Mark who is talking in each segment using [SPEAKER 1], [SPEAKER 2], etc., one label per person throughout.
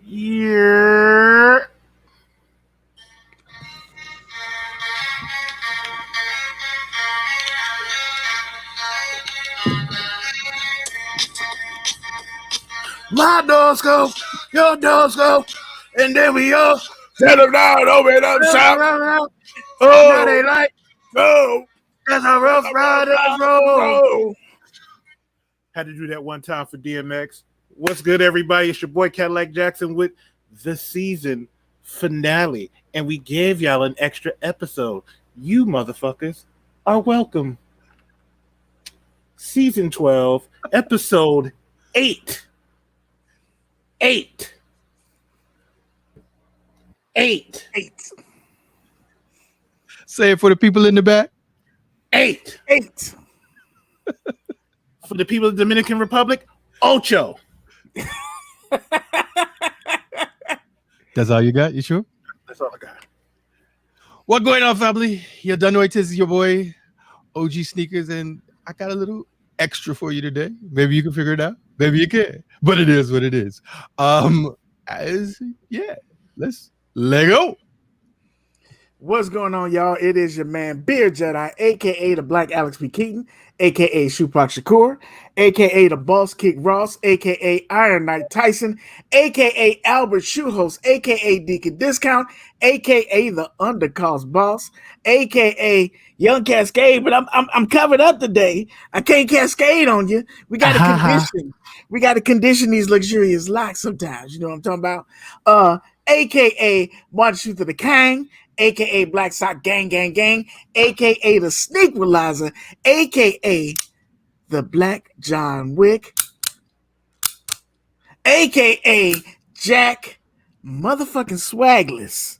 [SPEAKER 1] Yeah. My doors go, your doors go, and then we all settle down, open up shop.
[SPEAKER 2] Now
[SPEAKER 1] Oh,
[SPEAKER 2] they like
[SPEAKER 1] go.
[SPEAKER 2] that's a rough riders roll.
[SPEAKER 1] Had to do that one time for DMX. What's good, everybody? It's your boy Cadillac Jackson with the season finale, and we gave y'all an extra episode. You motherfuckers are welcome. Season 12, episode 8. 8.
[SPEAKER 3] Say it for the people in the back.
[SPEAKER 1] 8. For the people of the Dominican Republic, Ocho.
[SPEAKER 3] That's all you got? You sure?
[SPEAKER 1] That's all I got.
[SPEAKER 3] What going on, family? You done know it is your boy, OGSneekerz, and I got a little extra for you today. Maybe you can figure it out. Maybe you can. But it is what it is. Let's let go.
[SPEAKER 2] What's going on, y'all? It is your man Beard Jedi, aka the Black Alex P. Keaton, aka Shupak Shakur, aka the Boss Kick Ross, aka Iron Knight Tyson, aka Albert Shoehost, aka Deacon Discount, aka the Undercost Boss, aka Young Cascade. But I'm covered up today. I can't cascade on you. We got to condition. We got to condition these luxurious locks sometimes. You know what I'm talking about? AKA Martin Luther the King, aka Black Sock Gang, aka the Sneakwalizer, aka the Black John Wick, aka Jack motherfucking Swagless.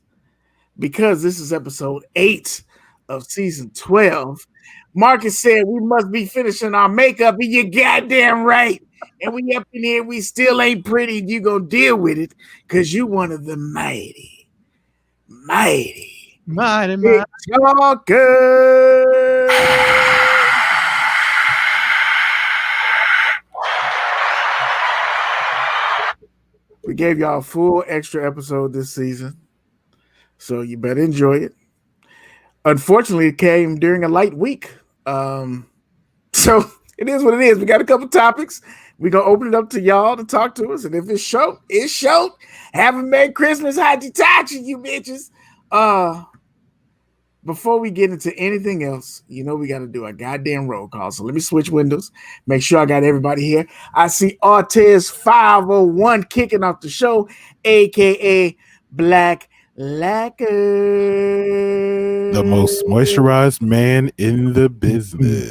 [SPEAKER 2] Because this is episode 8 of season 12. Marcus said we must be finishing our makeup, and you're goddamn right. And we up in here, we still ain't pretty. You gonna deal with it because you one of the mighty talkers. We gave y'all a full extra episode this season, so you better enjoy it. Unfortunately, it came during a light week, so it is what it is. We got a couple topics. We're going to open it up to y'all to talk to us. And if it's short, it's short. Have a Merry Christmas, Hachi, you bitches. Before we get into anything else, you know we got to do a goddamn roll call. So let me switch windows. Make sure I got everybody here. I see Artez 501 kicking off the show, a.k.a. Black Lacquer.
[SPEAKER 1] The most moisturized man in the business.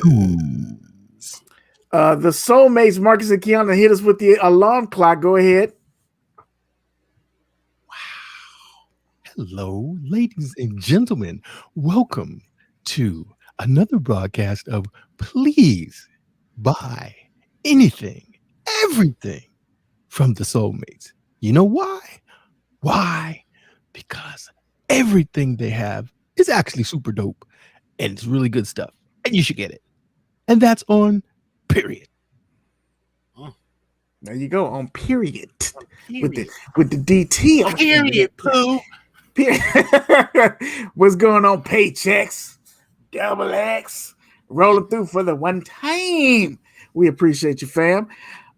[SPEAKER 2] The soulmates, Marcus and Kiana, hit us with the alarm clock. Go ahead.
[SPEAKER 3] Wow. Hello, ladies and gentlemen. Welcome to another broadcast of Please Buy Anything, Everything from the soulmates. You know why? Why? Because everything they have is actually super dope and it's really good stuff. And you should get it. And that's on period.
[SPEAKER 2] There you go, on period. With the DT on
[SPEAKER 1] Period, poo.
[SPEAKER 2] What's going on, paychecks? Double X rolling through for the one time. We appreciate you, fam.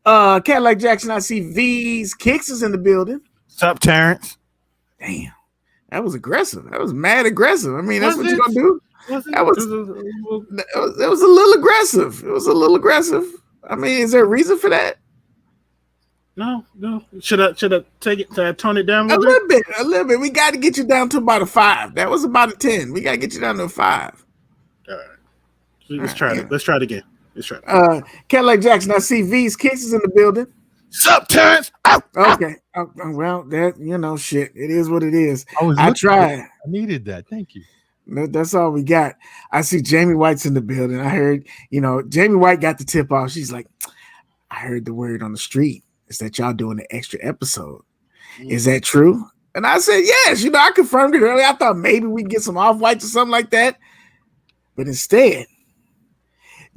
[SPEAKER 2] Cadillac Jackson, I see V's Kicks is in the building.
[SPEAKER 1] What's up, Terrence?
[SPEAKER 2] Damn, that was aggressive. That was mad aggressive. I mean, that's what you're gonna do. That was a little aggressive. It was a little aggressive. I mean, is there a reason for that?
[SPEAKER 1] No. Should I take it? Should I tone it down
[SPEAKER 2] a little bit? A little bit. We got to get you down to about a 5. That was about a 10. We got to get you down to a 5.
[SPEAKER 1] All right. Let's try it. Let's try it again.
[SPEAKER 2] Cadillac Jackson, I see V's Kicks is in the building.
[SPEAKER 1] What's up, Terrence?
[SPEAKER 2] Okay. Well, that shit. It is what it is. I tried.
[SPEAKER 3] I needed that. Thank you.
[SPEAKER 2] That's all we got. I see Jamie White's in the building. I heard, Jamie White got the tip off. She's like, I heard the word on the street is that y'all doing an extra episode. Is that true? And I said, yes. I confirmed it earlier. I thought maybe we can get some off-whites or something like that. But instead,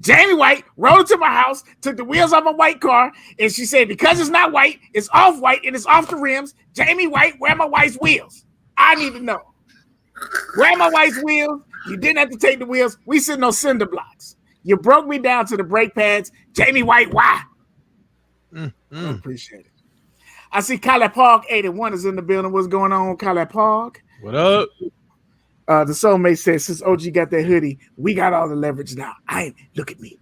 [SPEAKER 2] Jamie White rolled into my house, took the wheels off my white car, and she said, because it's not white, it's off white, and it's off the rims. Jamie White, where are my wife's wheels? I need to know. Where are my wife's wheels? You didn't have to take the wheels. We sitting on cinder blocks. You broke me down to the brake pads. Jamie White, why? I appreciate it. I see Kadillac Park 81 is in the building. What's going on, Kadillac Park?
[SPEAKER 3] What up?
[SPEAKER 2] The soulmate says, since OG got that hoodie, we got all the leverage now. Look at me.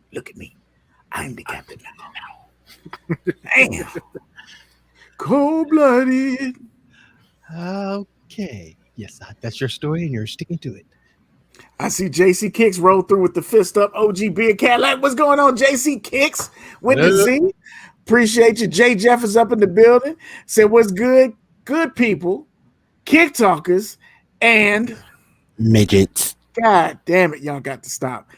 [SPEAKER 2] I'm the captain now. Damn. Cold-blooded.
[SPEAKER 3] Okay. Yes, that's your story, and you're sticking to it.
[SPEAKER 2] I see JC Kicks roll through with the fist up. OG Beard Cadillac. What's going on, JC Kicks with the Z? Appreciate you. Jay Jeff is up in the building. Said, what's good? Good people, kick talkers, and
[SPEAKER 1] midgets.
[SPEAKER 2] God damn it, y'all got to stop.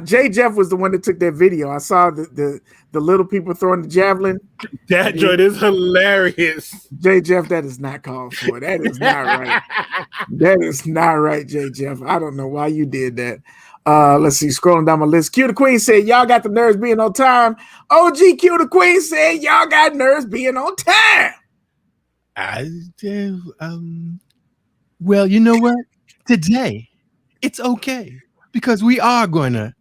[SPEAKER 2] Jay Jeff was the one that took that video. I saw the little people throwing the javelin.
[SPEAKER 1] That joint is hilarious.
[SPEAKER 2] Jay Jeff, that is not called for. That is not right. That is not right, Jay Jeff. I don't know why you did that. Let's see, scrolling down my list. Q the Queen said, y'all got the nerves being on time. OG Q the Queen said, y'all got nerves being on time.
[SPEAKER 3] Well, you know what? Today, it's okay because we are going to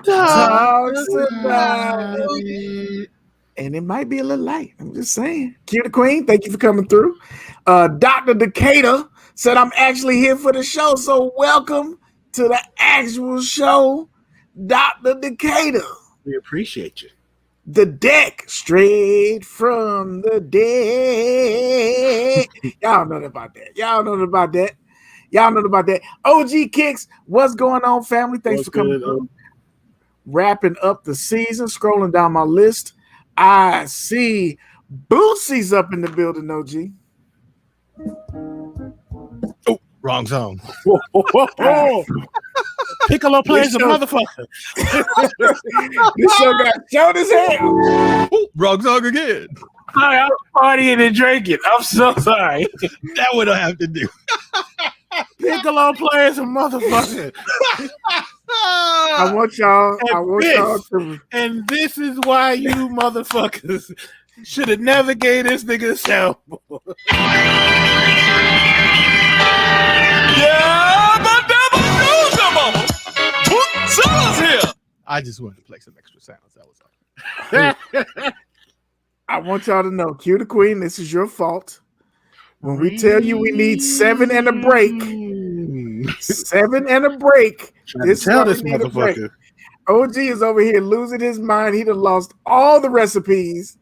[SPEAKER 2] talk about it. And it might be a little late. I'm just saying. Q the Queen, thank you for coming through. Dr. Decatur said, I'm actually here for the show, so welcome to the actual show, Dr. Decatur.
[SPEAKER 1] We appreciate you.
[SPEAKER 2] The deck, straight from the deck. Y'all know about that. OG Kicks, what's going on, family? Thanks for coming through. Wrapping up the season, scrolling down my list. I see Boosie's up in the building, OG.
[SPEAKER 3] Oh, wrong song.
[SPEAKER 1] Piccolo plays a motherfucker.
[SPEAKER 2] This show got short as hell.
[SPEAKER 3] Wrong song again.
[SPEAKER 1] Sorry, I'm partying and drinking. I'm so sorry.
[SPEAKER 3] That would I have to do.
[SPEAKER 1] Piccolo plays a motherfucker.
[SPEAKER 2] I want y'all to.
[SPEAKER 1] And this is why you motherfuckers should have never gave this nigga a soundboard.
[SPEAKER 4] Yeah, but devil knows about here.
[SPEAKER 3] I just wanted to play some extra sounds. That was all.
[SPEAKER 2] I want y'all to know, Q the Queen, this is your fault. When we tell you we need 7 and a break, 7 and a break.
[SPEAKER 1] This motherfucker.
[SPEAKER 2] OG is over here losing his mind. He done lost all the recipes.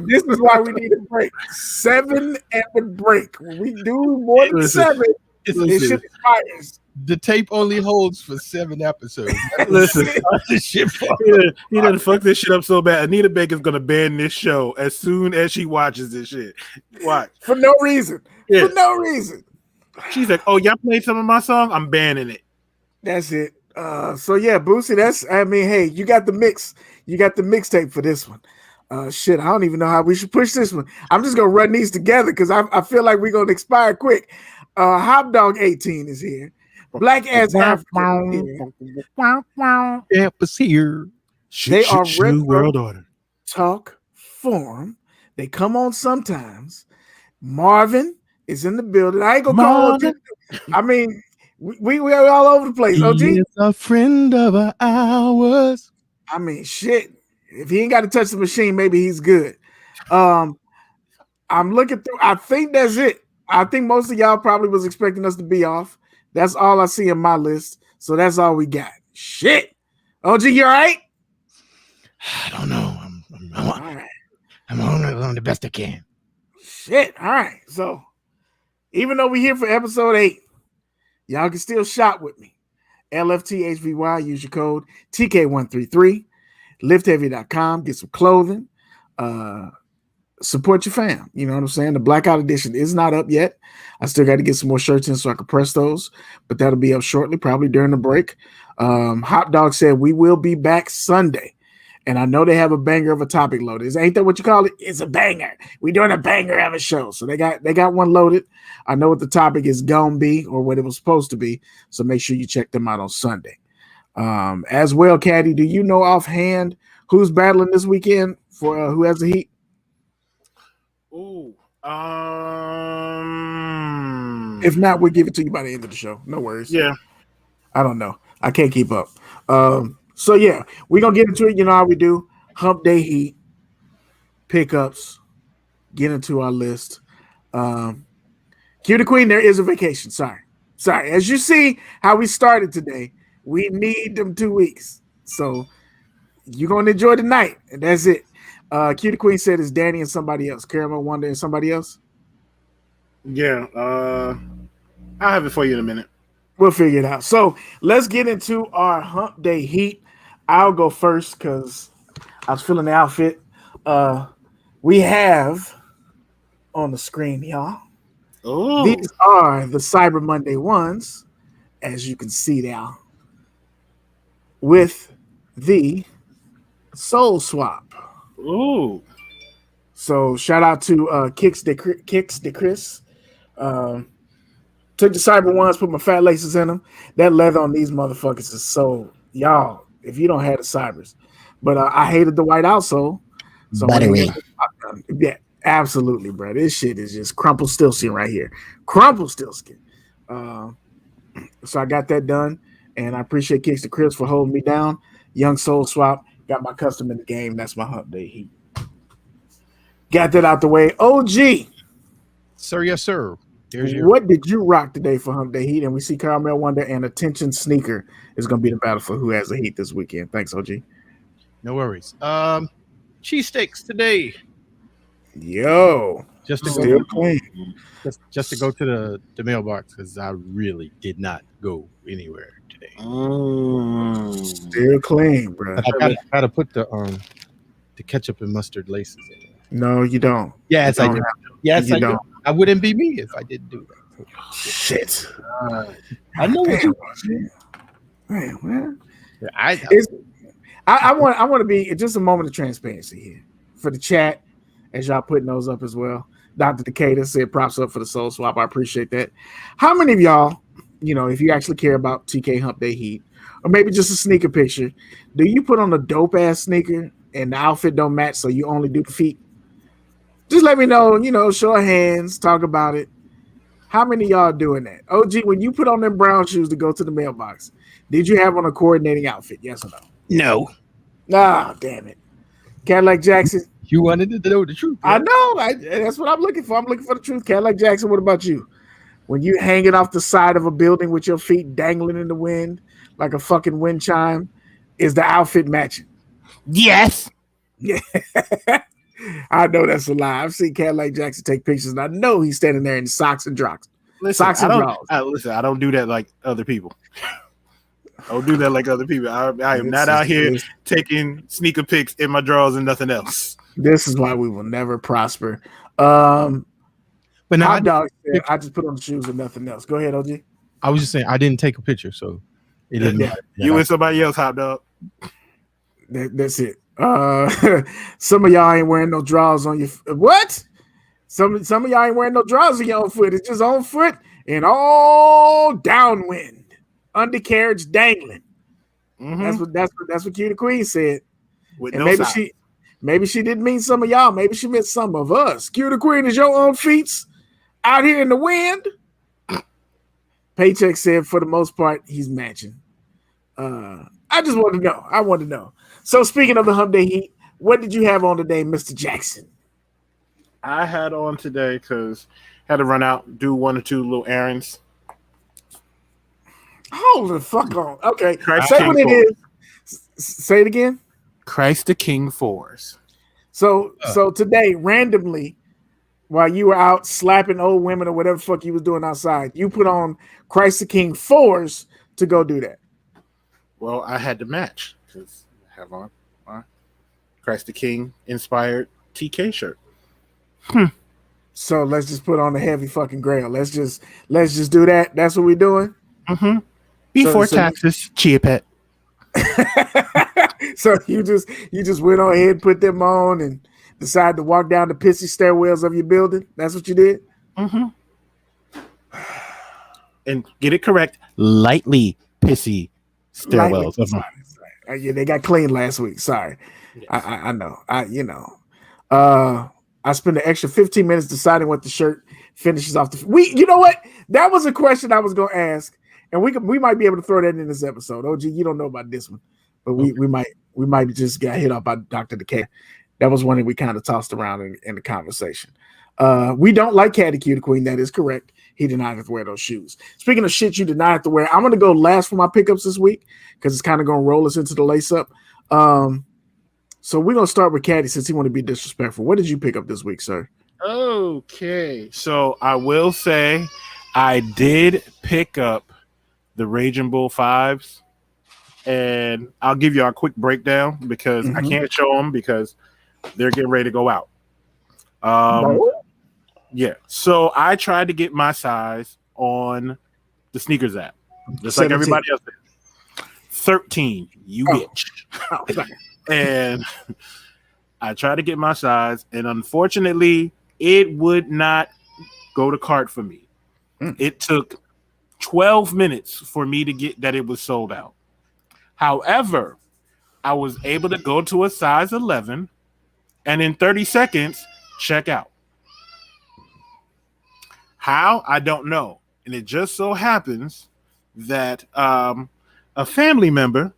[SPEAKER 2] This is why we need a break. 7 and a break. When we do more than 7, this shit expires.
[SPEAKER 3] The tape only holds for 7 episodes.
[SPEAKER 1] Listen, he done fucked this shit up so bad. Anita Baker's gonna ban this show as soon as she watches this shit. Watch.
[SPEAKER 2] For no reason.
[SPEAKER 1] Yeah.
[SPEAKER 2] For no reason.
[SPEAKER 1] She's like, oh, y'all played some of my song? I'm banning it.
[SPEAKER 2] That's it. So yeah, Boosie, hey, you got the mix. You got the mixtape for this one. Shit, I don't even know how we should push this one. I'm just gonna run these together because I feel like we're gonna expire quick. Hop Dog 18 is here. Black Ass Africa.
[SPEAKER 3] Campus here.
[SPEAKER 2] They are
[SPEAKER 1] New World Order.
[SPEAKER 2] Talk Forum. They come on sometimes. Marvin is in the building. I ain't gonna call him. I mean, we are all over the place. OG
[SPEAKER 3] is a friend of ours.
[SPEAKER 2] I mean, shit. If he ain't got to touch the machine, maybe he's good. I'm looking through. I think that's it. I think most of y'all probably was expecting us to be off. That's all I see in my list. So that's all we got. Shit. OG, you all right?
[SPEAKER 3] I don't know. I'm on the best I can.
[SPEAKER 2] Shit. All right. So even though we're here for episode 8, y'all can still shop with me. LFTHVY, use your code TK133. Liftheavy.com, get some clothing. Support your fam. You know what I'm saying? The Blackout Edition is not up yet. I still got to get some more shirts in so I can press those, but that'll be up shortly, probably during the break. Hot Dog said we will be back Sunday. And I know they have a banger of a topic loaded. Ain't that what you call it? It's a banger. We're doing a banger of a show. So they got one loaded. I know what the topic is gonna be or what it was supposed to be. So make sure you check them out on Sunday. As well, Kadi, do you know offhand who's battling this weekend for who has the heat?
[SPEAKER 1] Ooh.
[SPEAKER 2] If not, we'll give it to you by the end of the show. No worries.
[SPEAKER 1] Yeah.
[SPEAKER 2] I don't know. I can't keep up. So yeah, we're gonna get into it. You know how we do. Hump Day Heat, pickups, get into our list. Cue the Queen, there is a vacation. Sorry. As you see how we started today, we need them 2 weeks. So you're gonna enjoy the night, and that's it. Cue the Queen said it's Danny and somebody else. Caramel Wonder and somebody else.
[SPEAKER 1] Yeah. I'll have it for you in a minute.
[SPEAKER 2] We'll figure it out. So let's get into our Hump Day Heat. I'll go first because I was feeling the outfit. We have on the screen, y'all.
[SPEAKER 1] Oh,
[SPEAKER 2] These are the Cyber Monday ones, as you can see now, with the Soul Swap.
[SPEAKER 1] ooh.
[SPEAKER 2] So shout out to Kicks de Chris. Took the Cyber ones, put my fat laces in them. That leather on these motherfuckers is so, y'all, if you don't have the Cybers. But I hated the white outsole. So
[SPEAKER 3] Buttery.
[SPEAKER 2] Yeah, absolutely, bro. This shit is just crumple stillskin right here. Crumple stillskin. So I got that done, and I appreciate Kicks to Chris for holding me down. Young Soul Swap, got my custom in the game. That's my Hump Day Heat. Got that out the way. OG,
[SPEAKER 3] Sir, yes, sir. Here's your
[SPEAKER 2] what did you rock today for Hump Day Heat? And we see Caramel Wonder and Attention Sneaker is going to be the battle for who has the heat this weekend. Thanks, OG.
[SPEAKER 3] no worries. Cheesesteaks today.
[SPEAKER 2] Yo,
[SPEAKER 3] Just to
[SPEAKER 2] still
[SPEAKER 3] go,
[SPEAKER 2] clean.
[SPEAKER 3] just to go to the mailbox because I really did not go anywhere today.
[SPEAKER 2] Still clean, bro.
[SPEAKER 3] I gotta put the ketchup and mustard laces in.
[SPEAKER 2] No, you don't.
[SPEAKER 3] Yes,
[SPEAKER 2] You
[SPEAKER 3] I
[SPEAKER 2] don't
[SPEAKER 3] do.
[SPEAKER 2] have
[SPEAKER 3] Yes,
[SPEAKER 2] You
[SPEAKER 3] I do.
[SPEAKER 2] don't.
[SPEAKER 3] I wouldn't be me if I didn't do that.
[SPEAKER 2] Shit.
[SPEAKER 3] I know what you.
[SPEAKER 2] Man.
[SPEAKER 3] I
[SPEAKER 2] I want to be just a moment of transparency here for the chat, as y'all putting those up as well. Dr. Decatur said props up for the Soul Swap. I appreciate that. How many of y'all, if you actually care about TK Hump Day Heat, or maybe just a sneaker picture, do you put on a dope ass sneaker and the outfit don't match, so you only do the feet? Just let me know, show of hands, talk about it. How many of y'all doing that? OG, when you put on them brown shoes to go to the mailbox, did you have on a coordinating outfit? Yes or no?
[SPEAKER 3] no.
[SPEAKER 2] Ah, damn it. Cadillac Jackson.
[SPEAKER 3] You wanted to know the truth.
[SPEAKER 2] I
[SPEAKER 3] Right?
[SPEAKER 2] know. That's what I'm looking for. I'm looking for the truth. Cadillac Jackson, what about you? When you hanging off the side of a building with your feet dangling in the wind like a fucking wind chime, is the outfit matching?
[SPEAKER 1] Yes.
[SPEAKER 2] Yeah. I know that's a lie. I've seen Cadillac Jackson take pictures, and I know he's standing there in socks and drawers.
[SPEAKER 1] Listen,
[SPEAKER 2] Socks and drawers.
[SPEAKER 1] I don't do that like other people. I don't do that like other people. I am not out here taking sneaker pics in my drawers and nothing else.
[SPEAKER 2] This is why we will never prosper.
[SPEAKER 3] But now
[SPEAKER 2] Hot Dog said, I just put on the shoes and nothing else. Go ahead, OG.
[SPEAKER 3] I was just saying I didn't take a picture, so it didn't matter.
[SPEAKER 1] You and somebody else, Hot Dog.
[SPEAKER 2] That's it. Some of y'all ain't wearing no drawers on your what? Some of y'all ain't wearing no drawers on your own foot. It's just on foot and all downwind, undercarriage dangling.
[SPEAKER 1] Mm-hmm.
[SPEAKER 2] That's what Q the Queen said.
[SPEAKER 1] With
[SPEAKER 2] And
[SPEAKER 1] no socks.
[SPEAKER 2] maybe she didn't mean some of y'all. Maybe she meant some of us. Q the Queen is your own feet out here in the wind. Paycheck said for the most part he's matching. I just want to know. I want to know. So speaking of the Hump Day Heat, what did you have on today, Mr. Jackson?
[SPEAKER 1] I had on today because had to run out, do one or two little errands.
[SPEAKER 2] Hold the fuck on. Okay.
[SPEAKER 1] Christ
[SPEAKER 2] Say
[SPEAKER 1] King
[SPEAKER 2] what it
[SPEAKER 1] Force.
[SPEAKER 2] is. Say it again.
[SPEAKER 1] Christ the King Force.
[SPEAKER 2] So today, randomly, while you were out slapping old women or whatever the fuck you was doing outside, you put on Christ the King 4s to go do that.
[SPEAKER 1] Well, I had to match because I have on my Christ the King inspired TK shirt.
[SPEAKER 2] So let's just put on the heavy fucking grail. Let's just do that. That's what we're doing.
[SPEAKER 1] Mm-hmm. Before
[SPEAKER 2] So
[SPEAKER 1] taxes, Chia Pet.
[SPEAKER 2] So you just went on ahead, put them on, and decided to walk down the pissy stairwells of your building. That's what you did.
[SPEAKER 1] Mm-hmm. And get it correct, lightly pissy
[SPEAKER 3] stairwells.
[SPEAKER 2] Yeah, they got cleaned last week. Sorry.
[SPEAKER 1] Yes.
[SPEAKER 2] I know. I spent an extra 15 minutes deciding what the shirt finishes off you know what? That was a question I was gonna ask, and we might be able to throw that in this episode. OG, you don't know about this one, but we might just get hit up by Dr. Decay. That was one that we kind of tossed around in the conversation. We don't like Kadi Q the Queen. That is correct. He did not have to wear those shoes. Speaking of shit you did not have to wear, I'm going to go last for my pickups this week because it's kind of going to roll us into the lace-up. So we're going to start with Kadi since he want to be disrespectful. What did you pick up this week, sir?
[SPEAKER 1] Okay. So I will say I did pick up the Raging Bull 5s, and I'll give you a quick breakdown because I can't show them because they're getting ready to go out. Yeah. So I tried to get my size on the SGSneekerz app, just 17. Like everybody else did. 13, you bitch. And I tried to get my size, and unfortunately, it would not go to cart for me. It took 12 minutes for me to get that it was sold out. However, I was able to go to a size 11, and in 30 seconds, check out. How? I don't know. And it just so happens that a family member,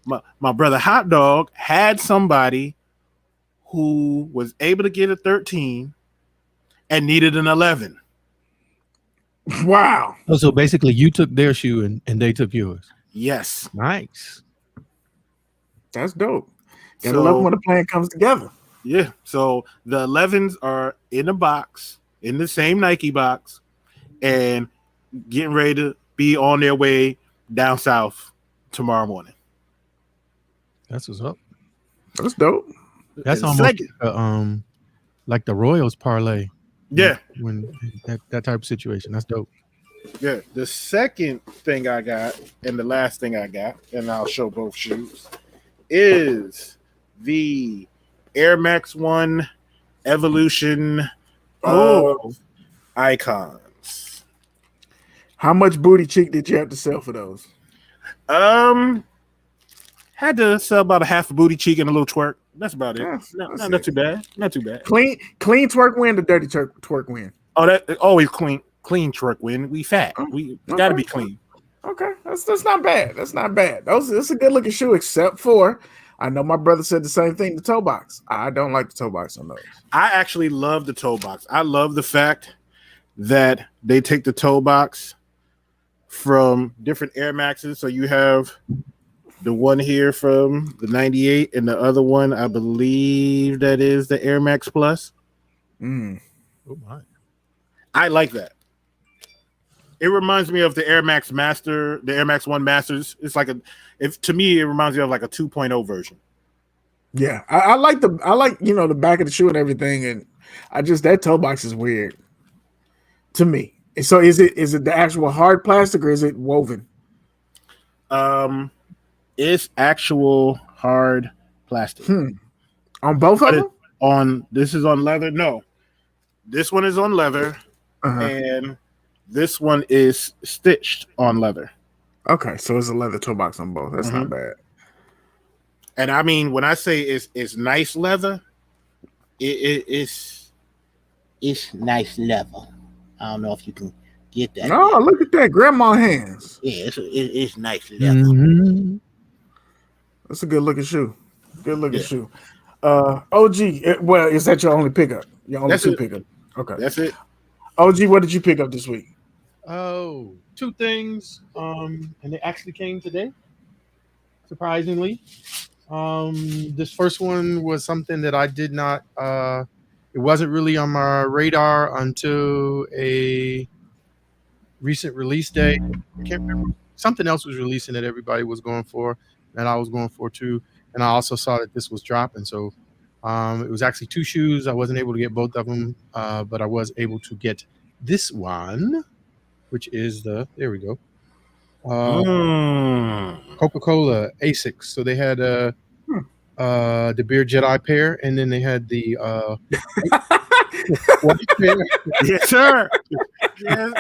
[SPEAKER 1] my brother Hot Dog, had somebody who was able to get a 13 and needed an 11.
[SPEAKER 2] Wow.
[SPEAKER 3] Oh, so basically you took their shoe and they took yours.
[SPEAKER 1] Yes.
[SPEAKER 3] Nice.
[SPEAKER 2] That's dope. Gotta love when the plan comes together.
[SPEAKER 1] Yeah. So the 11s are in a box, in the same Nike box, and getting ready to be on their way down south tomorrow morning.
[SPEAKER 3] That's what's up.
[SPEAKER 2] That's dope.
[SPEAKER 3] That's almost like the Royals parlay.
[SPEAKER 1] Yeah.
[SPEAKER 3] When that type of situation. That's dope.
[SPEAKER 1] Yeah. The second thing I got, and the last thing I got, and I'll show both shoes, is the Air Max 1 Evolution Icons.
[SPEAKER 2] How much booty cheek did you have to sell for those?
[SPEAKER 1] Had to sell about a half a booty cheek and a little twerk. That's about it.
[SPEAKER 2] Yeah,
[SPEAKER 1] not too bad. Not too bad.
[SPEAKER 2] Clean twerk win, the dirty twerk win.
[SPEAKER 1] Oh, that always clean twerk win. We fat. We got to be clean.
[SPEAKER 2] Okay, that's not bad. That's not bad. That's a good looking shoe, except for I know my brother said the same thing. The toe box. I don't like the toe box on those.
[SPEAKER 1] I actually love the toe box. I love the fact that they take the toe box from different Air Maxes. So you have the one here from the 98 and the other one, I believe that is the Air Max Plus.
[SPEAKER 3] Oh my.
[SPEAKER 1] I like that. It reminds me of the Air Max Master, the Air Max 1 Masters. It's like to me, it reminds me of like a 2.0 version.
[SPEAKER 2] Yeah, I like the the back of the shoe and everything, and that toe box is weird to me. So is it the actual hard plastic or is it woven?
[SPEAKER 1] It's actual hard plastic.
[SPEAKER 2] On both of them?
[SPEAKER 1] This is on leather. No, this one is on leather, and this one is stitched on leather.
[SPEAKER 2] Okay, so it's a leather toe box on both. That's not bad.
[SPEAKER 1] And I mean, when I say it's nice leather, it's nice leather. I don't know if you can get that.
[SPEAKER 2] Oh, look at that, grandma hands.
[SPEAKER 1] Yeah, it's nice leather.
[SPEAKER 3] Mm-hmm.
[SPEAKER 2] That's a good looking shoe. Good looking shoe. OG, is that your only pickup? Your only two pickup? Okay,
[SPEAKER 1] that's it.
[SPEAKER 2] OG, what did you pick up this week?
[SPEAKER 3] Oh, two things. And they actually came today, surprisingly. This first one was something that I did not. It wasn't really on my radar until a recent release day. I can't remember. Something else was releasing that everybody was going for, that I was going for too. And I also saw that this was dropping. So it was actually two shoes. I wasn't able to get both of them, but I was able to get this one, which is there we go. Coca-Cola Asics. So they had the Beard Jedi pair, and then they had the white pair.
[SPEAKER 1] Yes, sir. Yes.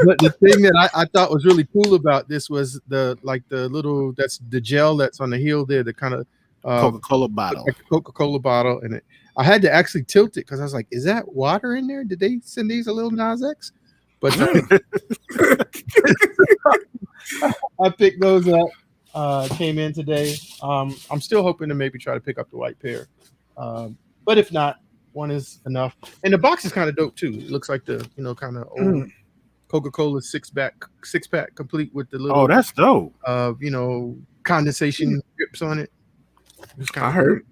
[SPEAKER 3] But the thing that I thought was really cool about this was the little that's the gel that's on the heel there, the kind of
[SPEAKER 1] Coca-Cola bottle.
[SPEAKER 3] like a Coca-Cola bottle, and I had to actually tilt it because I was like, "Is that water in there? Did they send these a little Nas X?" But I picked those up. Came in today. I'm still hoping to maybe try to pick up the white pair, but if not, one is enough. And the box is kind of dope too. It looks like the kind of old Coca-Cola six pack complete with the little.
[SPEAKER 1] Oh, that's dope.
[SPEAKER 3] Condensation drips on it.
[SPEAKER 2] I heard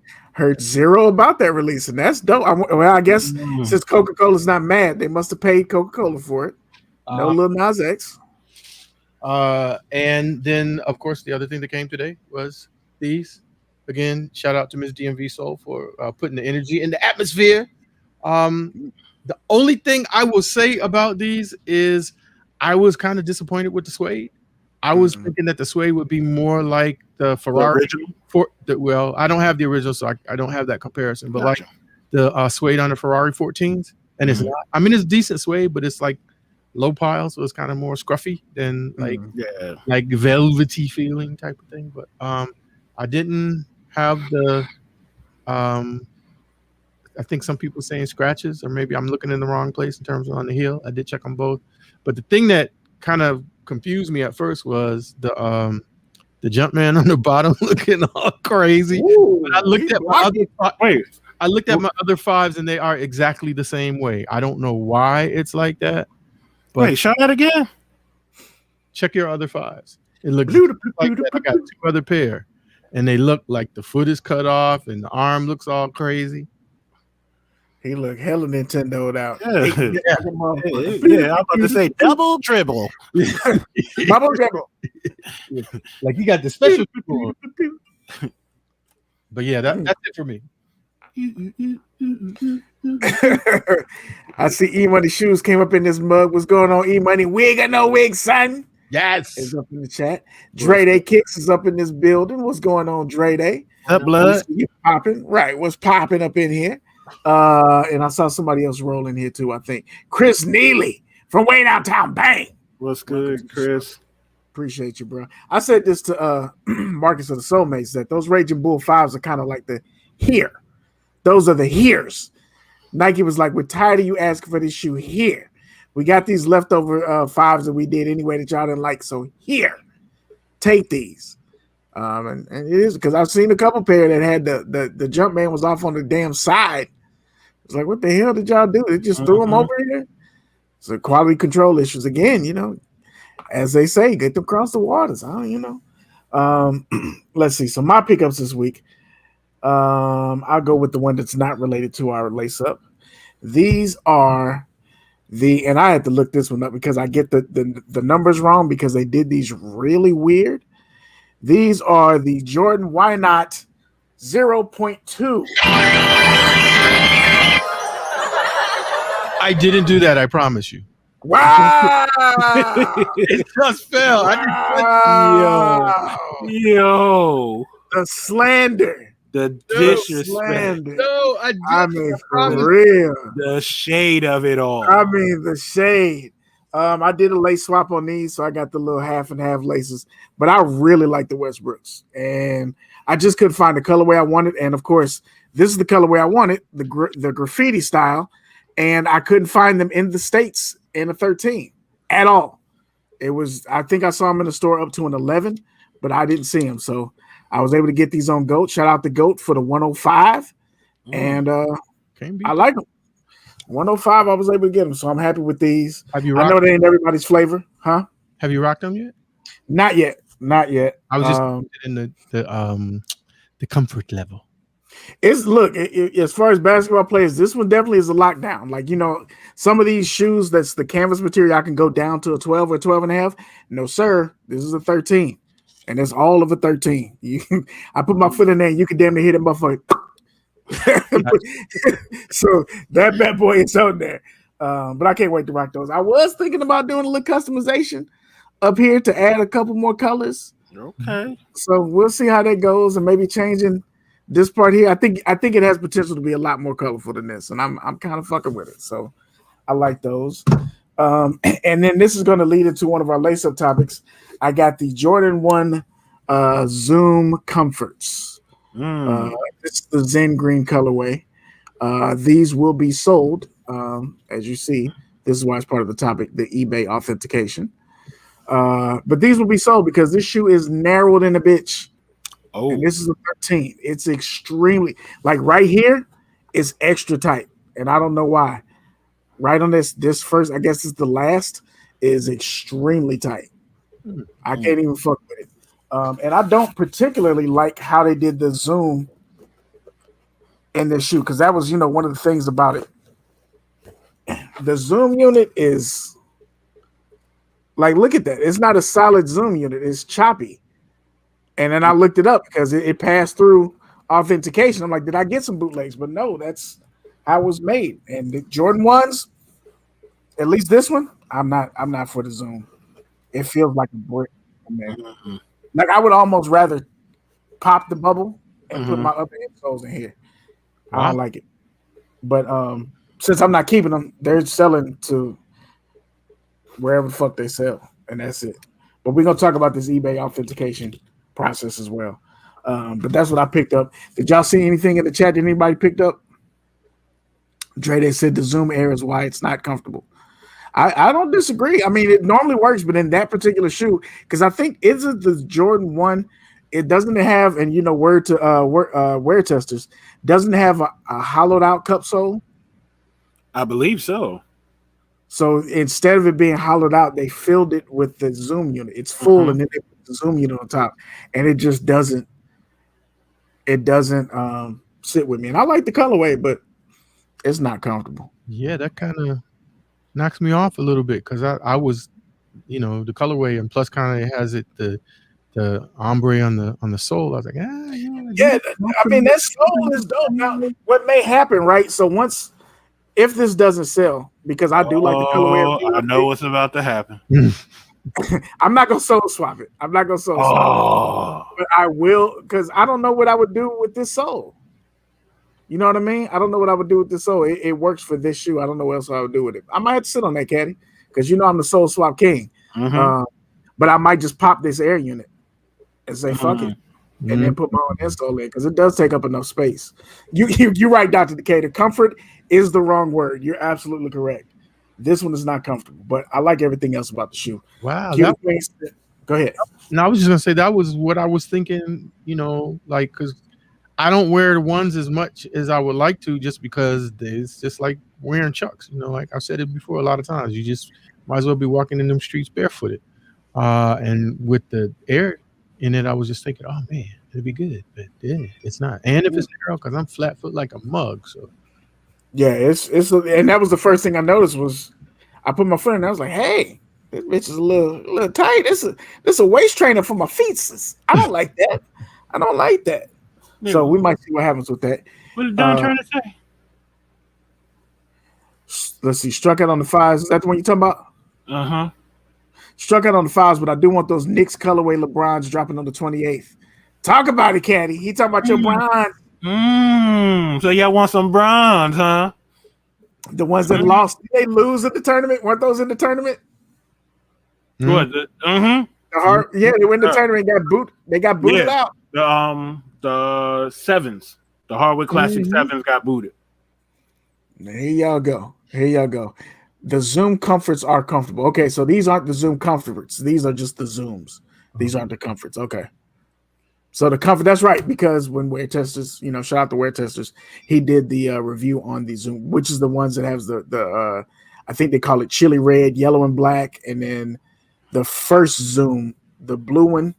[SPEAKER 2] zero about that release, and that's dope. I guess since Coca-Cola's not mad, they must have paid Coca-Cola for it. No Lil Nas X.
[SPEAKER 3] And then, of course, the other thing that came today was these. Again, shout out to Ms. DMV Soul for putting the energy in the atmosphere. The only thing I will say about these is I was kind of disappointed with the suede. I was thinking that the suede would be more like the Ferrari. I don't have the original, so I don't have that comparison. But like the suede on the Ferrari 14s, and it's not. I mean, it's decent suede, but it's like low pile, so it's kind of more scruffy than like velvety feeling type of thing. But I didn't have the I think some people saying scratches, or maybe I'm looking in the wrong place in terms of on the heel. I did check them both, but the thing that kind of confused me at first was the Jumpman on the bottom looking all crazy. Ooh, I looked at my other fives, and they are exactly the same way. I don't know why it's like that. But
[SPEAKER 1] wait, show that again.
[SPEAKER 3] Check your other fives. It looks like that. I got two other pair, and they look like the foot is cut off and the arm looks all crazy.
[SPEAKER 2] He looked hella Nintendo'd out.
[SPEAKER 1] Yeah, I'm about to say double dribble.
[SPEAKER 2] Double dribble.
[SPEAKER 3] Like he got the special people. But yeah, that's it for me.
[SPEAKER 2] I see E-Money Shoes came up in this mug. What's going on, E-Money? Wig or no wig, son?
[SPEAKER 3] Yes.
[SPEAKER 2] Is up in the chat. Dre Day Kicks is up in this building. What's going on, Dre Day?
[SPEAKER 1] Up, blood?
[SPEAKER 2] Popping. Right. What's popping up in here? And I saw somebody else roll in here too, I think. Chris Neely from way downtown. Bang.
[SPEAKER 1] What's good, Chris?
[SPEAKER 2] Appreciate you, bro. I said this to Marcus of the Soulmates that those Raging Bull 5s are kind of like the here. Those are the here's. Nike was like, we're tired of you asking for this shoe here. We got these leftover 5s that we did anyway that y'all didn't like. So here, take these. And it is because I've seen a couple pair that had the Jumpman was off on the damn side. It's like, what the hell did y'all do? They just threw them over here. So quality control issues again, as they say, get them across the waters. Let's see. So my pickups this week. I'll go with the one that's not related to our lace up. These are and I had to look this one up because I get the numbers wrong because they did these really weird. These are the Jordan Why Not 0.2.
[SPEAKER 3] I didn't do that, I promise you.
[SPEAKER 2] Wow.
[SPEAKER 3] It just fell.
[SPEAKER 2] Wow.
[SPEAKER 1] Yo.
[SPEAKER 2] The slander.
[SPEAKER 1] The disrespect.
[SPEAKER 3] No,
[SPEAKER 2] I mean, for real.
[SPEAKER 1] The shade of it all.
[SPEAKER 2] I mean, the shade. I did a lace swap on these, so I got the little half and half laces. But I really like the Westbrooks, and I just couldn't find the colorway I wanted. And of course, this is the colorway I wanted, the graffiti style, and I couldn't find them in the States in a 13 at all. It was, I think I saw them in the store up to an 11, but I didn't see them. So I was able to get these on GOAT. Shout out to GOAT for the 105, and I like them. 105, I was able to get them, so I'm happy with these. I know they ain't everybody's flavor, huh?
[SPEAKER 3] Have you rocked them yet?
[SPEAKER 2] Not yet.
[SPEAKER 3] I was just in the comfort level.
[SPEAKER 2] As far as basketball players, this one definitely is a lockdown. Like, some of these shoes that's the canvas material, I can go down to a 12 or 12 and a half. No, sir, this is a 13, and it's all of a 13. I put my foot in there, and you can damn near hit it, motherfucker. So that bad boy is out there. But I can't wait to rock those. I was thinking about doing a little customization up here to add a couple more colors.
[SPEAKER 1] Okay.
[SPEAKER 2] So we'll see how that goes, and maybe changing this part here. I think it has potential to be a lot more colorful than this, and I'm kind of fucking with it. So I like those. And then this is going to lead into one of our lace-up topics. I got the Jordan 1 Zoom Comforts. This is the Zen Green colorway. These will be sold, as you see. This is why it's part of the topic, the eBay authentication. But these will be sold because this shoe is narrowed in a bitch.
[SPEAKER 1] Oh,
[SPEAKER 2] and this is a 13. It's extremely, like right here, it's extra tight. And I don't know why. Right on this first, I guess it's the last, is extremely tight. I can't even fuck with it. And I don't particularly like how they did the zoom in this shoe, because that was, one of the things about it. The zoom unit is like, look at that. It's not a solid zoom unit. It's choppy. And then I looked it up because it passed through authentication. I'm like, did I get some bootlegs? But no, that's how it was made. And the Jordan 1s, at least this one, I'm not for the zoom. It feels like a brick. Like I would almost rather pop the bubble and put my upper insoles in here. Wow. I don't like it. But since I'm not keeping them, they're selling to wherever the fuck they sell, and that's it. But we're gonna talk about this eBay authentication process as well. But that's what I picked up. Did y'all see anything in the chat that anybody picked up? Dre, they said the Zoom Air is why it's not comfortable. I don't disagree. I mean, it normally works, but in that particular shoe, because I think it's the Jordan 1, it doesn't have, and word to wear testers, doesn't have a hollowed out cup sole.
[SPEAKER 1] I believe so.
[SPEAKER 2] So instead of it being hollowed out, they filled it with the zoom unit. It's full, and then they put the zoom unit on top, and it just doesn't. It doesn't sit with me, and I like the colorway, but it's not comfortable.
[SPEAKER 3] Yeah, that kind of knocks me off a little bit because I was, the colorway, and plus kind of has it the ombre on the sole. I was like,
[SPEAKER 2] yeah. I mean, that sole is dope. Now, what may happen, right? So if this doesn't sell, because I do like the colorway,
[SPEAKER 1] I know what's about to happen.
[SPEAKER 2] I'm not gonna sole swap it. I'm not gonna sole swap it, but I will, because I don't know what I would do with this sole. You know what I mean? I don't know what I would do with this sole. It works for this shoe. I don't know what else I would do with it. I might have to sit on that, Kadi, because I'm the sole swap king. But I might just pop this air unit and say fuck it, and then put my own insole in, because it does take up enough space. You're right, Dr. Decatur. Comfort is the wrong word. You're absolutely correct. This one is not comfortable, but I like everything else about the shoe.
[SPEAKER 3] Wow.
[SPEAKER 2] Go ahead.
[SPEAKER 3] No, I was just gonna say that was what I was thinking. Like, because I don't wear the ones as much as I would like to, just because it's just like wearing Chucks. Like I've said it before a lot of times. You just might as well be walking in them streets barefooted. And with the air in it, I was just thinking, oh man, it'd be good, but yeah, it's not. And if it's narrow, because I'm flat foot like a mug, so.
[SPEAKER 2] Yeah, and that was the first thing I noticed was I put my foot in and I was like, hey, this bitch is a little tight. This a waist trainer for my feet. I don't like that. I don't like that. Yeah. So we might see what happens with that.
[SPEAKER 1] What is Don trying to say?
[SPEAKER 2] Let's see. Struck out on the 5s. Is that the one you're talking about? Struck out on the 5s, but I do want those Knicks colorway LeBrons dropping on the 28th. Talk about it, Kadi. He talking about your bronze.
[SPEAKER 1] So y'all want some bronze, huh?
[SPEAKER 2] The ones that lost, did they lose at the tournament? Weren't those in the tournament?
[SPEAKER 1] What?
[SPEAKER 2] Yeah, they went to the tournament. They got booted out.
[SPEAKER 1] The 7s, the Hardwood Classic 7s got booted.
[SPEAKER 2] Here y'all go. The Zoom Comforts are comfortable. Okay, so these aren't the Zoom Comforts. These are just the Zooms. These aren't the Comforts. Okay. So the comfort, that's right, because when Wear Testers, shout out to Wear Testers, he did the review on the Zoom, which is the ones that has the I think they call it chili red, yellow, and black, and then the first Zoom, the blue one,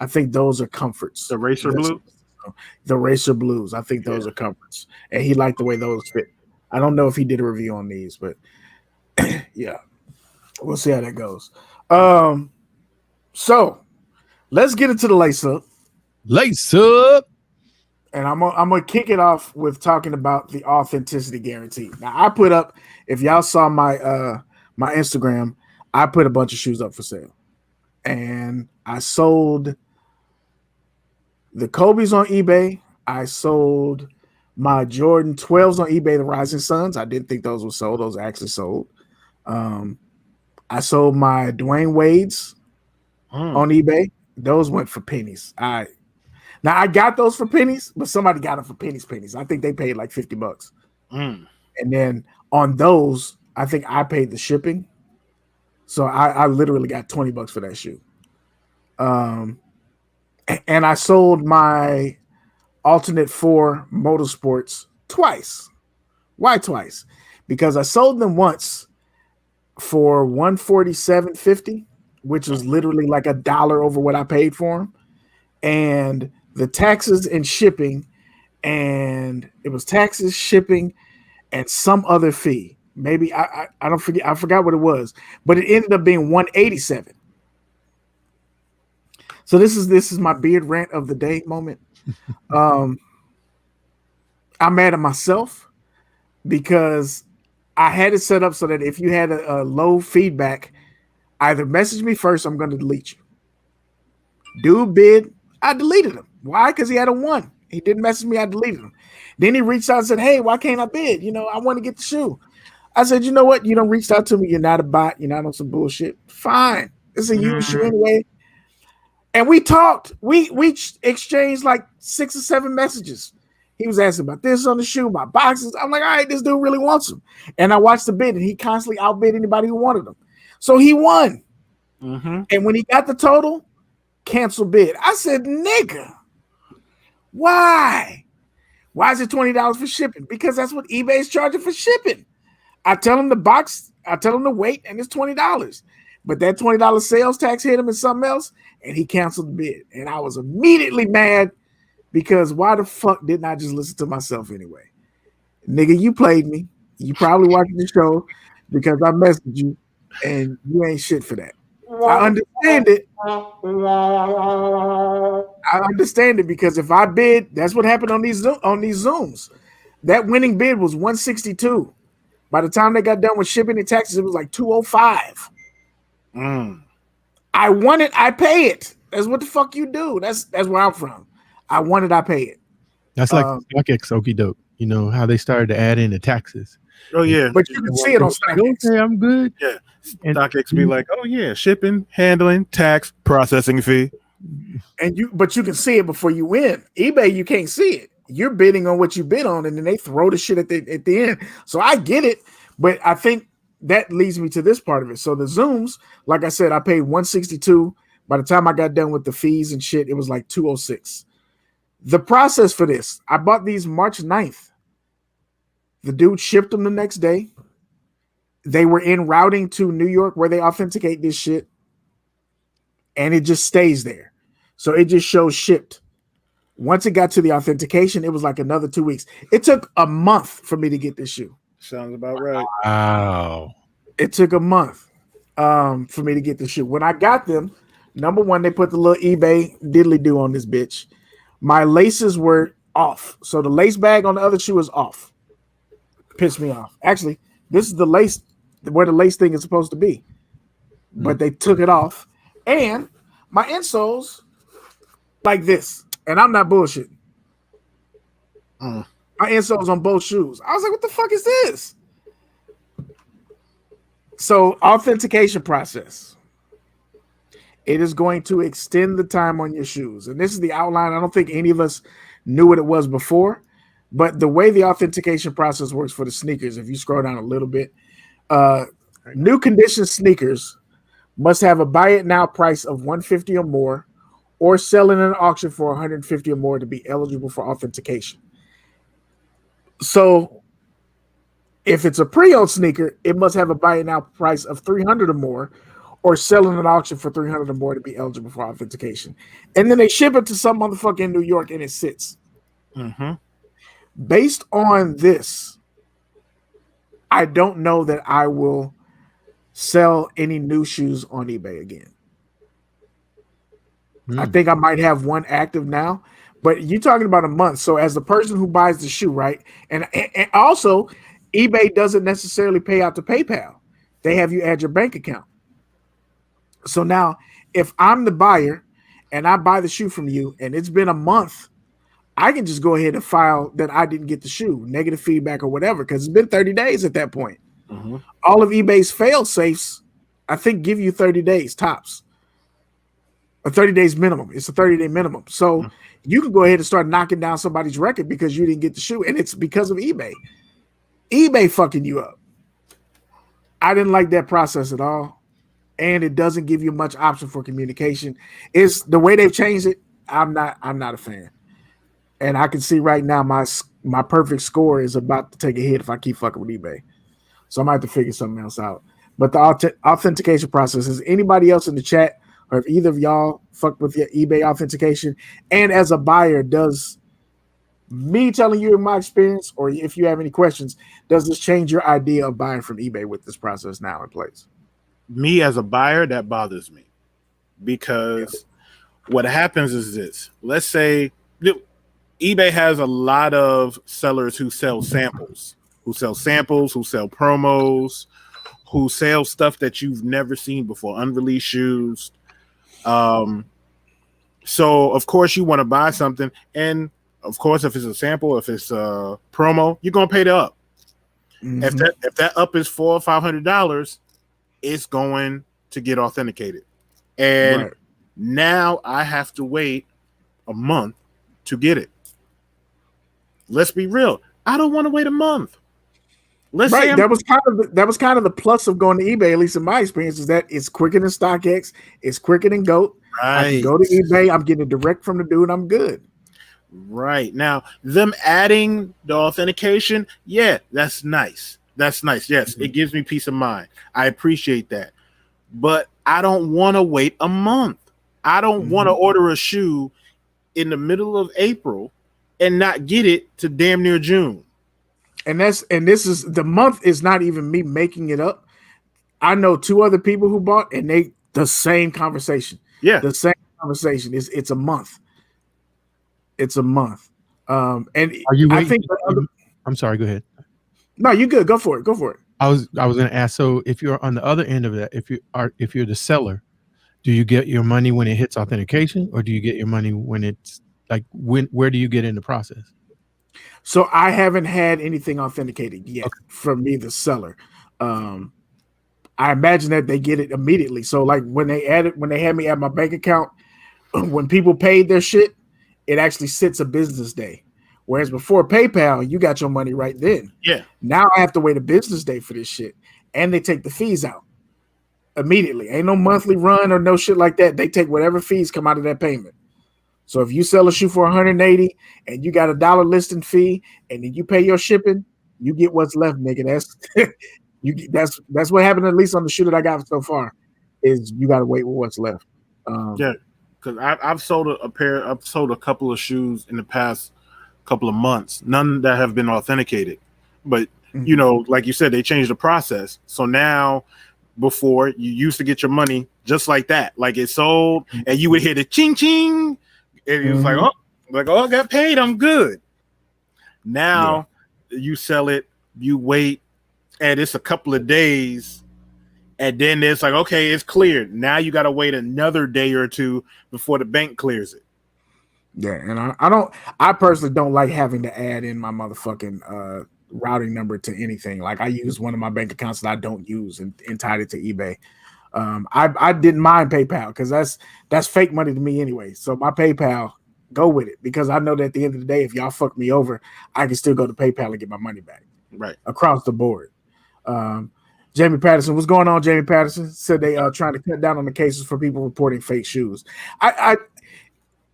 [SPEAKER 2] I think those are comforts.
[SPEAKER 1] The Racer Blue?
[SPEAKER 2] The Racer Blues, I think those are comforts, and he liked the way those fit. I don't know if he did a review on these, but yeah, we'll see how that goes. So let's get into the lace up.
[SPEAKER 3] Lace up.
[SPEAKER 2] And I'm gonna kick it off with talking about the authenticity guarantee. Now, I put up, if y'all saw my my Instagram, I put a bunch of shoes up for sale, and I sold the Kobe's on eBay. I sold my Jordan 12s on eBay, the Rising Suns. I didn't think those were sold. Those are actually sold. I sold my Dwayne Wade's on eBay. Those went for pennies. Now I got those for pennies, but somebody got them for pennies. I think they paid like $50. And then on those, I think I paid the shipping. So I literally got $20 for that shoe. And I sold my alternate 4 motorsports twice. Why twice? Because I sold them once for $147.50, which was literally like $1 over what I paid for them. And the taxes and shipping, and it was taxes, shipping, and some other fee. Maybe I don't forget. I forgot what it was, but it ended up being $187. So this is my beard rant of the day moment. I'm mad at myself because I had it set up so that if you had a low feedback, either message me first, I'm going to delete you. Dude bid, I deleted him. Why? Because he had a 1. He didn't message me, I deleted him. Then he reached out and said, hey, why can't I bid? I want to get the shoe. I said, you know what? You don't reach out to me. You're not a bot. You're not on some bullshit. Fine. It's a used shoe anyway. And we talked. We exchanged like 6 or 7 messages. He was asking about this on the shoe, my boxes. I'm like, all right, this dude really wants them. And I watched the bid, and he constantly outbid anybody who wanted them. So he won. And when he got the total, cancel bid. I said, nigga, why? Why is it $20 for shipping? Because that's what eBay is charging for shipping. I tell him the box, I tell him the weight, and it's $20. But that $20 sales tax hit him in something else, and he canceled the bid. And I was immediately mad because why the fuck didn't I just listen to myself anyway? Nigga, you played me. You probably watching the show because I messaged you, and you ain't shit for that. I understand it. I understand it because if I bid, that's what happened on these Zooms. That winning bid was 162. By the time they got done with shipping and taxes, it was like 205. I want it, I pay it. That's what the fuck you do. That's where I'm from. I want it, I pay it.
[SPEAKER 3] That's like StockX okie doke. You know how they started to add in the taxes.
[SPEAKER 1] Oh yeah,
[SPEAKER 2] but you can see it on StockX.
[SPEAKER 3] Okay, I'm good.
[SPEAKER 1] Yeah, StockX be like, oh yeah, shipping, handling, tax, processing fee.
[SPEAKER 2] But you can see it before you win. eBay, you can't see it. You're bidding on what you bid on, and then they throw the shit at the end. So I get it, but I think that leads me to this part of it. So the Zooms, like I said, I paid 162. By the time I got done with the fees and shit, it was like 206. The process for this, I bought these March 9th. The dude shipped them the next day. They were in routing to New York where they authenticate this shit. And it just stays there. So it just shows shipped. Once it got to the authentication, it was like another 2 weeks. It took a month for me to get this shoe.
[SPEAKER 1] Sounds about right.
[SPEAKER 3] Wow.
[SPEAKER 2] It took a month for me to get the shoe. When I got them, number one, they put the little eBay diddly-do on this bitch. My laces were off. So the lace bag on the other shoe is off. Pissed me off. Actually, this is the lace, where the lace thing is supposed to be. But they took it off. And my insoles, like this. And I'm not bullshitting. My insoles on both shoes. I was like, what the fuck is this? So, authentication process. It is going to extend the time on your shoes. And this is the outline. I don't think any of us knew what it was before. But the way the authentication process works for the sneakers, if you scroll down a little bit, new condition sneakers must have a buy it now price of $150 or more, or sell in an auction for $150 or more to be eligible for authentication. So if it's a pre-owned sneaker, it must have a buy it now price of $300 or more, or sell in an auction for $300 or more to be eligible for authentication. And then they ship it to some motherfucker in New York and it sits. Based on this, I don't know that I will sell any new shoes on eBay again. I think I might have one active now, but you're talking about a month. So as the person who buys the shoe, right? And also, eBay doesn't necessarily pay out to PayPal. They have you add your bank account. So now, if I'm the buyer and I buy the shoe from you and it's been a month, I can just go ahead and file that I didn't get the shoe, negative feedback or whatever, because it's been 30 days at that point. All of eBay's fail safes I think, give you 30 days tops. A 30 days minimum. It's a 30-day minimum. So you can go ahead and start knocking down somebody's record because you didn't get the shoe. And it's because of eBay. eBay fucking you up. I didn't like that process at all. And it doesn't give you much option for communication. It's the way they've changed it. I'm not a fan. And I can see right now my perfect score is about to take a hit if I keep fucking with eBay. So I might have to figure something else out. But the authentication process, is anybody else in the chat or if either of y'all fucked with your eBay authentication? And as a buyer, does me telling you my experience, or if you have any questions, does this change your idea of buying from eBay with this process now in place?
[SPEAKER 1] Me as a buyer, that bothers me because what happens is this. Let's say eBay has a lot of sellers who sell samples, who sell promos, who sell stuff that you've never seen before, unreleased shoes. So of course you want to buy something, and of course if it's a sample, if it's a promo, you're gonna pay the up. If that up is $400 or $500, it's going to get authenticated, and now I have to wait a month to get it. Let's be real. I don't want to wait a month.
[SPEAKER 2] That was kind of the plus of going to eBay, at least in my experience, is that it's quicker than StockX, it's quicker than GOAT. Right. I can go to eBay, I'm getting it direct from the dude, I'm good.
[SPEAKER 1] Right. Now, them adding the authentication, yeah, that's nice. That's nice. Yes, it gives me peace of mind. I appreciate that. But I don't want to wait a month. I don't want to order a shoe in the middle of April and not get it to damn near June.
[SPEAKER 2] And this is the month is not even me making it up. I know two other people who bought, and the same conversation. Yeah, the same conversation. It's a month. It's a month. And
[SPEAKER 3] are you waiting? I'm sorry. Go ahead.
[SPEAKER 2] No, you good. Go for it. Go for it.
[SPEAKER 3] I was going to ask. So if you're on the other end of that, if you're the seller, do you get your money when it hits authentication, or do you get your money when it's like where do you get in the process?
[SPEAKER 2] So I haven't had anything authenticated yet from me, the seller. I imagine that they get it immediately. So like when they had me at my bank account, when people paid their shit, it actually sits a business day. Whereas before PayPal, you got your money right then. Yeah. Now I have to wait a business day for this shit. And they take the fees out immediately. Ain't no monthly run or no shit like that. They take whatever fees come out of that payment. So if you sell a shoe for $180 and you got $1 listing fee and then you pay your shipping, you get what's left, nigga. That's what happened, at least on the shoe that I got so far, is you got to wait with what's left.
[SPEAKER 1] Yeah, because I've sold a couple of shoes in the past couple of months, none that have been authenticated. But you know, like you said, they changed the process. So now, before you used to get your money just like that, like it sold, and you would hear the ching ching. And it was like, I got paid, I'm good. Now you sell it, you wait, and it's a couple of days, and then it's like, okay, it's cleared. Now you got to wait another day or two before the bank clears it.
[SPEAKER 2] Yeah, and I personally don't like having to add in my motherfucking routing number to anything. Like I use one of my bank accounts that I don't use and tied it to eBay. I didn't mind PayPal because that's fake money to me anyway. So my PayPal, go with it, because I know that at the end of the day, if y'all fuck me over, I can still go to PayPal and get my money back. Right. Across the board. Jamie Patterson, what's going on? Jamie Patterson said they are trying to cut down on the cases for people reporting fake shoes.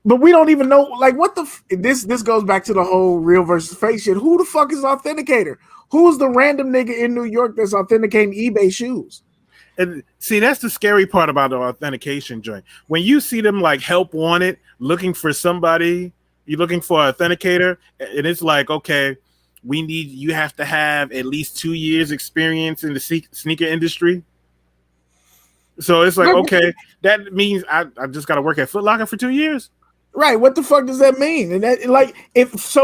[SPEAKER 2] But we don't even know, like, what this goes back to the whole real versus fake shit. Who the fuck is authenticator? Who's the random nigga in New York that's authenticating eBay shoes?
[SPEAKER 1] And see, that's the scary part about the authentication joint. When you see them like help wanted, looking for somebody, you're looking for an authenticator, and it's like, okay, you have to have at least 2 years experience in the sneaker industry. So it's like, okay, that means I just got to work at Foot Locker for 2 years.
[SPEAKER 2] Right. What the fuck does that mean? And that, like,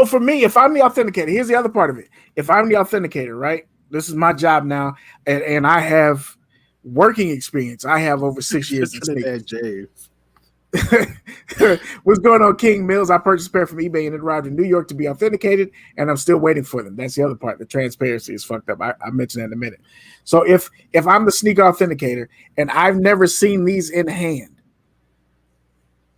[SPEAKER 2] for me, if I'm the authenticator, here's the other part of it. If I'm the authenticator, right, this is my job now, and I have working experience. I have over 6 years in sneakers. What's going on, King Mills? I purchased a pair from eBay and it arrived in New York to be authenticated, and I'm still waiting for them. That's the other part. The transparency is fucked up. I mentioned that in a minute. So if I'm the sneaker authenticator and I've never seen these in hand,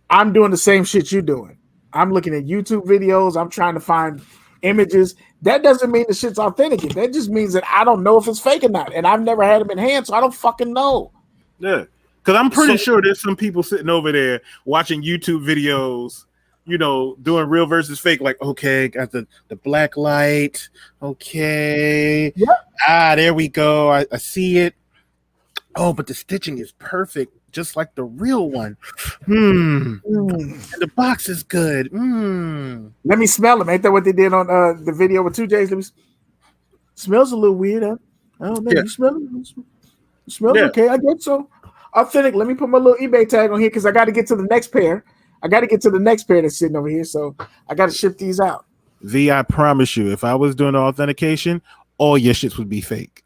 [SPEAKER 2] I'm doing the same shit you're doing. I'm looking at YouTube videos. I'm trying to find images. That doesn't mean the shit's authentic. That just means that I don't know if it's fake or not. And I've never had them in hand, so I don't fucking know.
[SPEAKER 1] Yeah. Because I'm pretty sure there's some people sitting over there watching YouTube videos, you know, doing real versus fake. Like, okay, got the black light. Okay. Yep. There we go. I see it. Oh, but the stitching is perfect, just like the real one. And the box is good.
[SPEAKER 2] Let me smell them. Ain't that what they did on the video with 2Js? Let me smells a little weird, huh? I don't know. Yeah. You smell it? It smells okay. I guess so. Authentic. Let me put my little eBay tag on here because I got to get to the next pair. That's sitting over here, so I got to ship these out.
[SPEAKER 1] V, I promise you, if I was doing the authentication, all your shits would be fake.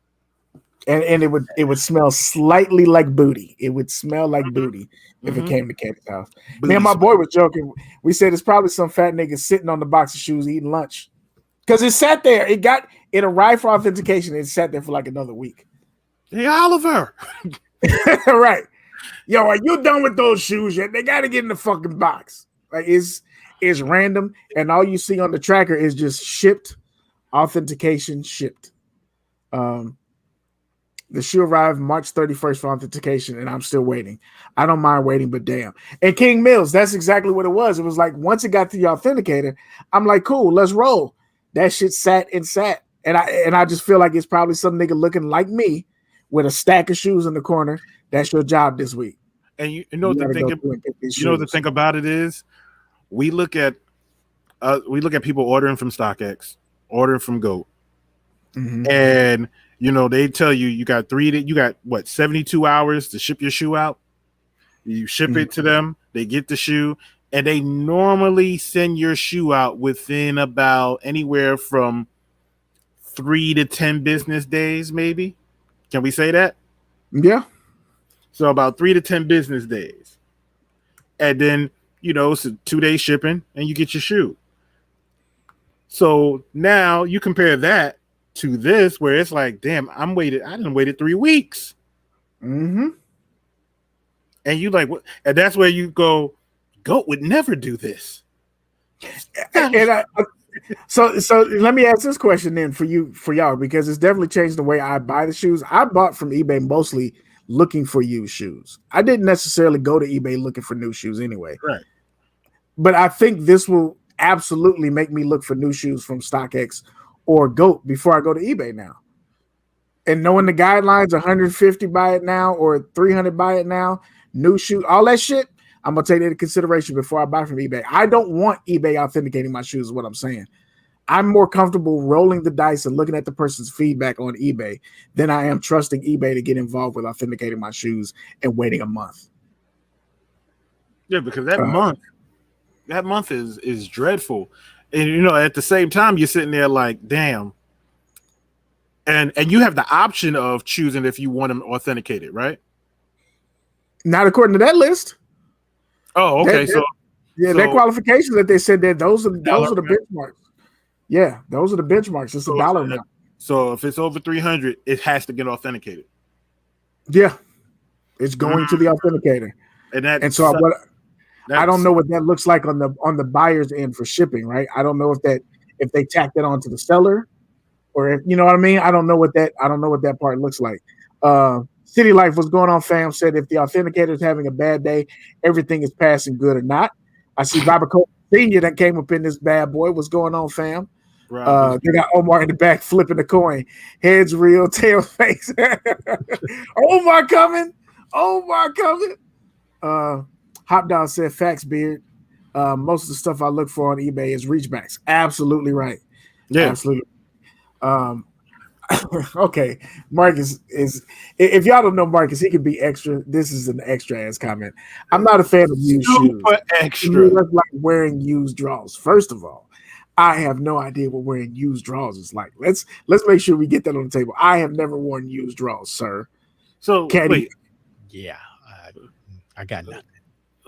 [SPEAKER 2] And it would smell slightly like booty. It would smell like booty if it came to Kadi's house. Me and my boy was joking. We said it's probably some fat nigga sitting on the box of shoes eating lunch because it sat there. It arrived for authentication. And it sat there for like another week.
[SPEAKER 1] Hey, Oliver.
[SPEAKER 2] Right. Yo, are you done with those shoes yet? They got to get in the fucking box. Like it's random, and all you see on the tracker is just shipped, authentication shipped. The shoe arrived March 31st for authentication, and I'm still waiting. I don't mind waiting, but damn. And King Mills, that's exactly what it was. It was like once it got to the authenticator, I'm like, cool, let's roll. That shit sat. And I just feel like it's probably some nigga looking like me with a stack of shoes in the corner. That's your job this week.
[SPEAKER 1] And you know the thing about it is, we look at people ordering from StockX, ordering from GOAT, and you know they tell you got 72 hours to ship your shoe out. You ship it to them, they get the shoe, and they normally send your shoe out within about anywhere from 3 to 10 business days, maybe. Can we say that?
[SPEAKER 2] Yeah.
[SPEAKER 1] So about 3 to 10 business days. And then, you know, it's a 2-day shipping and you get your shoe. So now you compare that to this where it's like, damn, I done waited 3 weeks. And you like, what? And that's where you go, GOAT would never do this.
[SPEAKER 2] So let me ask this question then for y'all, because it's definitely changed the way I buy the shoes. I bought from eBay mostly looking for used shoes. I didn't necessarily go to eBay looking for new shoes anyway.
[SPEAKER 1] Right.
[SPEAKER 2] But I think this will absolutely make me look for new shoes from StockX or GOAT before I go to eBay now. And knowing the guidelines, 150 buy it now or 300 buy it now, new shoe, all that shit, I'm going to take that into consideration before I buy from eBay. I don't want eBay authenticating my shoes is what I'm saying. I'm more comfortable rolling the dice and looking at the person's feedback on eBay than I am trusting eBay to get involved with authenticating my shoes and waiting a month.
[SPEAKER 1] Yeah, because that month is dreadful. And you know, at the same time, you're sitting there like, damn. And you have the option of choosing if you want them authenticated, right?
[SPEAKER 2] Not according to that list.
[SPEAKER 1] Oh, okay.
[SPEAKER 2] That qualification that they said that those are the benchmarks. Yeah, those are the benchmarks. It's a dollar amount.
[SPEAKER 1] So if it's over 300, it has to get authenticated.
[SPEAKER 2] Yeah, it's going to the authenticator. And so I don't know what that looks like on the buyer's end for shipping, right? I don't know if they tack that onto the seller, or if you know what I mean. I don't know what that part looks like. City Life, what's going on, fam? Said if the authenticator is having a bad day, everything is passing good or not. I see Robert Cole Senior that came up in this bad boy. What's going on, fam? They got Omar in the back flipping the coin. Heads real, tail face. Omar coming. Hop Dog said, facts, Beard. Most of the stuff I look for on eBay is reachbacks. Absolutely right.
[SPEAKER 1] Yeah.
[SPEAKER 2] Absolutely. Okay. Marcus is, if y'all don't know Marcus, he can be extra. This is an extra ass comment. I'm not a fan of used shoes.
[SPEAKER 1] Extra.
[SPEAKER 2] That's like wearing used draws. First of all, I have no idea what wearing used draws is like. Let's make sure we get that on the table. I have never worn used draws, sir.
[SPEAKER 1] So
[SPEAKER 2] Kadi.
[SPEAKER 3] Yeah, I got nothing.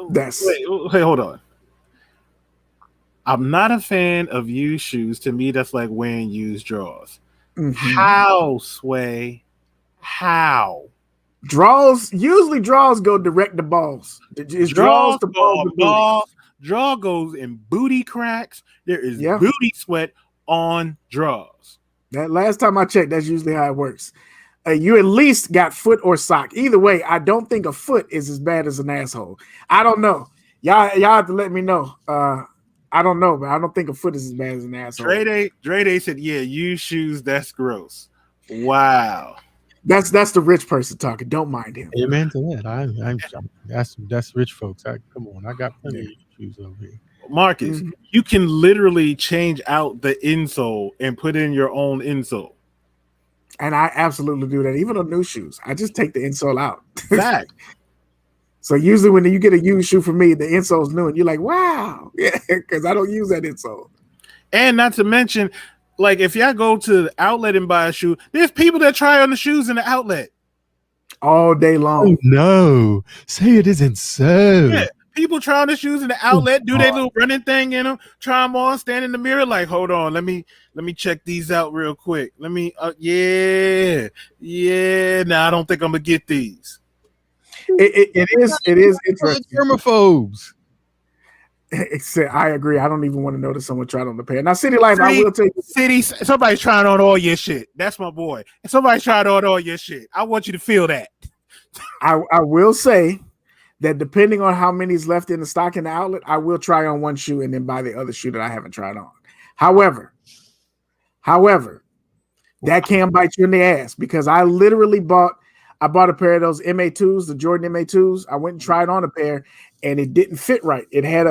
[SPEAKER 1] Wait, hold on. I'm not a fan of used shoes. To me, that's like wearing used drawers.
[SPEAKER 2] Mm-hmm.
[SPEAKER 1] How, Sway? How?
[SPEAKER 2] Usually draws go direct to balls. It's draws to balls.
[SPEAKER 1] Draw goes in booty cracks. There is
[SPEAKER 2] Yeah.
[SPEAKER 1] booty sweat on draws.
[SPEAKER 2] That last time I checked, that's usually how it works. You at least got foot or sock. Either way, I don't think a foot is as bad as an asshole. I don't know. Y'all have to let me know. I don't know, but I don't think a foot is as bad as an asshole.
[SPEAKER 1] Dre Day said, "Yeah, used shoes. That's gross." Wow.
[SPEAKER 2] That's the rich person talking. Don't mind him.
[SPEAKER 3] Amen to that. That's rich folks. Come on, I got plenty of shoes over here.
[SPEAKER 1] Marcus, you can literally change out the insole and put in your own insole.
[SPEAKER 2] And I absolutely do that. Even on new shoes, I just take the insole out.
[SPEAKER 1] Fact.
[SPEAKER 2] So usually when you get a used shoe from me, the insole's new, and you're like, "Wow," yeah, because I don't use that insole.
[SPEAKER 1] And not to mention, like if y'all go to the outlet and buy a shoe, there's people that try on the shoes in the outlet
[SPEAKER 2] all day long.
[SPEAKER 3] Oh, no, say it isn't so.
[SPEAKER 1] Yeah, people try on the shoes in the outlet, do their little running thing in them, try them on, stand in the mirror, like, hold on, let me check these out real quick. Let me, yeah. Nah, I don't think I'm gonna get these.
[SPEAKER 2] It is interesting.
[SPEAKER 3] Germaphobes.
[SPEAKER 2] I agree. I don't even want to know that someone tried on the pair. Now, City Life, I will take
[SPEAKER 1] City. Somebody's trying on all your shit. That's my boy. Somebody's trying on all your shit. I want you to feel that.
[SPEAKER 2] I will say that depending on how many is left in the stock in the outlet, I will try on one shoe and then buy the other shoe that I haven't tried on. However, that can bite you in the ass because I literally bought a pair of those MA2s, the Jordan MA2s. I went and tried on a pair, and it didn't fit right. It had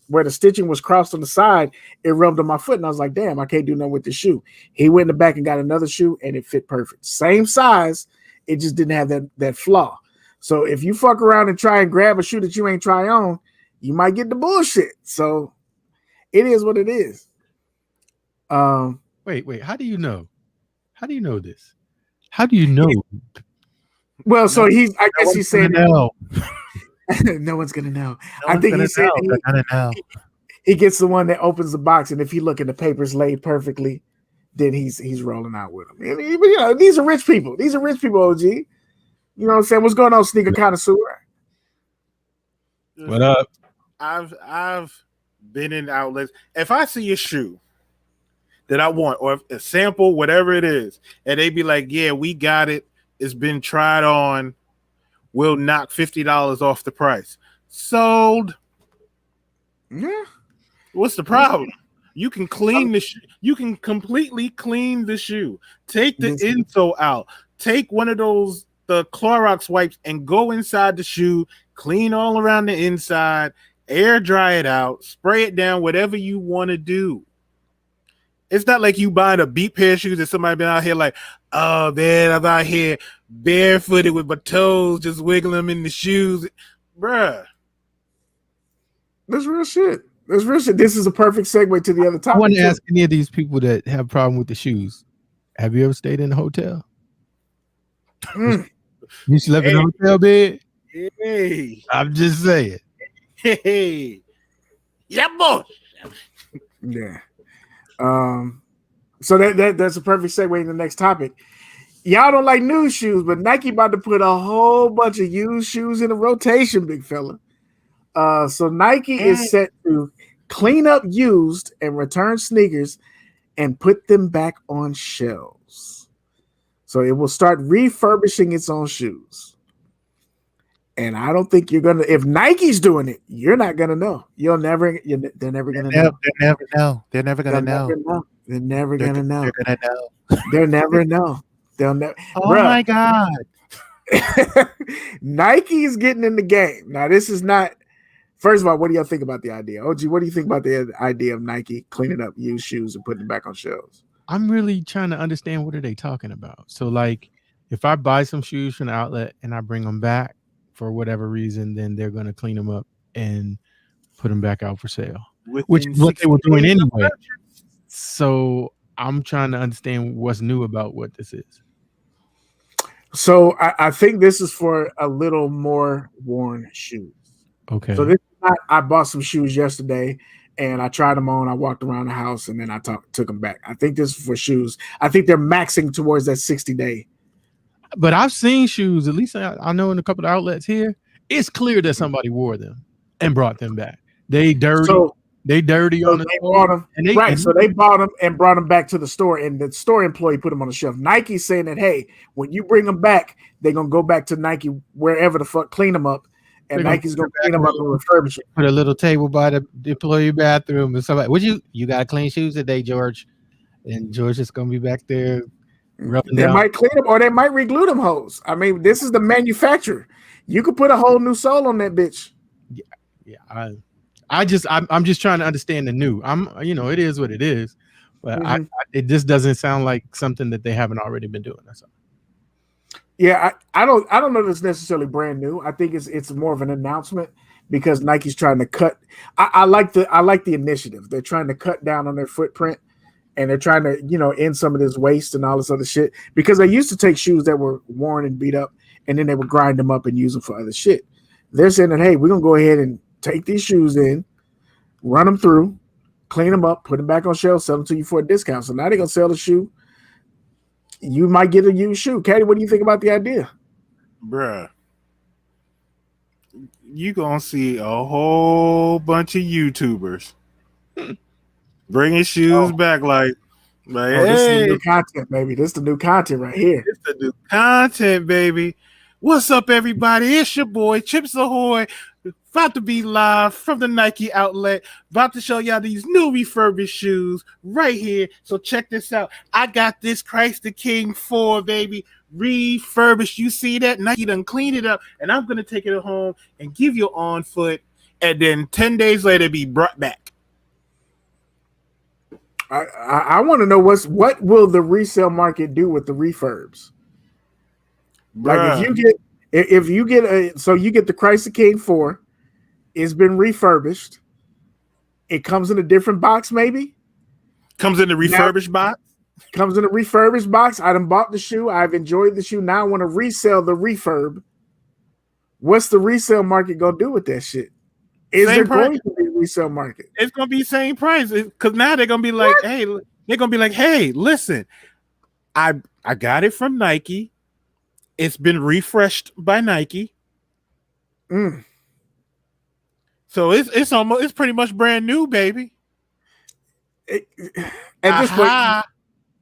[SPEAKER 2] where the stitching was crossed on the side. It rubbed on my foot, and I was like, "Damn, I can't do nothing with this shoe." He went in the back and got another shoe, and it fit perfect. Same size, it just didn't have that flaw. So if you fuck around and try and grab a shoe that you ain't try on, you might get the bullshit. So it is what it is.
[SPEAKER 3] Wait. How do you know? How do you know this? How do you know?
[SPEAKER 2] Well, so I guess he's saying
[SPEAKER 3] no.
[SPEAKER 2] No one's gonna know. I think he said he gets the one that opens the box, and if he look and the papers laid perfectly, then he's rolling out with them. And these are rich people. These are rich people, OG. You know what I'm saying? What's going on, sneaker connoisseur?
[SPEAKER 3] What up?
[SPEAKER 1] I've been in outlets. If I see a shoe that I want, or a sample, whatever it is, and they be like, "Yeah, we got it. It's been tried on. We'll knock $50 off the price." Sold.
[SPEAKER 2] Yeah.
[SPEAKER 1] What's the problem? You can clean the shoe. You can completely clean the shoe. Take the insole out. Take one of the Clorox wipes and go inside the shoe. Clean all around the inside. Air dry it out. Spray it down. Whatever you want to do. It's not like you buying a beat pair of shoes that somebody been out here like, "Oh man, I'm out here barefooted with my toes, just wiggling them in the shoes." Bruh.
[SPEAKER 2] That's real shit. This is a perfect segue to the other topic.
[SPEAKER 3] I want to ask any of these people that have a problem with the shoes. Have you ever stayed in a hotel? You slept in a hotel bed?
[SPEAKER 1] Hey.
[SPEAKER 3] I'm just saying.
[SPEAKER 1] Hey. Yeah, boy.
[SPEAKER 2] Yeah. So that's a perfect segue to the next topic. Y'all don't like new shoes, but Nike about to put a whole bunch of used shoes in a rotation, big fella. So Nike is set to clean up used and return sneakers and put them back on shelves. So it will start refurbishing its own shoes. And I don't think you're gonna. If Nike's doing it, you're not gonna know. They're never gonna know.
[SPEAKER 1] They're never gonna know.
[SPEAKER 2] They're never gonna know. They'll never know. They'll never.
[SPEAKER 1] Oh my God.
[SPEAKER 2] Nike's getting in the game. Now, this is not. First of all, what do y'all think about the idea? OG, what do you think about the idea of Nike cleaning up used shoes and putting them back on shelves?
[SPEAKER 3] I'm really trying to understand what are they talking about. So, like, if I buy some shoes from the outlet and I bring them back for whatever reason, then they're going to clean them up and put them back out for sale, which is what they were doing anyway. So I'm trying to understand what's new about what this is.
[SPEAKER 2] So I think this is for a little more worn shoes.
[SPEAKER 3] Okay.
[SPEAKER 2] So this is not, I bought some shoes yesterday and I tried them on. I walked around the house and then I took them back. I think this is for shoes. I think they're maxing towards that 60-day.
[SPEAKER 3] But I've seen shoes, at least I know in a couple of outlets here, it's clear that somebody wore them and brought them back. They dirty.
[SPEAKER 2] So
[SPEAKER 3] on the
[SPEAKER 2] they bought them. So they bought them and brought them back to the store, and the store employee put them on the shelf. Nike's saying that, hey, when you bring them back, they're gonna go back to Nike wherever the fuck, clean them up, and Nike's gonna clean them up and refurbish it.
[SPEAKER 3] Put a little table by the employee bathroom and somebody. Would you got clean shoes today, George? And George is gonna be back there.
[SPEAKER 2] They might clean them or they might reglue them hoes. I mean, this is the manufacturer. You could put a whole new sole on that bitch.
[SPEAKER 3] Yeah. I'm just trying to understand the new. It is what it is, but it just doesn't sound like something that they haven't already been doing. That's all.
[SPEAKER 2] Yeah, I don't know that it's necessarily brand new. I think it's more of an announcement because Nike's trying to cut. I like the initiative. They're trying to cut down on their footprint. And they're trying to, end some of this waste and all this other shit, because they used to take shoes that were worn and beat up, and then they would grind them up and use them for other shit. They're saying that, hey, we're going to go ahead and take these shoes in, run them through, clean them up, put them back on shelves, sell them to you for a discount. So now they're going to sell the shoe. You might get a used shoe. Kadi, what do you think about the idea?
[SPEAKER 1] Bruh. You going to see a whole bunch of YouTubers bringing shoes back like hey,
[SPEAKER 2] this is the new content, baby. This is the new content right here.
[SPEAKER 1] It's the new content, baby. What's up, everybody? It's your boy, Chips Ahoy, about to be live from the Nike outlet, about to show y'all these new refurbished shoes right here. So check this out. I got this Christ the King 4, baby, refurbished. You see that? Nike done cleaned it up, and I'm going to take it home and give you on foot, and then 10 days later be brought back.
[SPEAKER 2] I want to know what will the resale market do with the refurbs? Bruh. Like if you get the Christ the King 4, it's been refurbished. It comes in a different box, maybe.
[SPEAKER 1] Comes in the refurbished box.
[SPEAKER 2] Comes in a refurbished box. I done bought the shoe. I've enjoyed the shoe. Now I want to resell the refurb. What's the resale market gonna do with that shit? Is there going to be a resale market?
[SPEAKER 1] It's going to be same price because now they're going to be like, hey, listen, I got it from Nike. It's been refreshed by Nike. So it's pretty much brand new, baby.
[SPEAKER 2] At this point,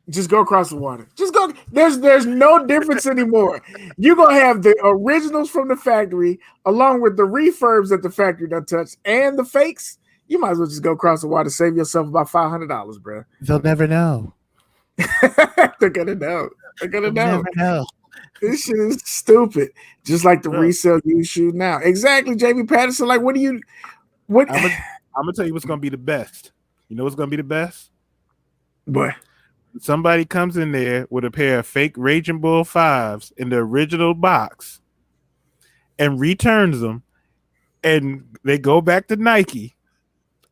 [SPEAKER 2] just go across the water. Just go. There's no difference anymore. You're gonna have the originals from the factory along with the refurbs that the factory done touched and the fakes. You might as well just go across the water, save yourself about $500, bro.
[SPEAKER 3] They'll never know.
[SPEAKER 2] They're gonna know. Never know. This shit is stupid. Just like the resale used shoe now. Exactly, Jamie Patterson. Like, what? I'm
[SPEAKER 1] gonna tell you what's gonna be the best. You know what's gonna be the best?
[SPEAKER 2] What?
[SPEAKER 1] Somebody comes in there with a pair of fake Raging Bull 5s in the original box and returns them, and they go back to Nike,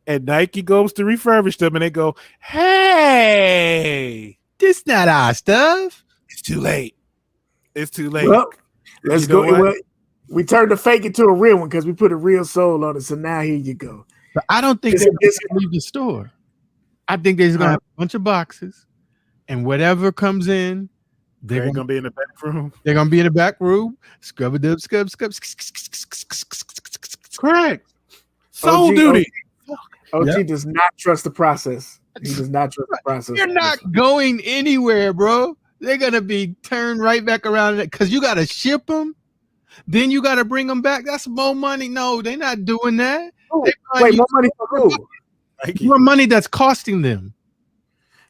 [SPEAKER 1] and Nike goes to refurbish them, and they go, hey,
[SPEAKER 3] this not our stuff.
[SPEAKER 1] It's too late.
[SPEAKER 2] Well, let's go. We turned the fake into a real one because we put a real soul on it. So now here you go.
[SPEAKER 3] But I don't think they're going to leave the store. I think they're going to have a bunch of boxes. And whatever comes in,
[SPEAKER 1] they're gonna be in the back room.
[SPEAKER 3] They're gonna be in the back room. Scrub.
[SPEAKER 1] Correct. Soul duty.
[SPEAKER 2] OG does not trust the process. He does not trust the process.
[SPEAKER 3] You're not going anywhere, bro. They're gonna be turned right back around because you gotta ship them. Then you gotta bring them back. That's more money. No, they're not doing that.
[SPEAKER 2] Wait, more money for who?
[SPEAKER 3] More money that's costing them.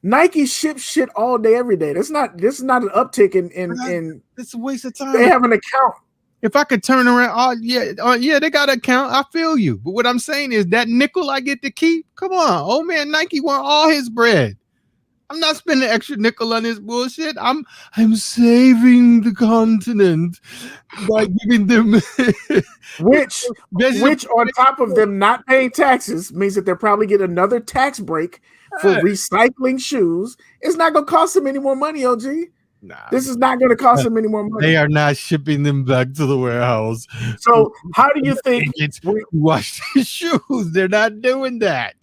[SPEAKER 2] Nike ships shit all day, every day. This is not an uptick in
[SPEAKER 3] it's a waste of time.
[SPEAKER 2] They have an account.
[SPEAKER 3] If I could turn around, they got an account. I feel you. But what I'm saying is that nickel I get to keep. Come on, old man Nike want all his bread. I'm not spending extra nickel on this bullshit. I'm saving the continent by giving them
[SPEAKER 2] which on top of them not paying taxes means that they'll probably get another tax break for recycling shoes. It's not gonna cost them any more money, OG. This is not going to cost them any more money.
[SPEAKER 3] They are not shipping them back to the warehouse.
[SPEAKER 2] So how do you think
[SPEAKER 3] wash the shoes? They're not doing that.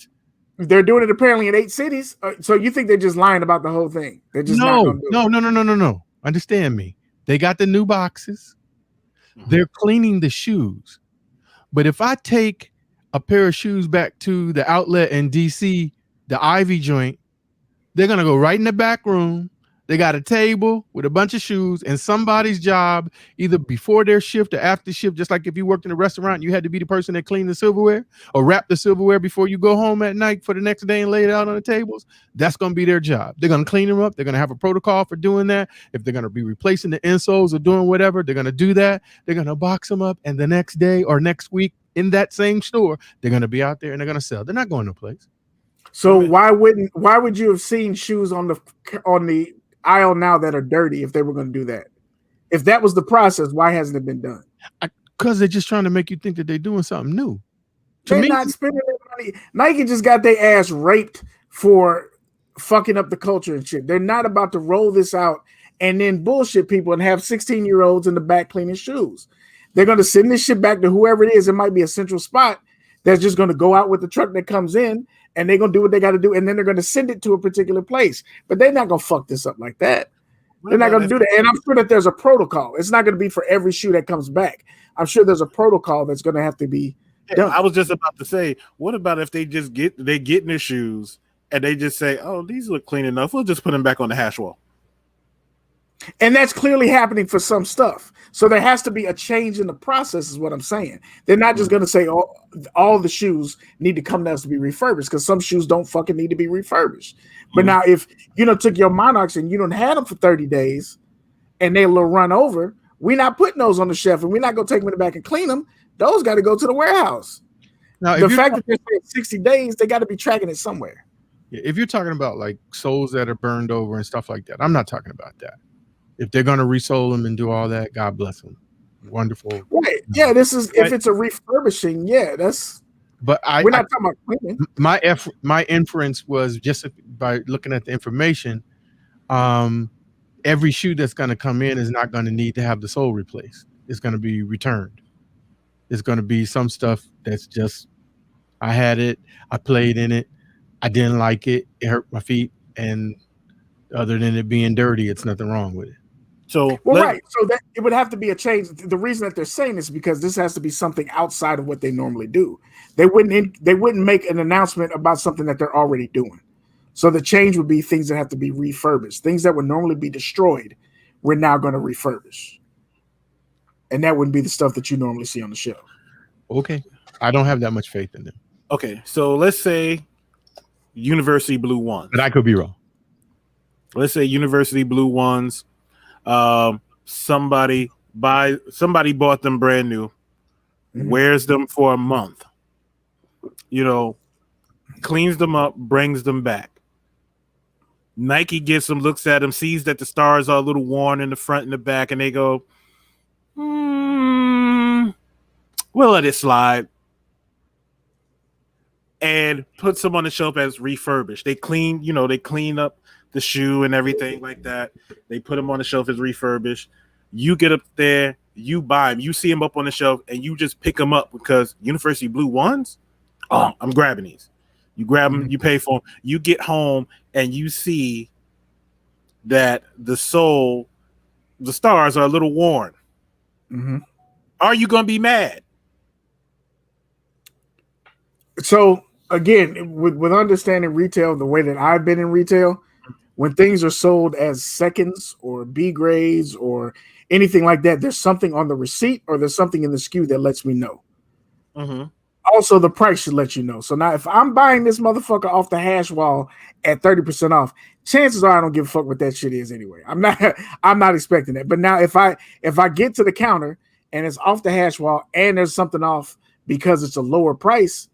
[SPEAKER 2] They're doing it apparently in 8 cities. So you think they're just lying about the whole thing? They're just not going to do it.
[SPEAKER 3] No. Understand me. They got the new boxes. They're cleaning the shoes. But if I take a pair of shoes back to the outlet in DC, the Ivy joint, they're going to go right in the back room. They got a table with a bunch of shoes, and somebody's job, either before their shift or after shift, just like if you worked in a restaurant, you had to be the person that cleaned the silverware or wrap the silverware before you go home at night for the next day and lay it out on the tables. That's going to be their job. They're going to clean them up. They're going to have a protocol for doing that. If they're going to be replacing the insoles or doing whatever, they're going to do that. They're going to box them up, and the next day or next week in that same store, they're going to be out there and they're going to sell. They're not going to place.
[SPEAKER 2] So why would you have seen shoes on the aisle now that are dirty if they were going to do that? If that was the process, why hasn't it been done?
[SPEAKER 3] Because they're just trying to make you think that they're doing something new.
[SPEAKER 2] They're not spending their money. Nike just got their ass raped for fucking up the culture and shit. They're not about to roll this out and then bullshit people and have 16-year-olds in the back cleaning shoes. They're going to send this shit back to whoever it is. It might be a central spot that's just going to go out with the truck that comes in, and they're going to do what they got to do, and then they're going to send it to a particular place. But they're not going to fuck this up like that. They're not going to do that. And I'm sure that there's a protocol. It's not going to be for every shoe that comes back. I'm sure there's a protocol that's going to have to be done.
[SPEAKER 1] I was just about to say, what about if they just get in their shoes and they just say, oh, these look clean enough. We'll just put them back on the hash wall.
[SPEAKER 2] And that's clearly happening for some stuff. So there has to be a change in the process is what I'm saying. They're not just going to say all the shoes need to come to us to be refurbished, because some shoes don't fucking need to be refurbished. But now if you took your Monarchs and you don't had them for 30 days and they a little run over, we're not putting those on the shelf and we're not going to take them in the back and clean them. Those got to go to the warehouse. Now, the fact that they're saying 60 days, they got to be tracking it somewhere.
[SPEAKER 3] If you're talking about like soles that are burned over and stuff like that, I'm not talking about that. If they're going to resole them and do all that, God bless them. Wonderful.
[SPEAKER 2] Right. Yeah, this is if it's a refurbishing, that's.
[SPEAKER 3] But
[SPEAKER 2] we're not talking about cleaning.
[SPEAKER 3] My inference was just by looking at the information, every shoe that's going to come in is not going to need to have the sole replaced. It's going to be returned. It's going to be some stuff that's just, I had it, I played in it, I didn't like it, it hurt my feet, and other than it being dirty, it's nothing wrong with it.
[SPEAKER 2] So right. So that it would have to be a change. The reason that they're saying this is because this has to be something outside of what they normally do. They wouldn't make an announcement about something that they're already doing. So the change would be things that have to be refurbished. Things that would normally be destroyed, we're now going to refurbish. And that wouldn't be the stuff that you normally see on the shelf.
[SPEAKER 3] Okay. I don't have that much faith in them.
[SPEAKER 1] Okay. So let's say University Blue Ones.
[SPEAKER 3] But I could be wrong.
[SPEAKER 1] Let's say University Blue Ones. Somebody bought them brand new, wears them for a month, cleans them up, brings them back. Nike gets them, looks at them, sees that the stars are a little worn in the front and the back, and they go, we'll let it slide, and puts them on the shelf as refurbished. They clean up the shoe and everything like that. They put them on the shelf as refurbished. You get up there, you buy them, you see them up on the shelf, and you just pick them up because University Blue Ones. Oh, I'm grabbing these. You grab them, you pay for them. You get home and you see that the stars are a little worn. Are you going to be mad?
[SPEAKER 2] So again, with understanding retail the way that I've been in retail, when things are sold as seconds or B grades or anything like that, there's something on the receipt or there's something in the SKU that lets me know. Also, the price should let you know. So now if I'm buying this motherfucker off the hash wall at 30% off, chances are I don't give a fuck what that shit is anyway. I'm not expecting that. But now if I get to the counter and it's off the hash wall and there's something off because it's a lower price,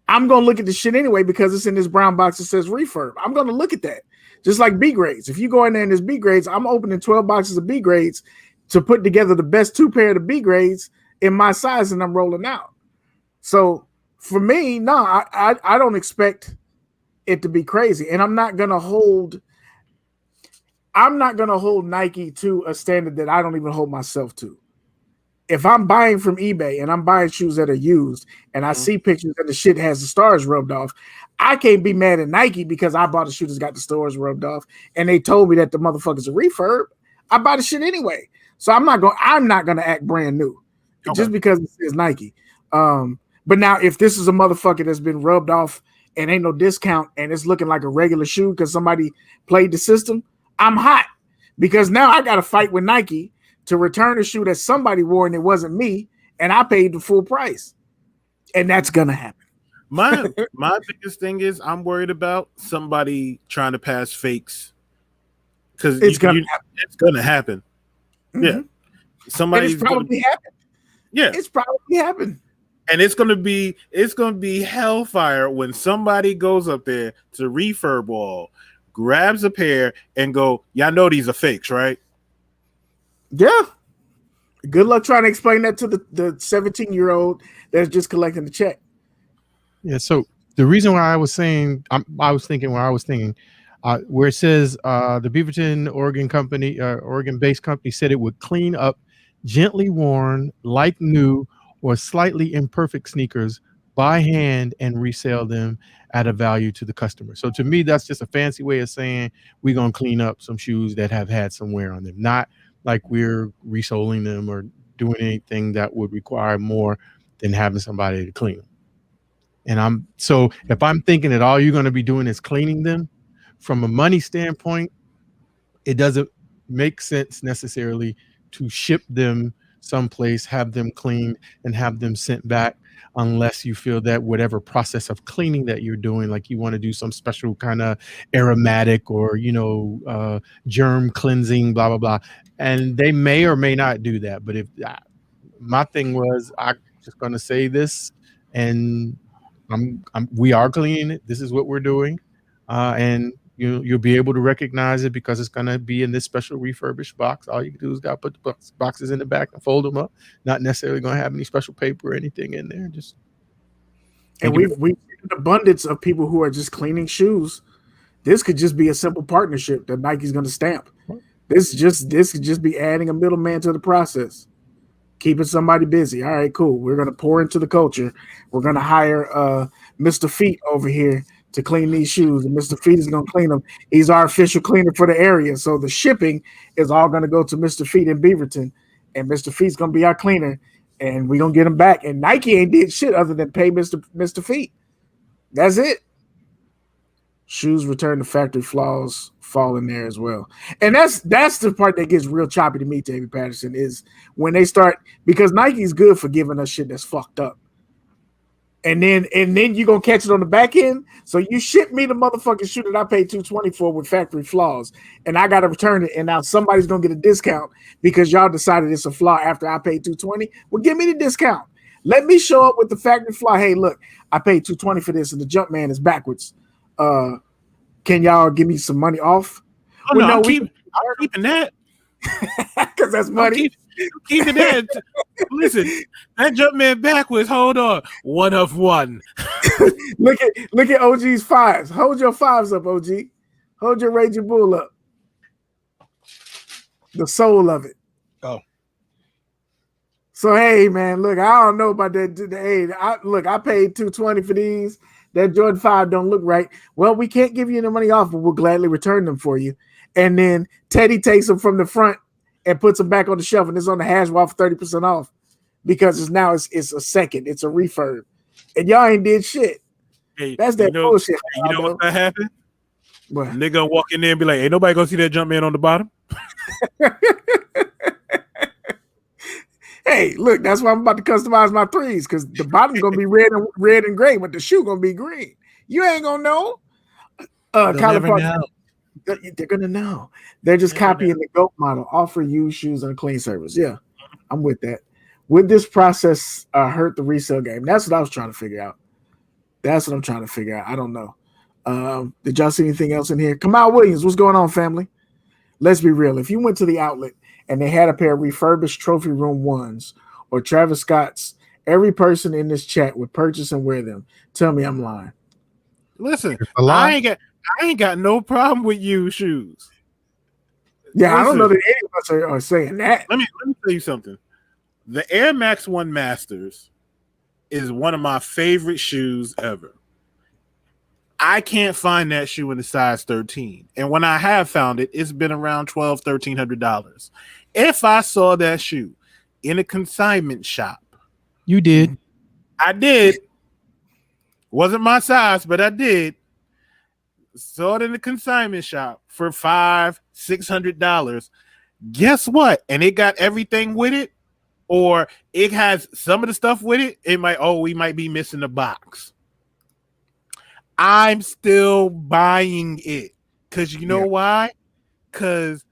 [SPEAKER 2] I'm going to look at the shit anyway because it's in this brown box that says refurb. I'm going to look at that. Just like B grades. If you go in there and there's B grades, I'm opening 12 boxes of B grades to put together the best 2 pair of the B grades in my size and I'm rolling out. So for me, no, I don't expect it to be crazy. And I'm not going to hold. I'm not gonna hold Nike to a standard that I don't even hold myself to. If I'm buying from eBay and I'm buying shoes that are used and I see pictures that the shit has the stars rubbed off, I can't be mad at Nike because I bought a shoe that's got the stars rubbed off and they told me that the motherfucker's a refurb. I buy the shit anyway. So I'm not gonna act brand new just because it says Nike. But now if this is a motherfucker that's been rubbed off and ain't no discount and it's looking like a regular shoe because somebody played the system, I'm hot because now I got to fight with Nike to return a shoe that somebody wore and it wasn't me, and I paid the full price, and that's gonna happen.
[SPEAKER 1] My biggest thing is I'm worried about somebody trying to pass fakes because it's gonna happen. Mm-hmm. Yeah, somebody's
[SPEAKER 2] probably happened.
[SPEAKER 1] Yeah,
[SPEAKER 2] it's probably happened.
[SPEAKER 1] And it's gonna be hellfire when somebody goes up there to refurb wall, grabs a pair, and go, y'all know these are fakes, right?
[SPEAKER 2] Yeah. Good luck trying to explain that to the 17-year-old that's just collecting the check.
[SPEAKER 3] Yeah. So the reason why I was saying, where it says the Beaverton, Oregon-based company said it would clean up gently worn, like new, or slightly imperfect sneakers by hand and resell them at a value to the customer. So to me, that's just a fancy way of saying we're going to clean up some shoes that have had some wear on them. Not like we're resoling them or doing anything that would require more than having somebody to clean them. And if I'm thinking that all you're going to be doing is cleaning them from a money standpoint, it doesn't make sense necessarily to ship them someplace, have them cleaned and have them sent back, unless you feel that whatever process of cleaning that you're doing, like you want to do some special kind of aromatic or, germ cleansing, blah, blah, blah. And they may or may not do that. But if my thing was, I'm just going to say this, and we are cleaning it. This is what we're doing. And you'll be able to recognize it because it's going to be in this special refurbished box. All you can do is put the boxes in the back and fold them up. Not necessarily going to have any special paper or anything in there.
[SPEAKER 2] And we've seen an abundance of people who are just cleaning shoes. This could just be a simple partnership that Nike's going to stamp. This could just be adding a middleman to the process, keeping somebody busy. All right, cool. We're going to pour into the culture. We're going to hire Mr. Feet over here to clean these shoes, and Mr. Feet is going to clean them. He's our official cleaner for the area, so the shipping is all going to go to Mr. Feet in Beaverton, and Mr. Feet's going to be our cleaner, and we're going to get him back. And Nike ain't did shit other than pay Mr. Feet. That's it. Shoes return to factory flaws fall in there as well. And that's the part that gets real choppy to me, Davey Patterson, is when they start, because Nike's good for giving us shit that's fucked up. And then you're gonna catch it on the back end. So you ship me the motherfucking shoe that I paid $220 for with factory flaws, and I gotta return it, and now somebody's gonna get a discount because y'all decided it's a flaw after I paid $220. Well, give me the discount. Let me show up with the factory flaw. Hey, look, I paid $220 for this, and the jump man is backwards. Can y'all give me some money off?
[SPEAKER 1] Oh, well, no, I'm keeping that
[SPEAKER 2] because that's money.
[SPEAKER 1] Keeping that. Listen, that jump man backwards. Hold on, 1 of 1.
[SPEAKER 2] look at OG's fives. Hold your fives up, OG. Hold your Raging Bull up. The soul of it.
[SPEAKER 3] Oh.
[SPEAKER 2] So hey, man, look, I don't know about that. Hey, I paid $220 for these. That Jordan 5 don't look right. Well, we can't give you the money off, but we'll gladly return them for you. And then Teddy takes them from the front and puts them back on the shelf, and it's on the hash wall for 30% off because it's a second. It's a refurb. And y'all ain't did shit.
[SPEAKER 1] Hey,
[SPEAKER 2] that's that bullshit.
[SPEAKER 1] You know what's gonna happen?
[SPEAKER 2] What?
[SPEAKER 1] Nigga walk in there and be like, ain't nobody gonna see that jump man on the bottom.
[SPEAKER 2] Hey, look, that's why I'm about to customize my threes, because the bottom's gonna be red and gray, but the shoe gonna be green. You ain't gonna know. California, they're gonna know. They're just copying the GOAT model. Offer used shoes on clean service. Yeah, I'm with that. Would this process hurt the resale game? That's what I was trying to figure out. That's what I'm trying to figure out. I don't know. Did y'all see anything else in here? Kamal Williams, what's going on, family? Let's be real. If you went to the outlet and they had a pair of refurbished trophy room ones or Travis Scott's, every person in this chat would purchase and wear them. Tell me I'm lying.
[SPEAKER 1] Listen, I ain't got no problem with used shoes.
[SPEAKER 2] Yeah, I don't know
[SPEAKER 1] Listen,
[SPEAKER 2] that any of us are saying that.
[SPEAKER 1] let me tell you something. The Air Max 1 Masters is one of my favorite shoes ever. I can't find that shoe in the size 13. And when I have found it, it's been around $1,200-$1,300. If I saw that shoe in a consignment shop,
[SPEAKER 3] You did.
[SPEAKER 1] I did. Wasn't my size, but I did. Saw it in the consignment shop for $500-$600. Guess what? And it got everything with it, or it has some of the stuff with it. We might be missing the box. I'm still buying it because you know why? Because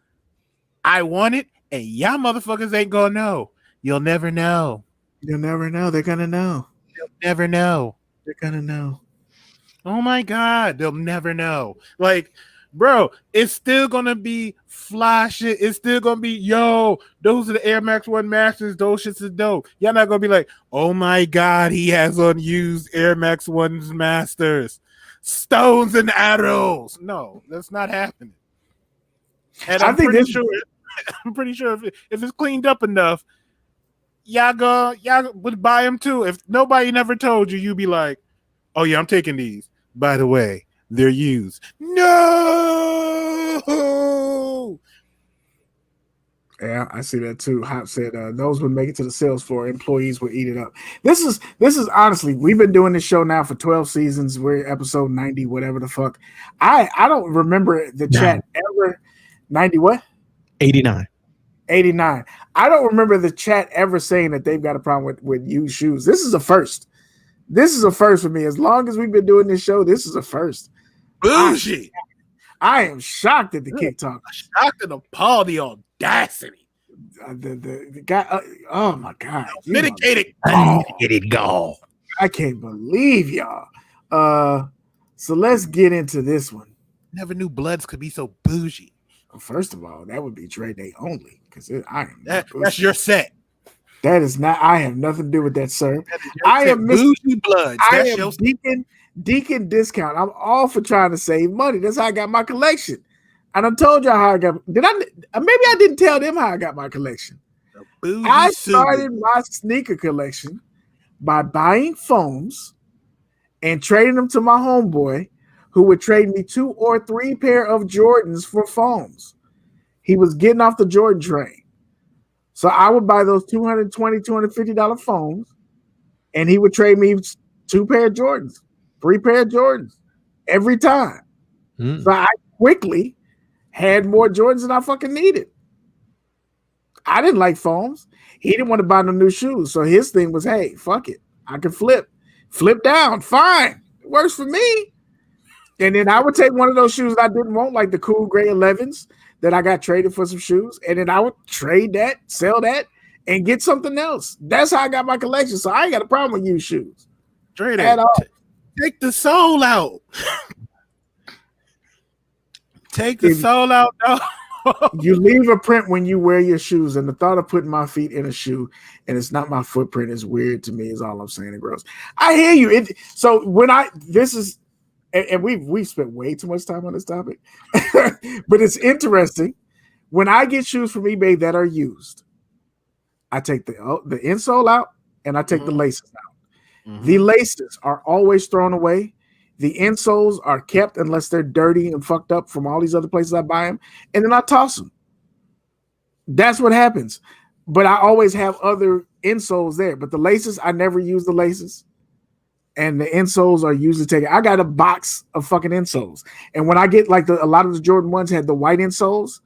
[SPEAKER 1] I want it, and y'all motherfuckers ain't gonna know. You'll never know.
[SPEAKER 2] You'll never know. They're gonna know.
[SPEAKER 1] You'll never know.
[SPEAKER 2] They're gonna know.
[SPEAKER 1] Oh my God, they'll never know. Like, bro, it's still gonna be fly shit. It's still gonna be, yo, those are the Air Max 1 Masters. Those shits is dope. Y'all not gonna be like, oh my God, he has unused Air Max 1 Masters. Stones and arrows. No, that's not happening. And I'm pretty sure if it's cleaned up enough, y'all would buy them too. If nobody never told you, you'd be like, oh yeah, I'm taking these. By the way, they're used. No.
[SPEAKER 2] Yeah, I see that too. Hop said those would make it to the sales floor. Employees would eat it up. This is honestly, we've been doing this show now for 12 seasons. We're episode 90, whatever the fuck. I don't remember the chat ever. 90 what?
[SPEAKER 3] 89.
[SPEAKER 2] 89. I don't remember the chat ever saying that they've got a problem with used shoes. This is a first. This is a first for me. As long as we've been doing this show, this is a first.
[SPEAKER 1] Bougie.
[SPEAKER 2] I am shocked at the kick talk.
[SPEAKER 1] Shocked and appalled, the audacity.
[SPEAKER 2] The guy. Oh my God.
[SPEAKER 1] Medicated.
[SPEAKER 3] Gall.
[SPEAKER 2] I can't believe y'all. So let's get into this one.
[SPEAKER 1] Never knew Bloods could be so bougie.
[SPEAKER 2] First of all, that would be Dre Day only because I am.
[SPEAKER 1] That's your set.
[SPEAKER 2] That is not. I have nothing to do with that, sir.
[SPEAKER 1] I am bougie Bloods.
[SPEAKER 2] I am Deacon discount. I'm all for trying to save money. That's how I got my collection. And I told y'all how I got. Maybe I didn't tell them how I got my collection. I started my sneaker collection by buying foams and trading them to my homeboy, who would trade me 2 or 3 pair of Jordans for foams. He was getting off the Jordan train. So I would buy those $220, $250 foams, and he would trade me 2 pair of Jordans, 3 pair of Jordans every time. So I quickly had more Jordans than I fucking needed. I didn't like foams. He didn't want to buy no new shoes. So his thing was, hey, fuck it. I can flip down. Fine. It works for me. And then I would take one of those shoes that I didn't want, like the cool gray 11s that I got traded for some shoes. And then I would trade that, sell that, and get something else. That's how I got my collection. So I ain't got a problem with used shoes.
[SPEAKER 1] Trade at all. Take the soul out. Take the soul out, dog.
[SPEAKER 2] You leave a print when you wear your shoes, and the thought of putting my feet in a shoe and it's not my footprint is weird to me, is all I'm saying. It gross. I hear you. So when and we've spent way too much time on this topic, but it's interesting. When I get shoes from eBay that are used, I take the insole out and I take the laces out. The laces are always thrown away. The insoles are kept unless they're dirty and fucked up from all these other places I buy them, and then I toss them. That's what happens. But I always have other insoles there. But the laces, I never use the laces. And the insoles are usually taken. I got a box of fucking insoles. And when I get like a lot of the Jordan ones had the white insoles,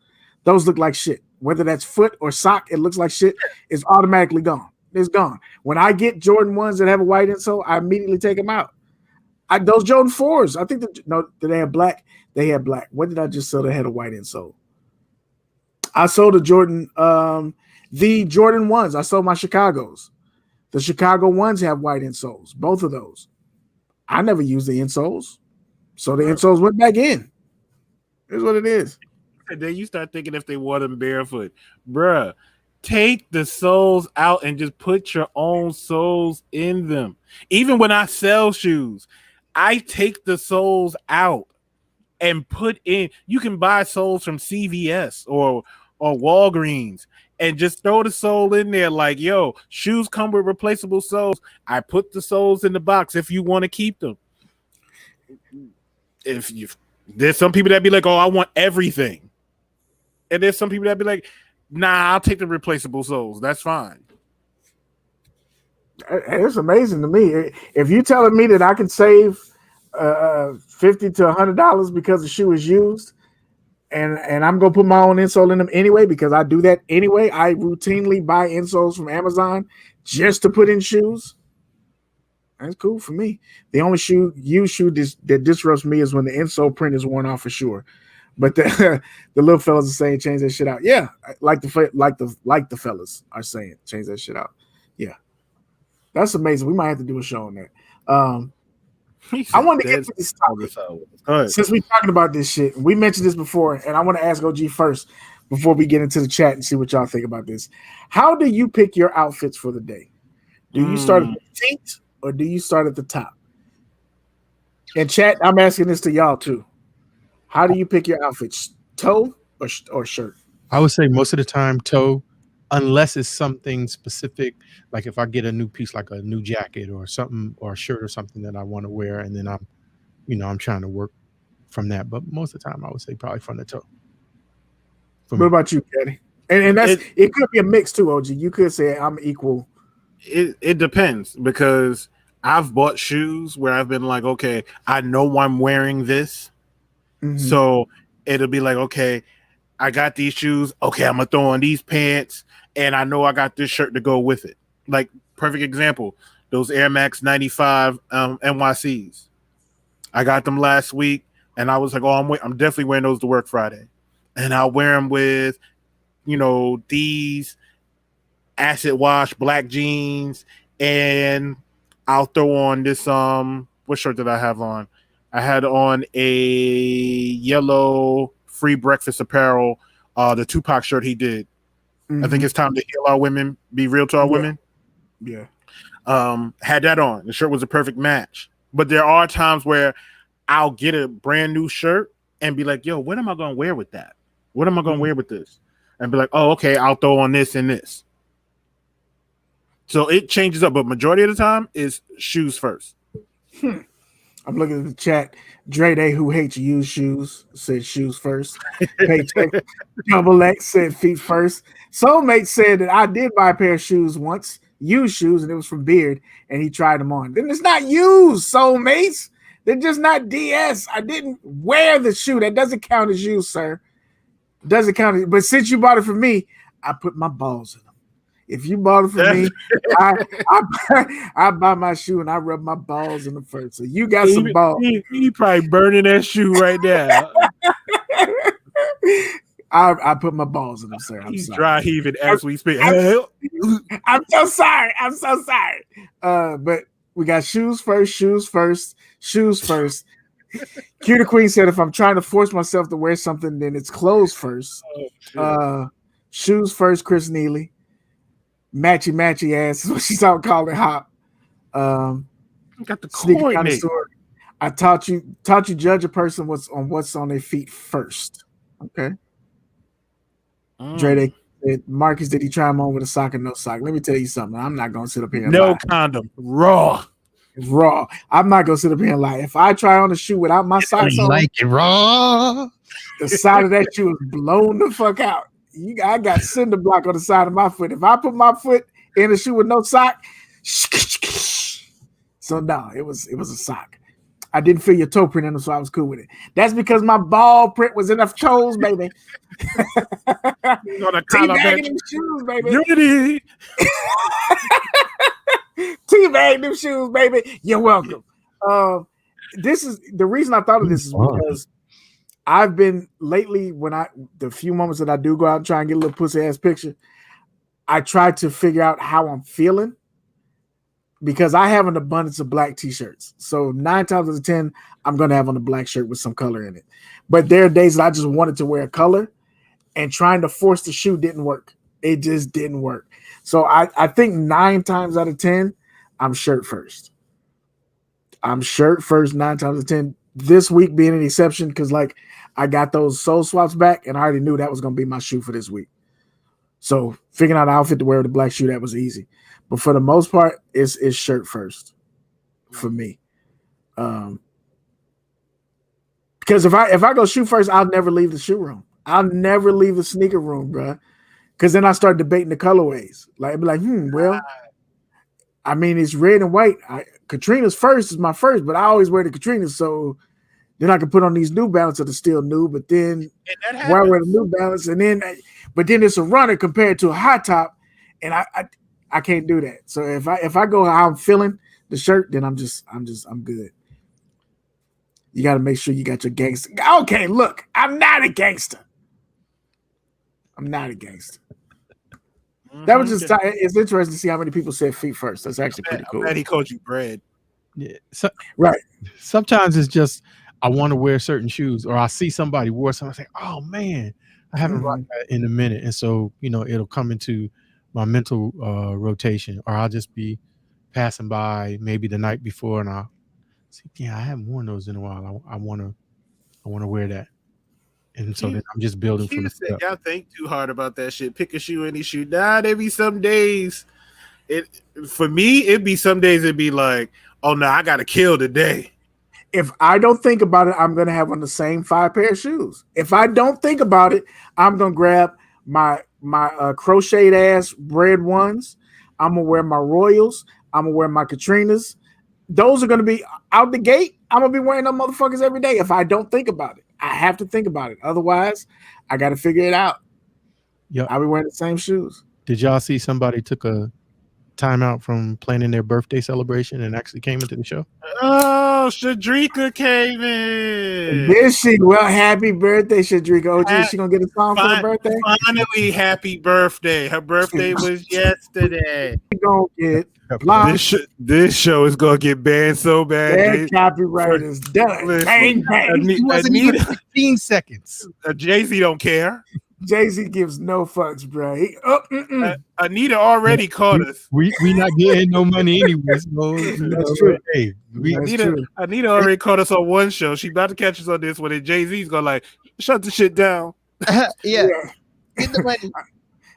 [SPEAKER 2] those look like shit. Whether that's foot or sock, it looks like shit. It's automatically gone. It's gone. When I get Jordan ones that have a white insole, I immediately take them out. Those Jordan 4s, I think did they have black? They had black. What did I just sell that had a white insole? I sold the Jordan 1s. I sold my Chicago's. The Chicago ones have white insoles, both of those. I never used the insoles, so the insoles went back in. Here's what it is.
[SPEAKER 1] And then you start thinking if they wore them barefoot. Bruh, take the soles out and just put your own soles in them. Even when I sell shoes, I take the soles out and put in. You can buy soles from CVS or Walgreens and just throw the sole in there. Like, yo, shoes come with replaceable soles. I put the soles in the box if you want to keep them. There's some people that be like, oh, I want everything, and there's some people that be like, nah, I'll take the replaceable soles. That's fine.
[SPEAKER 2] It's amazing to me. If you're telling me that I can save $50 to $100 because the shoe is used, and I'm gonna put my own insole in them anyway because I do that anyway. I routinely buy insoles from Amazon just to put in shoes. That's cool for me. The only shoe that disrupts me is when the insole print is worn off for sure. But the little fellas are saying change that shit out. Yeah, like the fellas are saying change that shit out. Yeah. That's amazing. We might have to do a show on that. I want to get to this topic. Since we're talking about this shit, we mentioned this before, and I want to ask OG first before we get into the chat and see what y'all think about this. How do you pick your outfits for the day? Do you start at the feet or do you start at the top? And chat, I'm asking this to y'all too. How do you pick your outfits? Toe or shirt?
[SPEAKER 3] I would say most of the time toe. Unless it's something specific, like if I get a new piece, like a new jacket or something, or a shirt or something that I want to wear, and then I'm trying to work from that. But most of the time, I would say probably from the toe.
[SPEAKER 2] What about you, Kadi? And it could be a mix too, OG. You could say I'm equal.
[SPEAKER 1] It depends because I've bought shoes where I've been like, okay, I know I'm wearing this, so it'll be like, okay, I got these shoes. Okay, I'm gonna throw on these pants. And I know I got this shirt to go with it. Like, perfect example, those Air Max 95 NYCs. I got them last week, and I was like, oh, I'm definitely wearing those to work Friday. And I'll wear them with, these acid wash black jeans, and I'll throw on this, what shirt did I have on? I had on a yellow Free Breakfast Apparel, the Tupac shirt he did. I think it's time to heal our women, be real to our women.
[SPEAKER 2] Yeah.
[SPEAKER 1] Had that on. The shirt was a perfect match. But there are times where I'll get a brand new shirt and be like, yo, what am I going to wear with that? What am I going to wear with this? And be like, oh, okay, I'll throw on this and this. So it changes up, but majority of the time is shoes first.
[SPEAKER 2] I'm looking at the chat. Dre Day, who hates used shoes, said shoes first. Paycheck Double X said feet first. Soulmate said that I did buy a pair of shoes once, used shoes, and it was from Beard, and he tried them on. Then it's not used, Soulmates. They're just not DS. I didn't wear the shoe. That doesn't count as used, sir. Doesn't count. But since you bought it for me, I put my balls in them. If you bought it for me, I buy my shoe and I rub my balls in the first. So you got some balls.
[SPEAKER 1] He probably burning that shoe right now.
[SPEAKER 2] I put my balls in them, sir.
[SPEAKER 1] He's dry heaving as we speak.
[SPEAKER 2] I'm so sorry. But we got shoes first. Q the Queen said if I'm trying to force myself to wear something, then it's clothes first. Shoes first, Chris Neely. Matchy ass is what she's out calling hop.
[SPEAKER 1] Got the coordinate.
[SPEAKER 2] I taught you judge a person what's on their feet first. Okay. Dre said, Marcus, did he try him on with a sock and no sock? Let me tell you something. I'm not gonna sit up here and lie.
[SPEAKER 1] Condom. Raw.
[SPEAKER 2] I'm not gonna sit up here and lie. If I try on a shoe without my socks on,
[SPEAKER 3] like it raw.
[SPEAKER 2] The side of that shoe is blown the fuck out. I got cinder block on the side of my foot. If I put my foot in a shoe with no sock, so no, it was a sock. I didn't feel your toe print in them, so I was cool with it. That's because my ball print was in the toes, baby. Teabagging them shoes, baby.
[SPEAKER 1] Unity.
[SPEAKER 2] Teabagging them shoes, baby. You're welcome. This is the reason I thought of this is because I've been lately the few moments that I do go out and try and get a little pussy ass picture, I try to figure out how I'm feeling because I have an abundance of black t-shirts. So 9 times out of 10, I'm going to have on a black shirt with some color in it. But there are days that I just wanted to wear a color and trying to force the shoe didn't work. It just didn't work. So I think 9 times out of 10, I'm shirt first. I'm shirt first 9 times out of 10. this week being an exception because like I got those soul swaps back and I already knew that was gonna be my shoe for this week. So figuring out an outfit to wear with a black shoe, that was easy. But for the most part, it's shirt first for me. Because if I go shoe first, I'll never leave the shoe room. I'll never leave the sneaker room, bro. Because then I start debating the colorways. Like I'd be like, well, I mean, it's red and white. Katrina's first is my first, but I always wear the Katrina's, so then I can put on these New Balance that are still new. But then why wear the New Balance? And then, but then it's a runner compared to a high top, and I can't do that. So if I go how I'm feeling the shirt, then I'm good. You got to make sure you got your gangster. Okay, look, I'm not a gangster. That was just it's interesting to see how many people said feet first. That's actually pretty cool.
[SPEAKER 1] I'm glad he called you bread.
[SPEAKER 3] Yeah.
[SPEAKER 2] Right.
[SPEAKER 3] Sometimes it's just I want to wear certain shoes, or I see somebody wore something. I say, "Oh man, I haven't rocked that in a minute," and so it'll come into my mental rotation, or I'll just be passing by maybe the night before, and I'll see, yeah, I haven't worn those in a while. I want to wear that, and so then I'm just building from the step.
[SPEAKER 1] Y'all think too hard about that shit. Pick a shoe, any shoe. Nah, there be some days. For me, it'd be some days it'd be like, oh no, I gotta kill today.
[SPEAKER 2] If I don't think about it, I'm gonna have on the same 5 pair of shoes. If I don't think about it, I'm gonna grab my crocheted ass red ones. I'm gonna wear my Royals. I'm gonna wear my Katrinas. Those are gonna be out the gate. I'm gonna be wearing them motherfuckers every day. If I don't think about it, I have to think about it. Otherwise, I got to figure it out.
[SPEAKER 3] Yep.
[SPEAKER 2] I'll be wearing the same shoes.
[SPEAKER 3] Did y'all see somebody took a time out from planning their birthday celebration and actually came into the show?
[SPEAKER 1] Oh, Shadrika came in.
[SPEAKER 2] Did she? Well, happy birthday, Shadrika. OG, she gonna get a song for her birthday?
[SPEAKER 1] Finally, happy birthday. Her birthday was yesterday.
[SPEAKER 2] She gonna get
[SPEAKER 1] this show is gonna get banned so bad.
[SPEAKER 2] That copyright is done. Bang, bang.
[SPEAKER 3] It wasn't even 15 seconds.
[SPEAKER 1] Jay-Z don't care.
[SPEAKER 2] Jay-Z gives no fucks, bro.
[SPEAKER 1] Anita already caught us.
[SPEAKER 3] We not getting no money anyway. So,
[SPEAKER 2] That's true.
[SPEAKER 3] Hey,
[SPEAKER 1] Anita already caught us on one show. She about to catch us on this one, and Jay-Z's gonna like shut the shit down.
[SPEAKER 3] Yeah. Get the money.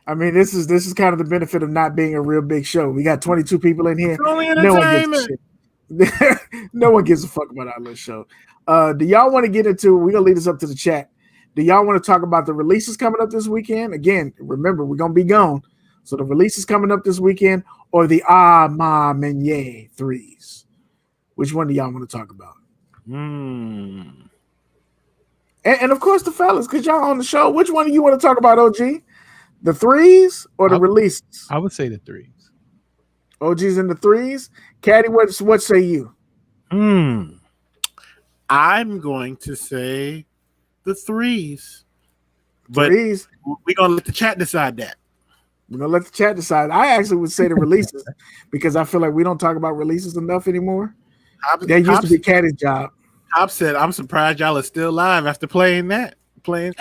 [SPEAKER 2] I mean, this is kind of the benefit of not being a real big show. We got 22 people in here.
[SPEAKER 1] It's only entertainment.
[SPEAKER 2] No one gives a fuck about our little show. Do y'all want to get into? We're gonna lead us up to the chat. Do y'all want to talk about the releases coming up this weekend? Again, remember, we're going to be gone. So the releases coming up this weekend or the Mom and Yeah threes? Which one do y'all want to talk about? And of course, the fellas, because y'all on the show. Which one do you want to talk about, OG? The threes or the releases?
[SPEAKER 3] I would say the threes.
[SPEAKER 2] OG's in the threes. Kadi, what say you?
[SPEAKER 1] I'm going to say the threes. But
[SPEAKER 2] threes.
[SPEAKER 1] We're going to let the chat decide that.
[SPEAKER 2] We're going to let the chat decide. I actually would say the releases because I feel like we don't talk about releases enough anymore. That used to be Kadi's job.
[SPEAKER 1] Hop said, I'm surprised y'all are still live after playing that.
[SPEAKER 2] Boy,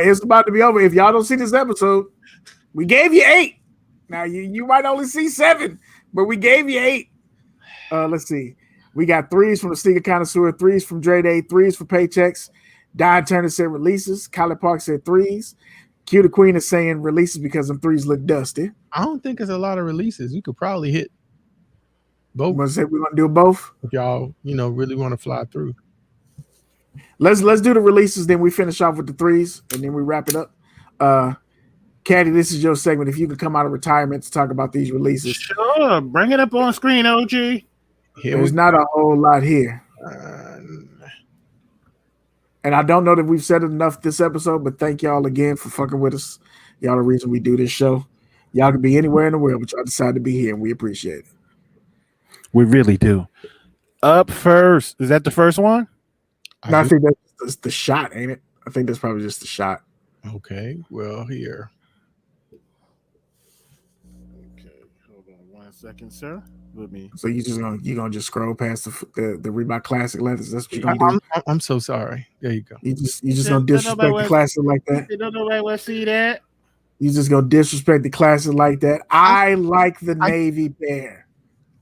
[SPEAKER 2] it's about to be over. If y'all don't see this episode, we gave you 8. Now, you might only see 7, but we gave you 8. Let's see. We got threes from the Sneaker Connoisseur, threes from Dre Day, threes for Paychecks. Don Turner said releases. Kylie Park said threes. Q the Queen is saying releases because them threes look dusty.
[SPEAKER 3] I don't think it's a lot of releases. We could probably hit both.
[SPEAKER 2] We're gonna do both.
[SPEAKER 3] If y'all, really want to fly through.
[SPEAKER 2] Let's do the releases, then we finish off with the threes, and then we wrap it up. Kadi, this is your segment. If you could come out of retirement to talk about these releases.
[SPEAKER 1] Sure, bring it up on screen, OG.
[SPEAKER 2] There's not a whole lot here. And I don't know that we've said it enough this episode, but thank y'all again for fucking with us. Y'all the reason we do this show. Y'all can be anywhere in the world, but y'all decide to be here, and we appreciate it.
[SPEAKER 1] We really do. Up first. Is that the first one?
[SPEAKER 2] No, I think that's the shot, ain't it? I think that's probably just the shot.
[SPEAKER 3] Okay, well, here.
[SPEAKER 1] Okay, hold on 1 second, sir. With me.
[SPEAKER 2] So you gonna just scroll past the Reebok Classic letters? That's what you're gonna do.
[SPEAKER 3] I'm so sorry. There you go.
[SPEAKER 2] You just gonna disrespect the classic like that?
[SPEAKER 1] You don't nobody want to see that.
[SPEAKER 2] You just gonna disrespect the classic like that? I like the navy bear.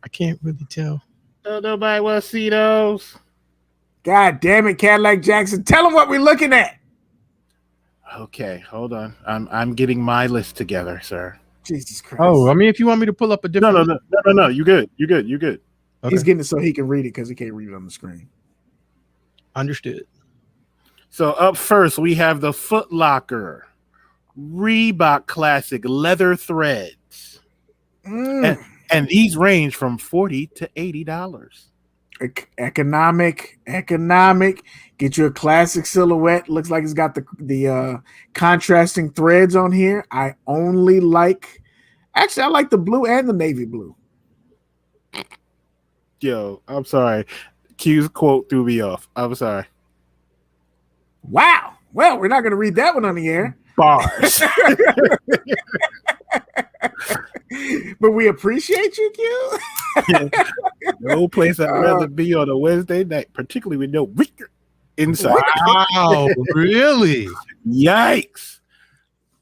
[SPEAKER 3] I can't really tell.
[SPEAKER 1] Don't nobody want to see those.
[SPEAKER 2] God damn it, Cadillac Jackson. Tell them what we're looking at.
[SPEAKER 1] Okay, hold on. I'm getting my list together, sir.
[SPEAKER 2] Jesus Christ.
[SPEAKER 3] Oh, I mean, if you want me to pull up a different.
[SPEAKER 1] No. You good. You good.
[SPEAKER 3] Okay.
[SPEAKER 2] He's getting it so he can read it because he can't read it on the screen.
[SPEAKER 3] Understood.
[SPEAKER 1] So up first, we have the Foot Locker Reebok Classic leather threads. And these range from $40 to $80.
[SPEAKER 2] Economic. Get you a classic silhouette. Looks like it's got the contrasting threads on here. I like the blue and the navy blue.
[SPEAKER 1] Yo, I'm sorry. Q's quote threw me off. I'm sorry.
[SPEAKER 2] Wow. Well, we're not going to read that one on the air.
[SPEAKER 1] Bars.
[SPEAKER 2] But we appreciate you, Q.
[SPEAKER 1] No place I'd rather be on a Wednesday night, particularly with no weaker inside.
[SPEAKER 3] Wow, really?
[SPEAKER 1] Yikes.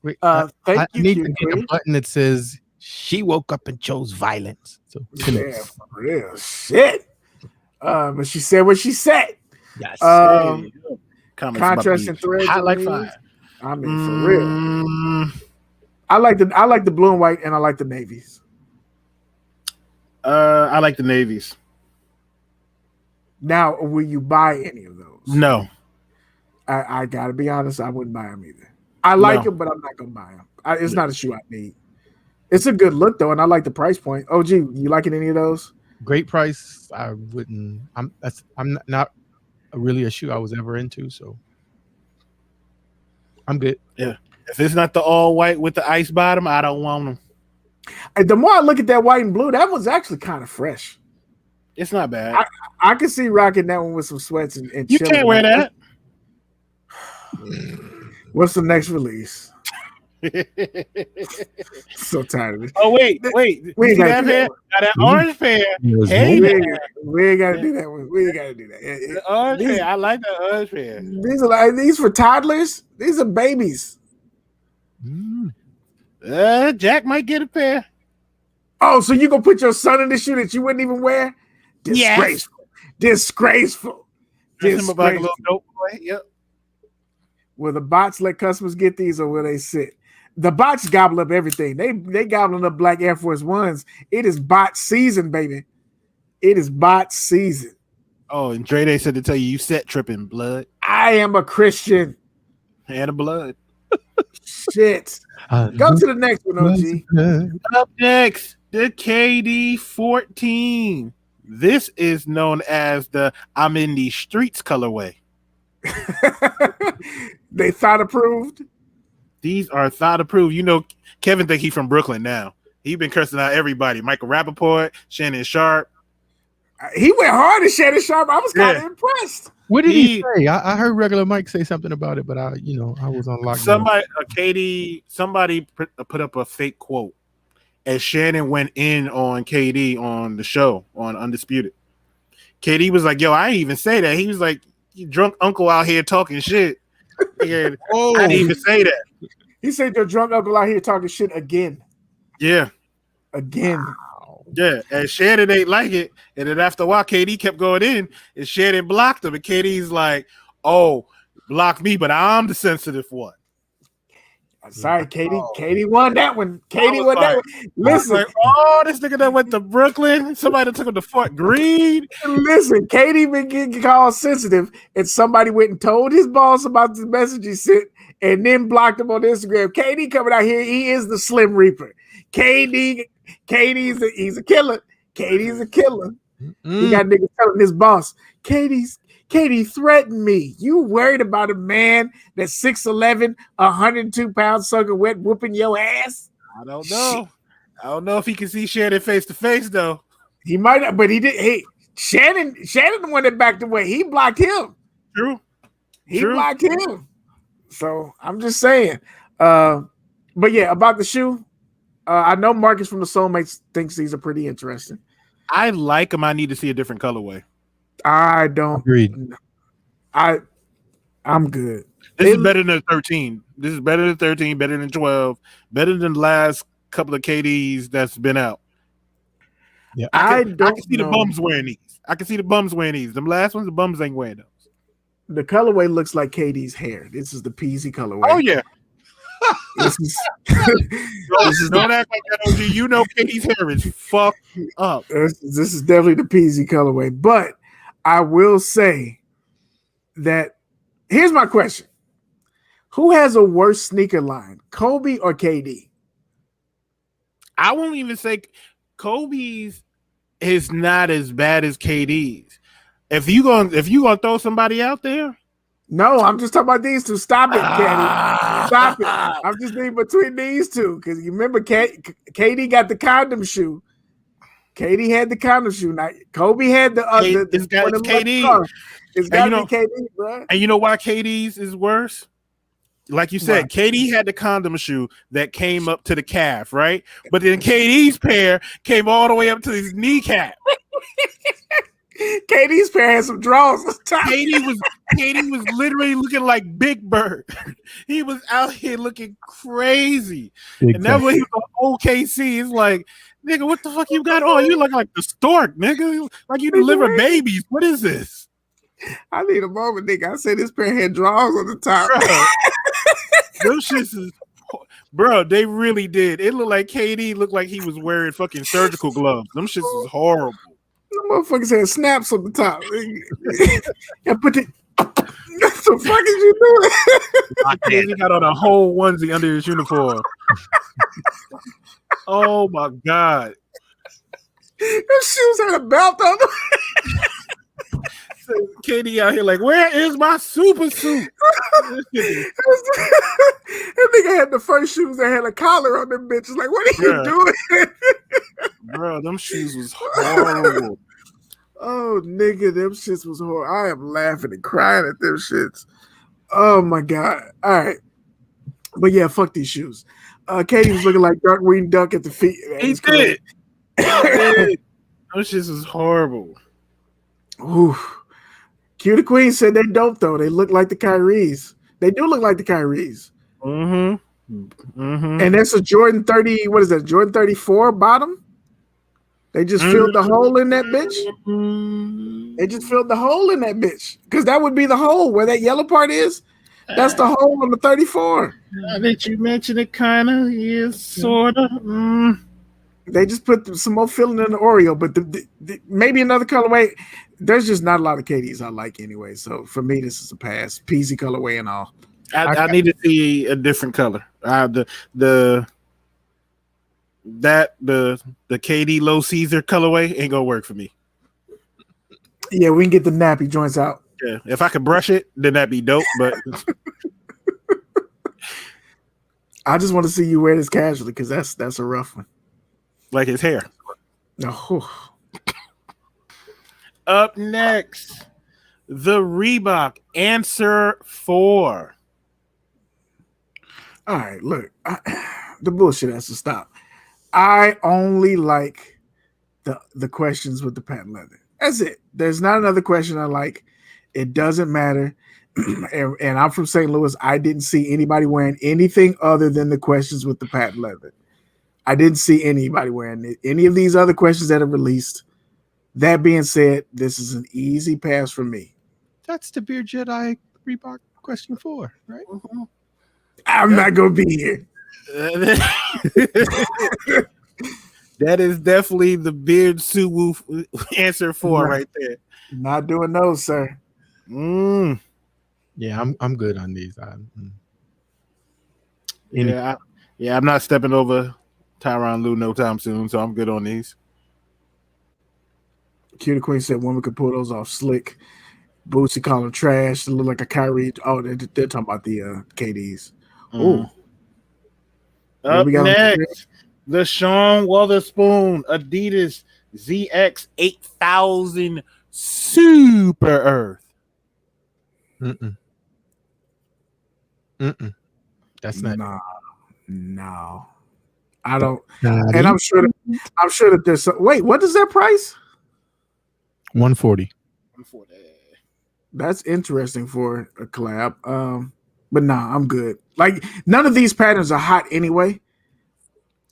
[SPEAKER 3] Wait,
[SPEAKER 2] Thank
[SPEAKER 3] I
[SPEAKER 2] you,
[SPEAKER 3] need
[SPEAKER 2] Q,
[SPEAKER 3] to get a button that says she woke up and chose violence. So
[SPEAKER 2] yeah, for real. Shit. But she said what she said.
[SPEAKER 3] yes.
[SPEAKER 1] Contrasting
[SPEAKER 2] threads.
[SPEAKER 1] hot like fire.
[SPEAKER 2] I mean, for real. I like the blue and white, and I like the navies.
[SPEAKER 1] I like the navies.
[SPEAKER 2] Now, will you buy any of those?
[SPEAKER 1] No.
[SPEAKER 2] I gotta be honest, I wouldn't buy them either. I like them, but I'm not gonna buy them. It's not a shoe I need. It's a good look though, and I like the price point. OG, you liking any of those?
[SPEAKER 3] Great price. I wouldn't. I'm not really a shoe I was ever into, so I'm good.
[SPEAKER 1] Yeah. If it's not the all white with the ice bottom, I don't want them.
[SPEAKER 2] And the more I look at that white and blue, that one's actually kind of fresh.
[SPEAKER 1] It's not bad.
[SPEAKER 2] I can see rocking that one with some sweats and
[SPEAKER 1] you
[SPEAKER 2] chilling.
[SPEAKER 1] can't wear that.
[SPEAKER 2] What's the next release? So tired of it.
[SPEAKER 1] Oh wait.
[SPEAKER 2] We ain't
[SPEAKER 1] that pair? Now that orange pair. Hey,
[SPEAKER 2] we ain't gotta do that one. We ain't gotta do that.
[SPEAKER 1] The orange pair. I like the orange pair.
[SPEAKER 2] These for toddlers. These are babies.
[SPEAKER 1] Jack might get a pair.
[SPEAKER 2] Oh, so you gonna put your son in the shoe that you wouldn't even wear? Disgraceful.
[SPEAKER 1] Yes.
[SPEAKER 2] Disgraceful.
[SPEAKER 1] Dress him up like a little dope boy. Yep.
[SPEAKER 2] Will the bots let customers get these, or will they sit? The bots gobble up everything. They gobbling up black Air Force Ones. It is bot season, baby. It is bot season.
[SPEAKER 1] Oh, and Dre Day said to tell you set tripping blood.
[SPEAKER 2] I am a Christian.
[SPEAKER 1] And a blood.
[SPEAKER 2] Shit. Go to the next one, OG.
[SPEAKER 1] Up next, the KD 14. This is known as the I'm in these streets colorway.
[SPEAKER 2] They thought approved.
[SPEAKER 1] These are thought approved. You know, Kevin think he's from Brooklyn now. He been cursing out everybody. Michael Rappaport, Shannon Sharp.
[SPEAKER 2] He went hard at Shannon Sharp. I was kind of impressed.
[SPEAKER 3] What did he say? I heard regular Mike say something about it, but I was on lockdown.
[SPEAKER 1] Somebody put up a fake quote as Shannon went in on KD on the show on Undisputed. KD was like, "Yo, I didn't even say that." He was like, "You drunk uncle out here talking shit." I didn't even say that.
[SPEAKER 2] He said your drunk uncle out here talking shit again.
[SPEAKER 1] Yeah.
[SPEAKER 2] Again.
[SPEAKER 1] Yeah. And Shannon ain't like it. And then after a while, KD kept going in and Shannon blocked him. And KD's like, oh, block me, but I'm the sensitive one.
[SPEAKER 2] Sorry, Katie. Katie won that one. Katie won that one. Listen.
[SPEAKER 1] Like, oh, this nigga that went to Brooklyn. Somebody took him to Fort Greene.
[SPEAKER 2] Listen, Katie been getting called sensitive, and somebody went and told his boss about the message he sent, and then blocked him on Instagram. Katie coming out here, he is the Slim Reaper. Katie's a killer. Katie's a killer. He got niggas telling his boss, Katie threatened me. You worried about a man that's 6'11", 102 pounds, sucking wet, whooping your ass?
[SPEAKER 1] I don't know. Shit. I don't know if he can see Shannon face to face though.
[SPEAKER 2] He might not, but he did. Hey, Shannon the one that backed away. He blocked him.
[SPEAKER 1] True.
[SPEAKER 2] He blocked him. So I'm just saying. But yeah, about the shoe. I know Marcus from the Soulmates thinks these are pretty interesting.
[SPEAKER 1] I like them. I need to see a different colorway.
[SPEAKER 2] I don't.
[SPEAKER 3] Agreed.
[SPEAKER 2] I'm good.
[SPEAKER 1] This is better than 13. This is better than 13, better than 12, better than the last couple of KDs that's been out.
[SPEAKER 3] Yeah,
[SPEAKER 1] I can see the bums wearing these. I can see the bums wearing these. Them last ones, the bums ain't wearing them.
[SPEAKER 2] The colorway looks like Kadi's hair. This is the peasy colorway.
[SPEAKER 1] Oh yeah.
[SPEAKER 2] This is
[SPEAKER 1] Don't act like that, OG. You know Katie's hair is fucked up.
[SPEAKER 2] this is definitely the peasy colorway. But I will say that here's my question: who has a worse sneaker line, Kobe or KD?
[SPEAKER 1] I won't even say Kobe's is not as bad as KD's. If you gonna throw somebody out there,
[SPEAKER 2] No, I'm just talking about these two. Stop it, Kadi. Stop it. I'm just thinking between these two because you remember KD got the condom shoe. KD had the condom shoe. Now Kobe had the
[SPEAKER 1] it's KD.
[SPEAKER 2] It's got to be KD, bro.
[SPEAKER 1] And you know why KD's is worse? Like you said, KD had the condom shoe that came up to the calf, right? But then KD's pair came all the way up to his kneecap.
[SPEAKER 2] KD's pair had some draws on top.
[SPEAKER 1] KD was literally looking like Big Bird. He was out here looking crazy. And that way he was on OKC. It's like, nigga, what the fuck you got on? You look like the stork, nigga. Like you deliver babies. What is this?
[SPEAKER 2] I need a moment, nigga. I said this pair had draws on the top.
[SPEAKER 1] Those shits is, bro, they really did. It looked like KD looked like he was wearing fucking surgical gloves. Them shits is horrible.
[SPEAKER 2] The motherfuckers had snaps on the top. And put it. What the fuck is you doing?
[SPEAKER 1] He got on a whole onesie under his uniform. Oh my god.
[SPEAKER 2] Those shoes had a belt on them.
[SPEAKER 1] KD out here like, where is my super suit?
[SPEAKER 2] That nigga had the first shoes that had a collar on them bitches. Like, what are you doing?
[SPEAKER 1] Bro, them shoes was horrible.
[SPEAKER 2] Oh, nigga, them shits was horrible. I am laughing and crying at them shits. Oh my god. All right. But yeah, fuck these shoes. Katie was looking like Darkwing Duck at the feet.
[SPEAKER 1] He did. Those shits was horrible.
[SPEAKER 2] Ooh. Q the Queen said they dope though. They look like the Kyries. They do look like the Kyries. And that's a Jordan 30. What is that? Jordan 34 bottom. They just filled the hole in that bitch. They just filled the hole in that bitch because that would be the hole where that yellow part is. That's the hole on the 34.
[SPEAKER 1] Now that you mentioned it, kind of is sort of.
[SPEAKER 2] They just put some more filling in the Oreo, but maybe another colorway. There's just not a lot of KDs I like anyway. So for me, this is a pass. Peasy colorway and all.
[SPEAKER 1] I need to see a different color. The KD Low Caesar colorway ain't gonna work for me.
[SPEAKER 2] Yeah, we can get the nappy joints out.
[SPEAKER 1] Yeah, if I could brush it, then that'd be dope. But
[SPEAKER 2] I just want to see you wear this casually because that's a rough one.
[SPEAKER 1] Like his hair.
[SPEAKER 2] No.
[SPEAKER 1] Up next, the Reebok Answer 4.
[SPEAKER 2] All right, look, the bullshit has to stop. I only like the questions with the patent leather. That's it. There's not another question I like. It doesn't matter. And I'm from St. Louis. I didn't see anybody wearing anything other than the questions with the patent leather. I didn't see anybody wearing any of these other questions that are released. That being said, this is an easy pass for me.
[SPEAKER 3] That's the Beard Jedi Reebok question 4, right?
[SPEAKER 2] I'm not going to be here.
[SPEAKER 1] That is definitely the Beard Suwu Answer 4 right there.
[SPEAKER 2] Not doing those, sir.
[SPEAKER 3] Yeah, I'm good on these.
[SPEAKER 1] I'm not stepping over Tyronn Lue no time soon, so I'm good on these.
[SPEAKER 2] Q the Queen said women could pull those off slick. Bootsy call them trash. They look like a Kyrie. Oh, they're talking about the KDs. Oh.
[SPEAKER 1] Up next, the Sean Wotherspoon Adidas ZX 8000 Super Earth.
[SPEAKER 3] That's not.
[SPEAKER 2] No. I don't. And I'm sure that there's some, wait, what is that price?
[SPEAKER 3] 140.
[SPEAKER 2] That's interesting for a collab. But nah, I'm good. Like none of these patterns are hot anyway.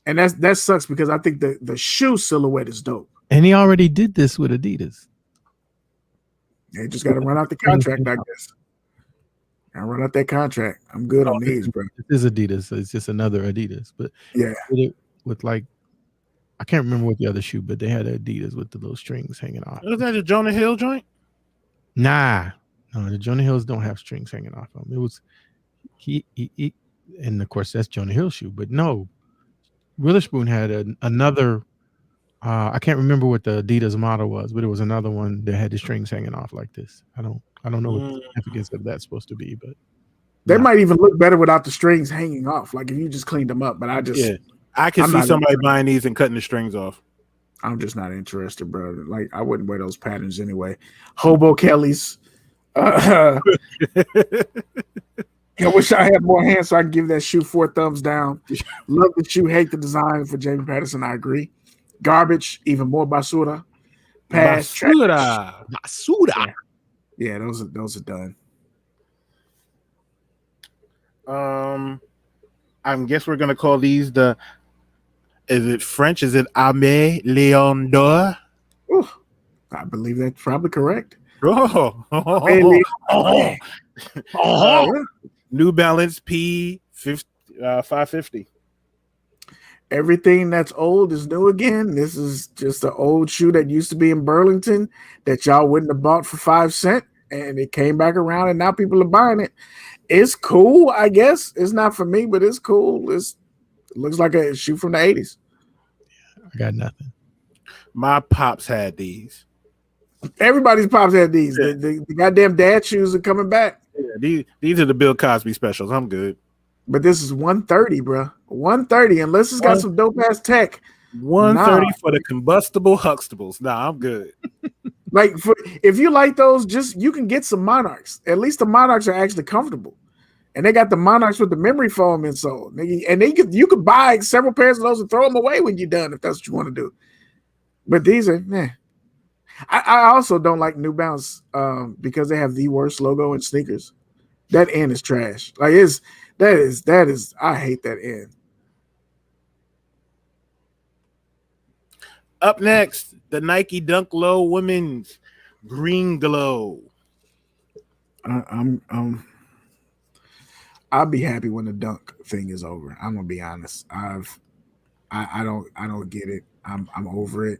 [SPEAKER 2] And that sucks because I think the shoe silhouette is dope.
[SPEAKER 3] And he already did this with Adidas.
[SPEAKER 2] They just got to run out the contract, I guess. I run out that contract. I'm good on these, bro.
[SPEAKER 3] This is Adidas. It's just another Adidas, but
[SPEAKER 2] Yeah,
[SPEAKER 3] with like I can't remember what the other shoe, but they had Adidas with the little strings hanging off.
[SPEAKER 1] Was that the Jonah Hill joint?
[SPEAKER 3] Nah, no, the Jonah Hills don't have strings hanging off them. It was he and of course that's Jonah Hill's shoe, but no, Witherspoon had another. I can't remember what the Adidas model was, but it was another one that had the strings hanging off like this. I don't know what the significance of that's supposed to be, but
[SPEAKER 2] they might even look better without the strings hanging off. Like if you just cleaned them up. But I
[SPEAKER 1] can see somebody buying these and cutting the strings off.
[SPEAKER 2] I'm just not interested, bro. Like I wouldn't wear those patterns anyway. Hobo Kellys. I wish I had more hands so I can give that shoe 4 thumbs down. Love the shoe, hate the design for Jamie Patterson. I agree. Garbage, even more basura. Pass.
[SPEAKER 3] Basura.
[SPEAKER 2] Yeah, those are done.
[SPEAKER 1] I guess we're gonna call these the. Is it French? Is it Aimé Leon d'Or?
[SPEAKER 2] I believe that's probably correct.
[SPEAKER 1] New Balance P 550.
[SPEAKER 2] Everything that's old is new again. This is just an old shoe that used to be in Burlington that y'all wouldn't have bought for 5 cents, and it came back around, and now people are buying it. It's cool, I guess. It's not for me, but it's cool. It looks like a shoe from the 80s.
[SPEAKER 3] I got nothing.
[SPEAKER 1] My pops had these.
[SPEAKER 2] Everybody's pops had these.
[SPEAKER 1] Yeah.
[SPEAKER 2] The goddamn dad shoes are coming back.
[SPEAKER 1] Yeah, these are the Bill Cosby specials. I'm good.
[SPEAKER 2] But this is 130, bro. 130, unless it's got some dope ass tech.
[SPEAKER 1] 130 for the combustible Huxtables. Nah, I'm good.
[SPEAKER 2] Like if you like those, you can get some Monarchs. At least the Monarchs are actually comfortable. And they got the Monarchs with the memory foam insole. And you could buy several pairs of those and throw them away when you're done if that's what you want to do. But these are, I also don't like New Balance because they have the worst logo in sneakers. That end is trash. Like that is I hate that end.
[SPEAKER 1] Up next, the Nike Dunk Low Women's Green Glow.
[SPEAKER 2] I'll be happy when the dunk thing is over. I'm gonna be honest. I don't get it. I'm over it.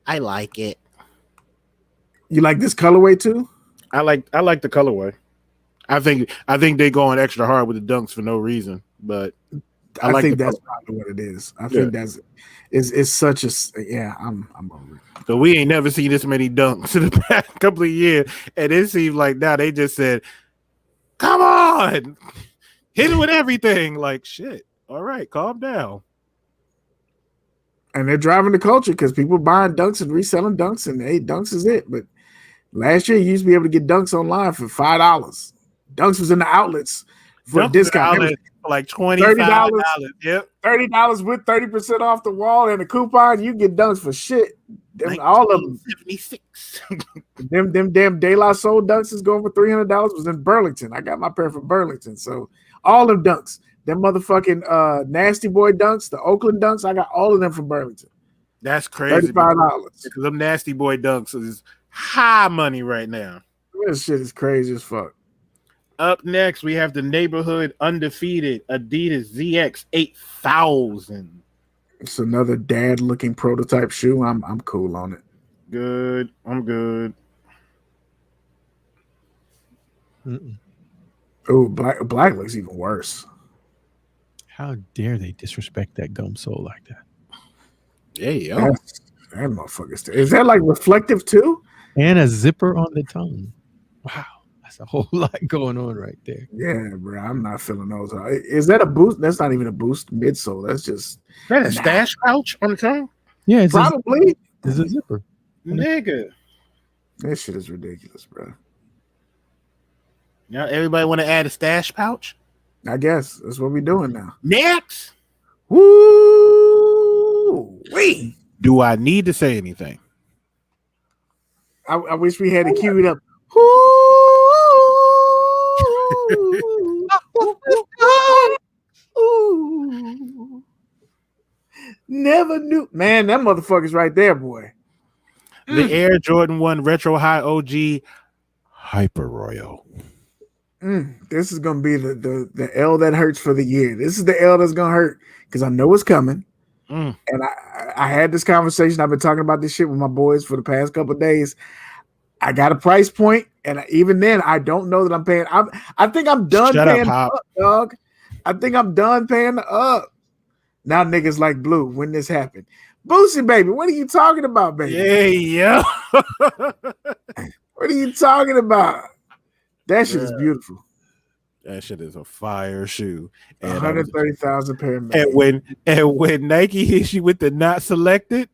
[SPEAKER 1] I like it.
[SPEAKER 2] You like this colorway too?
[SPEAKER 1] I like the colorway. I think they going extra hard with the dunks for no reason, but
[SPEAKER 2] I think that's probably what it is. I think it's such a I'm over it.
[SPEAKER 1] So we ain't never seen this many dunks in the past couple of years, and it seems like now they just said, "Come on, hit it with everything." Like shit. All right, calm down.
[SPEAKER 2] And they're driving the culture because people buying dunks and reselling dunks, and hey, dunks is it. But last year, you used to be able to get dunks online for $5. Dunks was in the outlets for a discount.
[SPEAKER 1] Like $25. Yep.
[SPEAKER 2] $30 with 30% off the wall and a coupon. You get dunks for shit. All of them.
[SPEAKER 1] 76.
[SPEAKER 2] them damn De La Soul dunks is going for $300. Was in Burlington. I got my pair from Burlington. So all them dunks. Them motherfucking Nasty Boy dunks, the Oakland dunks, I got all of them from Burlington.
[SPEAKER 1] That's crazy.
[SPEAKER 2] $35.
[SPEAKER 1] Because them Nasty Boy dunks is high money right now.
[SPEAKER 2] This shit is crazy as fuck.
[SPEAKER 1] Up next, we have the neighborhood undefeated Adidas ZX 8000.
[SPEAKER 2] It's another dad-looking prototype shoe. I'm cool on it.
[SPEAKER 1] Good. I'm good.
[SPEAKER 2] Oh, black looks even worse.
[SPEAKER 3] How dare they disrespect that gum sole like that?
[SPEAKER 1] Yeah, yo.
[SPEAKER 2] That motherfucker's. Is that like reflective too?
[SPEAKER 3] And a zipper on the tongue. Wow. That's a whole lot going on right there.
[SPEAKER 2] Yeah, bro. I'm not feeling those. Is that a boost? That's not even a boost midsole. That's just
[SPEAKER 1] that a stash pouch on the tongue?
[SPEAKER 3] Yeah, it's
[SPEAKER 2] probably.
[SPEAKER 3] It's a zipper.
[SPEAKER 1] Nigga.
[SPEAKER 2] That shit is ridiculous, bro.
[SPEAKER 1] Now everybody want to add a stash pouch?
[SPEAKER 2] I guess that's what we're doing now.
[SPEAKER 1] Next.
[SPEAKER 2] Woo! Wait.
[SPEAKER 1] Do I need to say anything?
[SPEAKER 2] I wish we had it queued up. Never knew. Man, that motherfucker's right there, boy.
[SPEAKER 1] The Air Jordan 1 Retro High OG Hyper Royal.
[SPEAKER 2] This is gonna be the L that hurts for the year. This is the L that's gonna hurt because I know it's coming. And I had this conversation. I've been talking about this shit with my boys for the past couple of days. I got a price point, and even then, I don't know that I'm paying. I think I'm done paying up, dog. I think I'm done paying up. Now niggas like Blue when this happened. Boosie, baby, what are you talking about, baby?
[SPEAKER 1] Yeah.
[SPEAKER 2] What are you talking about? That shit is beautiful.
[SPEAKER 1] That shit is a fire shoe.
[SPEAKER 2] 130,000 pair.
[SPEAKER 1] And when Nike hits you with the not selected,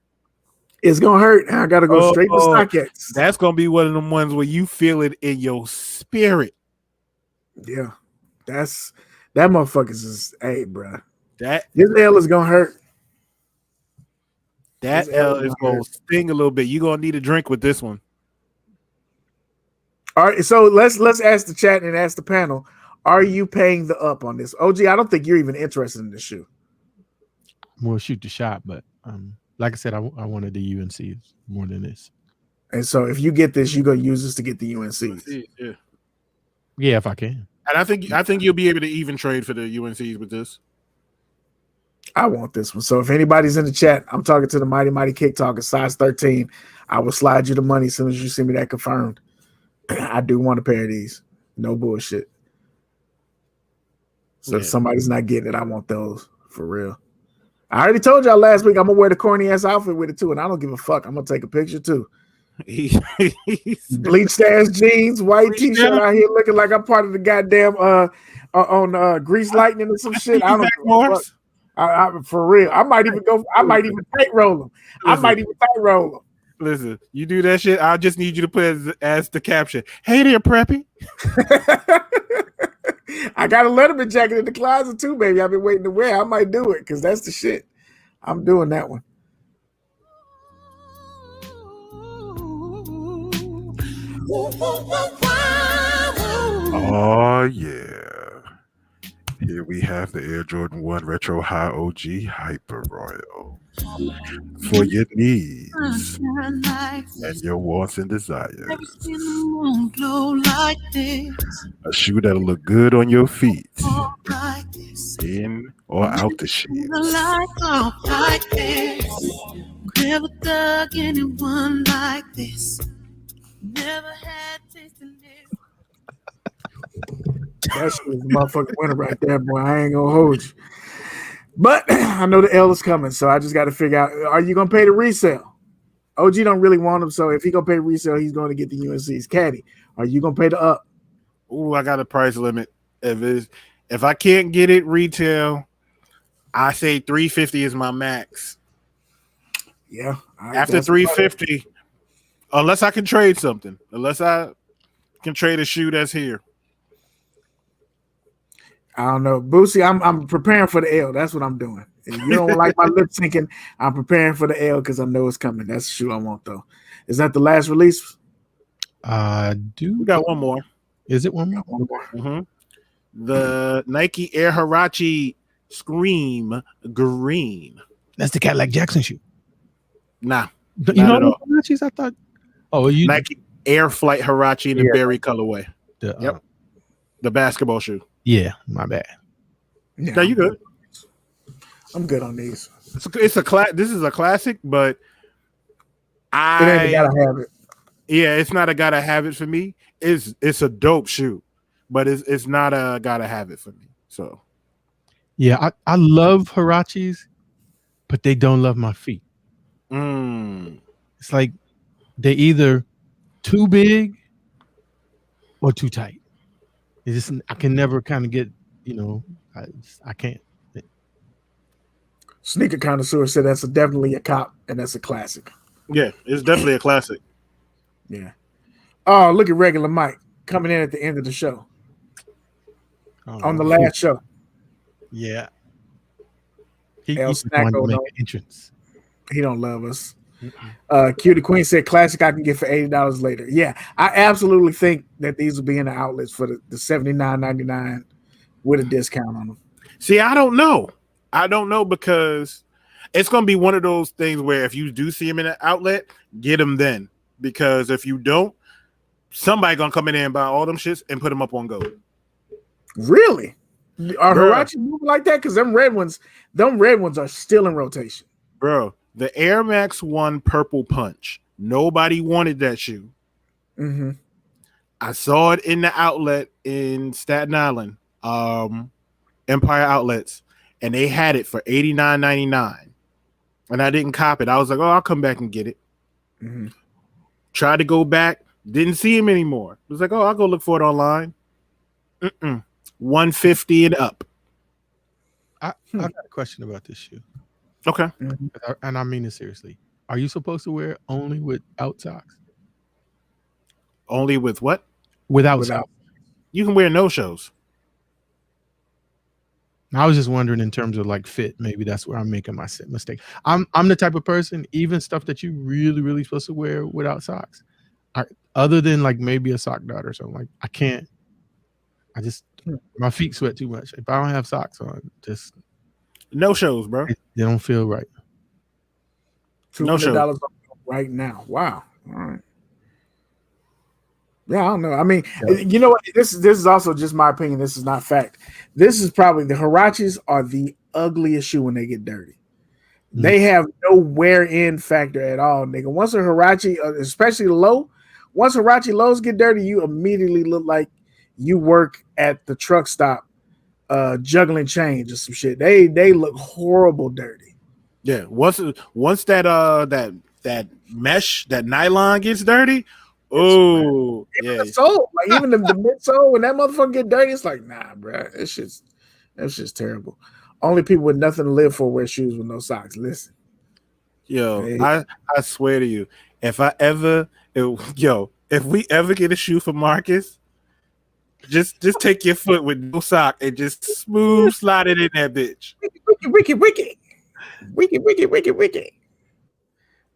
[SPEAKER 2] it's gonna hurt. I gotta go straight to StockX.
[SPEAKER 1] That's gonna be one of them ones where you feel it in your spirit.
[SPEAKER 2] Yeah, that motherfuckers is bro.
[SPEAKER 1] This
[SPEAKER 2] L is gonna hurt.
[SPEAKER 1] That L is gonna sting a little bit. You're gonna need a drink with this one.
[SPEAKER 2] All right, so let's ask the chat and ask the panel. Are you paying the up on this? OG, I don't think you're even interested in this shoe.
[SPEAKER 3] We'll shoot the shot, but like I said, I wanted the UNCs more than this.
[SPEAKER 2] And so if you get this, you're gonna use this to get the UNCs.
[SPEAKER 3] Yeah, if I can.
[SPEAKER 1] And I think you'll be able to even trade for the UNCs with this.
[SPEAKER 2] I want this one. So if anybody's in the chat, I'm talking to the Mighty Kick Talker, size 13. I will slide you the money as soon as you send me that confirmed. I do want a pair of these. No bullshit. So if somebody's not getting it, I want those for real. I already told y'all last week I'm gonna wear the corny ass outfit with it too, and I don't give a fuck. I'm gonna take a picture too. Bleached ass jeans, white t-shirt out here looking like I'm part of the goddamn on Grease Lightning or some shit. I don't give a fuck. I for real. I might even tight roll them.
[SPEAKER 1] Listen, you do that shit. I just need you to put as the caption. Hey there, Preppy.
[SPEAKER 2] I got a Letterman jacket in the closet too, baby. I've been waiting to wear. I might do it because that's the shit. I'm doing that one.
[SPEAKER 5] Oh yeah. Here we have the Air Jordan 1 Retro High OG Hyper Royal for your needs and your wants and desires. A shoe that'll look good on your feet, in or out the sheets.
[SPEAKER 6] Never dug anyone like this. Never had tasted this.
[SPEAKER 2] That shit is a motherfucking winner right there, boy. I ain't gonna hold you. But I know the L is coming, so I just got to figure out, are you gonna pay the resale? OG don't really want him, so if he gonna pay resale, he's going to get the UNC's. Kadi, are you gonna pay the up?
[SPEAKER 1] Ooh, I got a price limit. If I can't get it retail, I say $350 is my max.
[SPEAKER 2] Yeah.
[SPEAKER 1] After $350, unless I can trade something, unless I can trade a shoe that's here.
[SPEAKER 2] I don't know. Boosie, I'm preparing for the L. That's what I'm doing. If you don't like my lip syncing, I'm preparing for the L because I know it's coming. That's the shoe I want, though. Is that the last release?
[SPEAKER 1] We got one more.
[SPEAKER 3] Is it one more?
[SPEAKER 2] One more.
[SPEAKER 1] Mm-hmm. The Nike Air Huarache Scream Green.
[SPEAKER 3] That's the Cadillac Jackson shoe.
[SPEAKER 1] Nah.
[SPEAKER 3] You know what Huaraches? I thought. Oh, you
[SPEAKER 1] Nike Air Flight Huarache in the berry colorway.
[SPEAKER 3] Yep.
[SPEAKER 1] The basketball shoe.
[SPEAKER 3] Yeah, my bad.
[SPEAKER 2] Yeah,
[SPEAKER 1] no, you good.
[SPEAKER 2] I'm good on these.
[SPEAKER 1] This is a classic, but
[SPEAKER 2] it ain't gotta have it.
[SPEAKER 1] Yeah, it's not a gotta have it for me. It's a dope shoe, but it's not a gotta have it for me. So
[SPEAKER 3] yeah, I love Huaraches, but they don't love my feet. It's like they're either too big or too tight. It's just, I can never kind of get, I can't.
[SPEAKER 2] Sneaker Connoisseur said that's definitely a cop and that's a classic.
[SPEAKER 1] Yeah, it's definitely a classic.
[SPEAKER 2] Yeah. Oh, look at Regular Mike coming in at the end of the show. On the last show.
[SPEAKER 3] Yeah.
[SPEAKER 2] He's wanted to make an
[SPEAKER 3] entrance.
[SPEAKER 2] He don't love us. Cutie Queen said classic I can get for $80 later. Yeah, I absolutely think that these will be in the outlets for the $79.99 with a discount on them.
[SPEAKER 1] See, I don't know because it's going to be one of those things where if you do see them in an outlet, get them then. Because if you don't, somebody going to come in there and buy all them shits and put them up on Go.
[SPEAKER 2] Really? Are
[SPEAKER 1] Bruh.
[SPEAKER 2] Huaraches moving like that? Because them red ones are still in rotation.
[SPEAKER 1] Bro, the Air Max 1 Purple Punch. Nobody wanted that shoe.
[SPEAKER 2] Mm-hmm.
[SPEAKER 1] I saw it in the outlet in Staten Island, Empire Outlets, and they had it for $89.99. And I didn't cop it. I was like, oh, I'll come back and get it.
[SPEAKER 2] Mm-hmm.
[SPEAKER 1] Tried to go back, didn't see him anymore. I was like, oh, I'll go look for it online. $150 and up.
[SPEAKER 3] I got a question about this shoe.
[SPEAKER 1] Okay.
[SPEAKER 3] And I mean it seriously. Are you supposed to wear it only without socks?
[SPEAKER 1] Only with what?
[SPEAKER 3] Without socks.
[SPEAKER 1] You can wear no shows.
[SPEAKER 3] I was just wondering in terms of like fit. Maybe that's where I'm making my mistake. I'm the type of person, even stuff that you really supposed to wear without socks. Other than like maybe a sock dot or something, like I can't. I just my feet sweat too much. If I don't have socks on, just
[SPEAKER 1] no shows, bro.
[SPEAKER 3] They don't feel right.
[SPEAKER 2] $200 right now. Wow. All right. Yeah, I don't know. I mean, you know what? This is also just my opinion. This is not fact. This is probably the Huaraches are the ugliest shoe when they get dirty. Mm-hmm. They have no wear-in factor at all, nigga. Once a Huarache, especially low, once Huarache lows get dirty, you immediately look like you work at the truck stop juggling change or some shit. They look horrible dirty.
[SPEAKER 1] Yeah. Once that mesh, that nylon gets dirty. Oh,
[SPEAKER 2] even the sole, like even the midsole, when that motherfucker get dirty, it's like, nah, bro, that's just terrible. Only people with nothing to live for wear shoes with no socks. Listen,
[SPEAKER 1] hey. I swear to you, if we ever get a shoe for Marcus, just take your foot with no sock and just smooth slide it in that bitch.
[SPEAKER 2] Wicked.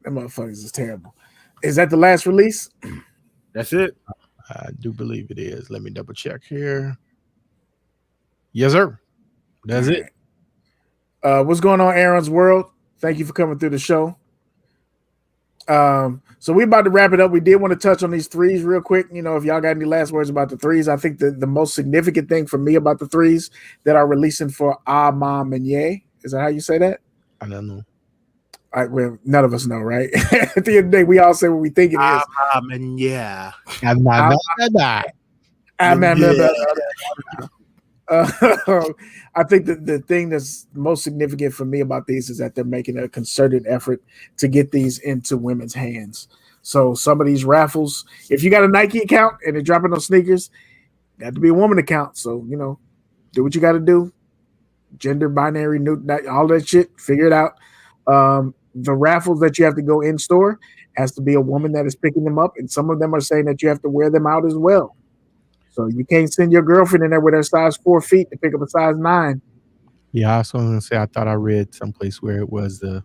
[SPEAKER 2] That motherfuckers is terrible. Is that the last release?
[SPEAKER 1] That's it.
[SPEAKER 3] I do believe it is. Let me double check here. Yes, sir. That's it.
[SPEAKER 2] What's going on, Aaron's World? Thank you for coming through the show. So we about to wrap it up. We did want to touch on these threes real quick. You know, if y'all got any last words about the threes, I think the most significant thing for me about the threes that are releasing for Ah Mom and Ye. Is that how you say that?
[SPEAKER 3] I don't know.
[SPEAKER 2] Well, none of us know, right? At the end of the day, we all say what we think it is.
[SPEAKER 1] Yeah.
[SPEAKER 2] I think that the thing that's most significant for me about these is that they're making a concerted effort to get these into women's hands. So some of these raffles, if you got a Nike account and they're dropping on sneakers, it got to be a woman account. So, you know, do what you got to do. Gender binary, all that shit, figure it out. The raffles that you have to go in store has to be a woman that is picking them up, and some of them are saying that you have to wear them out as well. So you can't send your girlfriend in there with her size 4 feet to pick up a size 9.
[SPEAKER 3] Yeah, I was going to say I thought I read someplace where it was the,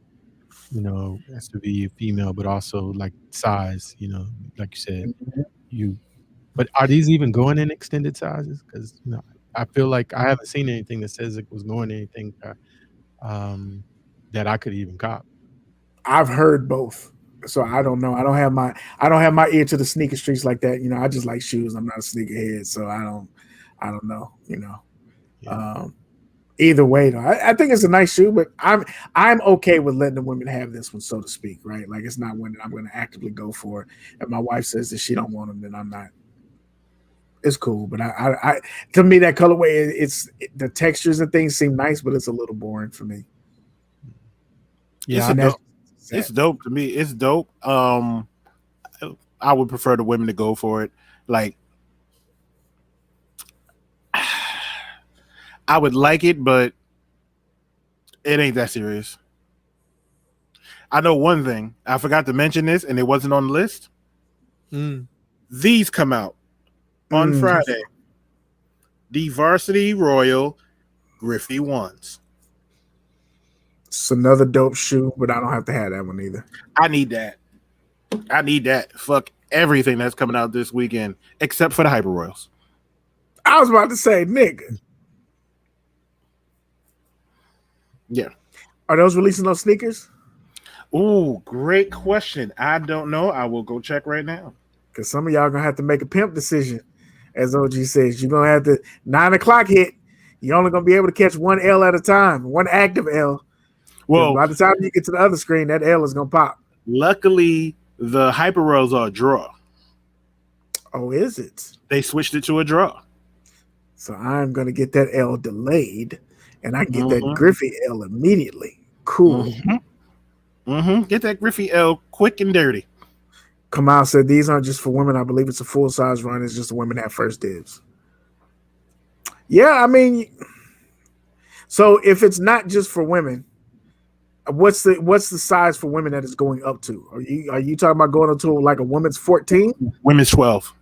[SPEAKER 3] you know, has to be female, but also like size. You know, like you said, But are these even going in extended sizes? Because you know, I feel like I haven't seen anything that says it was going anything that I could even cop.
[SPEAKER 2] I've heard both, so I don't know. I don't have my ear to the sneaker streets like that. You know, I just like shoes. I'm not a sneakerhead, so I don't know. You know, either way though, I think it's a nice shoe, but I'm okay with letting the women have this one, so to speak, right? Like it's not one that I'm going to actively go for. If my wife says that she don't want them, then I'm not. It's cool, but I to me that colorway, the textures and things seem nice, but it's a little boring for me.
[SPEAKER 1] Yeah, it's dope to me. It's dope. I would prefer the women to go for it. Like, I would like it, but it ain't that serious. I know one thing. I forgot to mention this, and it wasn't on the list. These come out on Friday. The Varsity Royal Griffey ones.
[SPEAKER 2] It's another dope shoe, but I don't have to have that one either.
[SPEAKER 1] I need that. Fuck everything that's coming out this weekend, except for the Hyper Royals.
[SPEAKER 2] I was about to say, nigga.
[SPEAKER 1] Yeah.
[SPEAKER 2] Are those releasing those sneakers?
[SPEAKER 1] Ooh, great question. I don't know. I will go check right now.
[SPEAKER 2] Because some of y'all going to have to make a pimp decision. as OG says, you're gonna have to 9 o'clock hit. You're only gonna be able to catch one L at a time, one active L.
[SPEAKER 1] Well,
[SPEAKER 2] By the time you get to the other screen, that L is gonna pop.
[SPEAKER 1] luckily, the hyper rolls are a draw.
[SPEAKER 2] Oh, is it?
[SPEAKER 1] They switched it to a draw.
[SPEAKER 2] So I'm gonna get that L delayed, and I can get that Griffey L immediately. Cool.
[SPEAKER 1] Get that Griffey L quick and dirty.
[SPEAKER 2] Kamal said these aren't just for women. I believe it's a full size run. It's just the women that first dibs. Yeah, I mean, so if it's not just for women, what's the size for women that it's going up to? Are you talking about going up to like a women's 14?
[SPEAKER 1] Women's 12.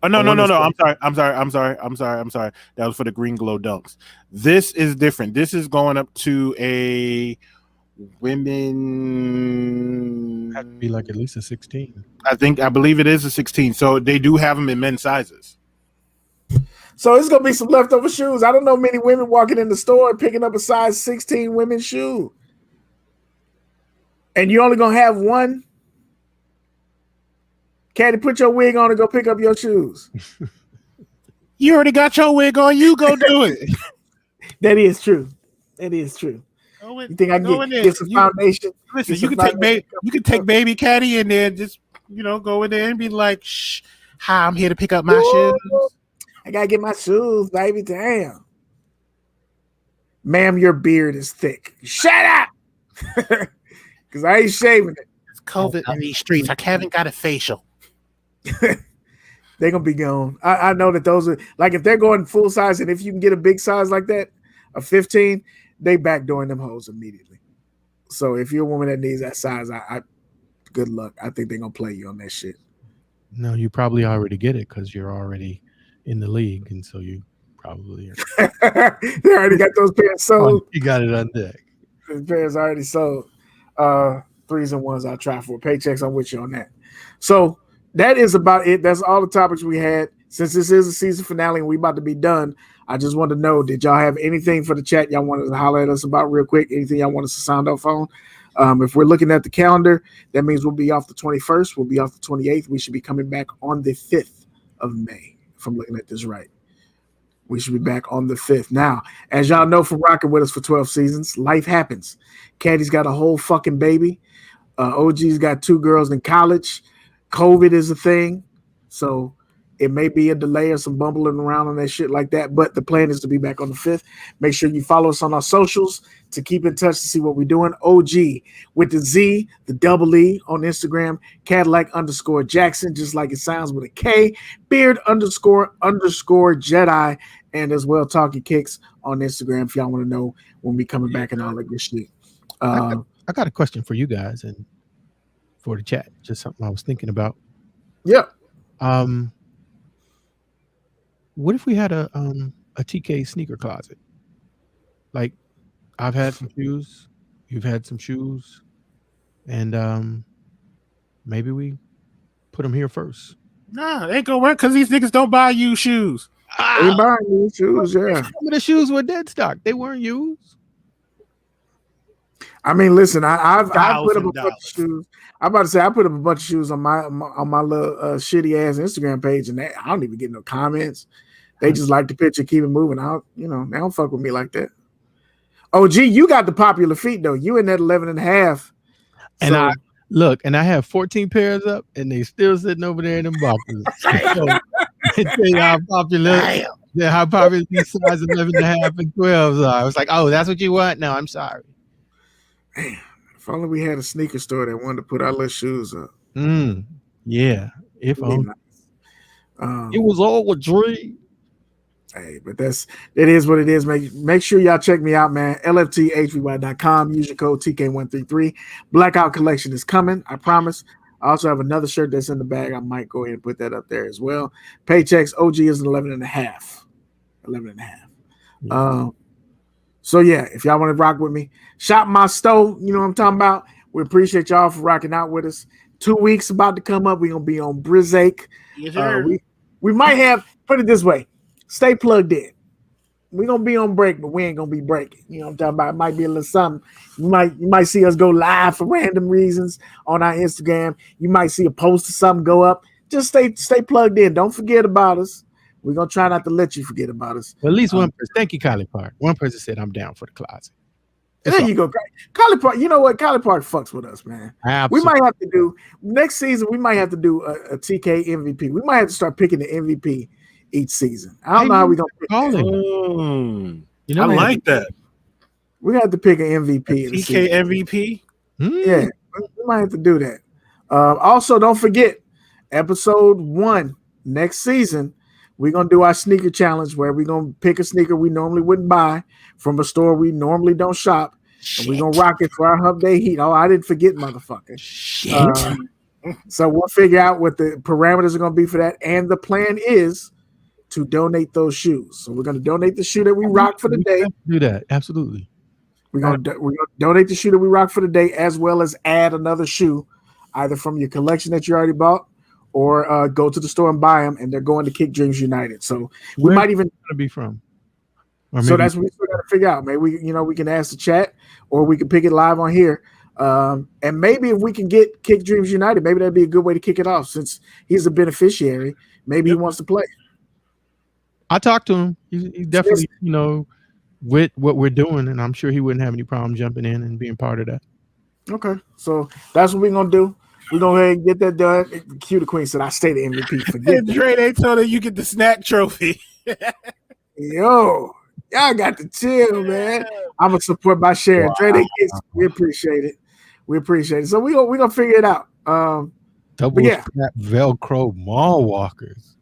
[SPEAKER 1] Oh no. I'm sorry. That was for the green glow dunks. This is different. This is going up to a women.
[SPEAKER 3] Have to be like at least a 16.
[SPEAKER 1] I believe it is a 16. So they do have them in men's sizes.
[SPEAKER 2] So it's gonna be some leftover shoes. I don't know many women walking in the store and picking up a size 16 women's shoe. And you only gonna have one. Kadi, put your wig on and go pick up your shoes.
[SPEAKER 1] You already got your wig on. You go do it.
[SPEAKER 2] That is true. You think I can get some foundation?
[SPEAKER 1] Listen, you can take baby Kadi and then just go in there and be like, "Shh, hi, I'm here to pick up my shoes.
[SPEAKER 2] I gotta get my shoes, baby. Damn, ma'am, your beard is thick. Shut up, because I ain't shaving it.
[SPEAKER 1] It's COVID in these streets. I haven't got a facial.
[SPEAKER 2] They're gonna be gone. I know that those are like if they're going full size, and if you can get a big size like that, a 15, they backdooring them hoes immediately. So if you're a woman that needs that size, I good luck. I think they're gonna play you on that shit.
[SPEAKER 3] No, you probably already get it because you're already in the league, and so you probably are.
[SPEAKER 2] They already got those pants sold.
[SPEAKER 3] You got it on deck.
[SPEAKER 2] The pants already sold. 3s and 1s I'll try for. Paychecks, I'm with you on that. So that is about it. That's all the topics we had. Since this is a season finale and we about to be done, I just want to know, did y'all have anything for the chat y'all wanted to holler at us about real quick? Anything y'all want us to sound off on? If we're looking at the calendar, that means we'll be off the 21st. We'll be off the 28th. We should be coming back on the 5th of May, if I'm looking at this right. We should be back on the 5th. Now, as y'all know from rocking with us for 12 seasons, life happens. Kadi's got a whole fucking baby. OG's got 2 girls in college. COVID is a thing. So it may be a delay or some bumbling around on that shit like that, but the plan is to be back on the 5th. Make sure you follow us on our socials to keep in touch to see what we're doing. OG with the Z, the double E on Instagram, Kadillac _Jackson, just like it sounds with a K, Beard __ Jedi, and as well Talkin Kicks on Instagram if y'all want to know when we coming back and all that good shit.
[SPEAKER 3] I got a question for you guys and for the chat. Just something I was thinking about.
[SPEAKER 2] Yeah.
[SPEAKER 3] What if we had a TK sneaker closet? Like, I've had some shoes, you've had some shoes, and maybe we put them here first.
[SPEAKER 1] Nah, they ain't gonna work because these niggas don't buy used shoes.
[SPEAKER 2] They buying new shoes, yeah.
[SPEAKER 3] Some of the shoes were dead stock. They weren't used.
[SPEAKER 2] I mean, listen, I put up a bunch of shoes. I'm about to say I put up a bunch of shoes on my little shitty ass Instagram page, and I don't even get no comments. They just like the picture, keep it moving. They don't fuck with me like that. OG, you got the popular feet though. You in that 11.5.
[SPEAKER 3] And I have 14 pairs up, and they still sitting over there in them boxes. So, they tell you how popular these size 11.5 and 12s are. I was like, oh, that's what you want? No, I'm sorry.
[SPEAKER 2] Man, if only we had a sneaker store that wanted to put our little shoes up.
[SPEAKER 3] Yeah. If only.
[SPEAKER 2] Nice.
[SPEAKER 3] It was all a dream.
[SPEAKER 2] Hey, but it is what it is. Make sure y'all check me out, man. LFTHVY.com. Use your code TK133. Blackout collection is coming. I promise. I also have another shirt that's in the bag. I might go ahead and put that up there as well. Paychecks, OG is 11.5. 11.5. So yeah, if y'all want to rock with me, shop my stove. You know what I'm talking about. We appreciate y'all for rocking out with us. 2 weeks about to come up. We're gonna be on Brizzake.
[SPEAKER 1] Yes, sir.
[SPEAKER 2] We might have, put it this way, stay plugged in. We're gonna be on break, but we ain't gonna be breaking. You know what I'm talking about? It might be a little something. You might see us go live for random reasons on our Instagram. You might see a post or something go up. Just stay plugged in. Don't forget about us. We're gonna try not to let you forget about us.
[SPEAKER 3] Well, at least one person. Thank you, Kylie Park. One person said I'm down for the closet.
[SPEAKER 2] There you go, Kali Park. You know what? Kali Park fucks with us, man.
[SPEAKER 3] Absolutely.
[SPEAKER 2] We might have to do next season. We might have to do a TK MVP. We might have to start picking the MVP each season. I don't know how we're gonna pick that.
[SPEAKER 1] You know, I like that.
[SPEAKER 2] We got to pick an MVP.
[SPEAKER 1] TK MVP.
[SPEAKER 2] Yeah, we might have to do that. Also, don't forget episode 1 next season. We're gonna do our sneaker challenge where we're gonna pick a sneaker we normally wouldn't buy from a store we normally don't shop. And we're gonna rock it for our Hump Day Heat. Oh, I didn't forget, motherfucker. So we'll figure out what the parameters are gonna be for that. And the plan is to donate those shoes. So we're gonna donate the shoe that we rock for the day.
[SPEAKER 3] Do that, absolutely.
[SPEAKER 2] We're gonna donate the shoe that we rock for the day, as well as add another shoe, either from your collection that you already bought, or go to the store and buy them. And they're going to Kick Dreams United. So we might even
[SPEAKER 3] be from.
[SPEAKER 2] So that's what we still got to figure out. Maybe we can ask the chat, or we can pick it live on here. And maybe if we can get Kick Dreams United, maybe that'd be a good way to kick it off since he's a beneficiary. Maybe he wants to play.
[SPEAKER 3] I talked to him. He's definitely, with what we're doing, and I'm sure he wouldn't have any problem jumping in and being part of that.
[SPEAKER 2] Okay, so that's what we're gonna do. We're gonna go ahead and get that done. Q the Queen said, "I stay the MVP." Forget
[SPEAKER 1] Dre, they told her you get the snack trophy.
[SPEAKER 2] Yo, y'all got to chill, man. I'm gonna support by sharing. Dre, Kicks, we appreciate it. We appreciate it. So we gonna figure it out.
[SPEAKER 3] Double strap Velcro mall walkers.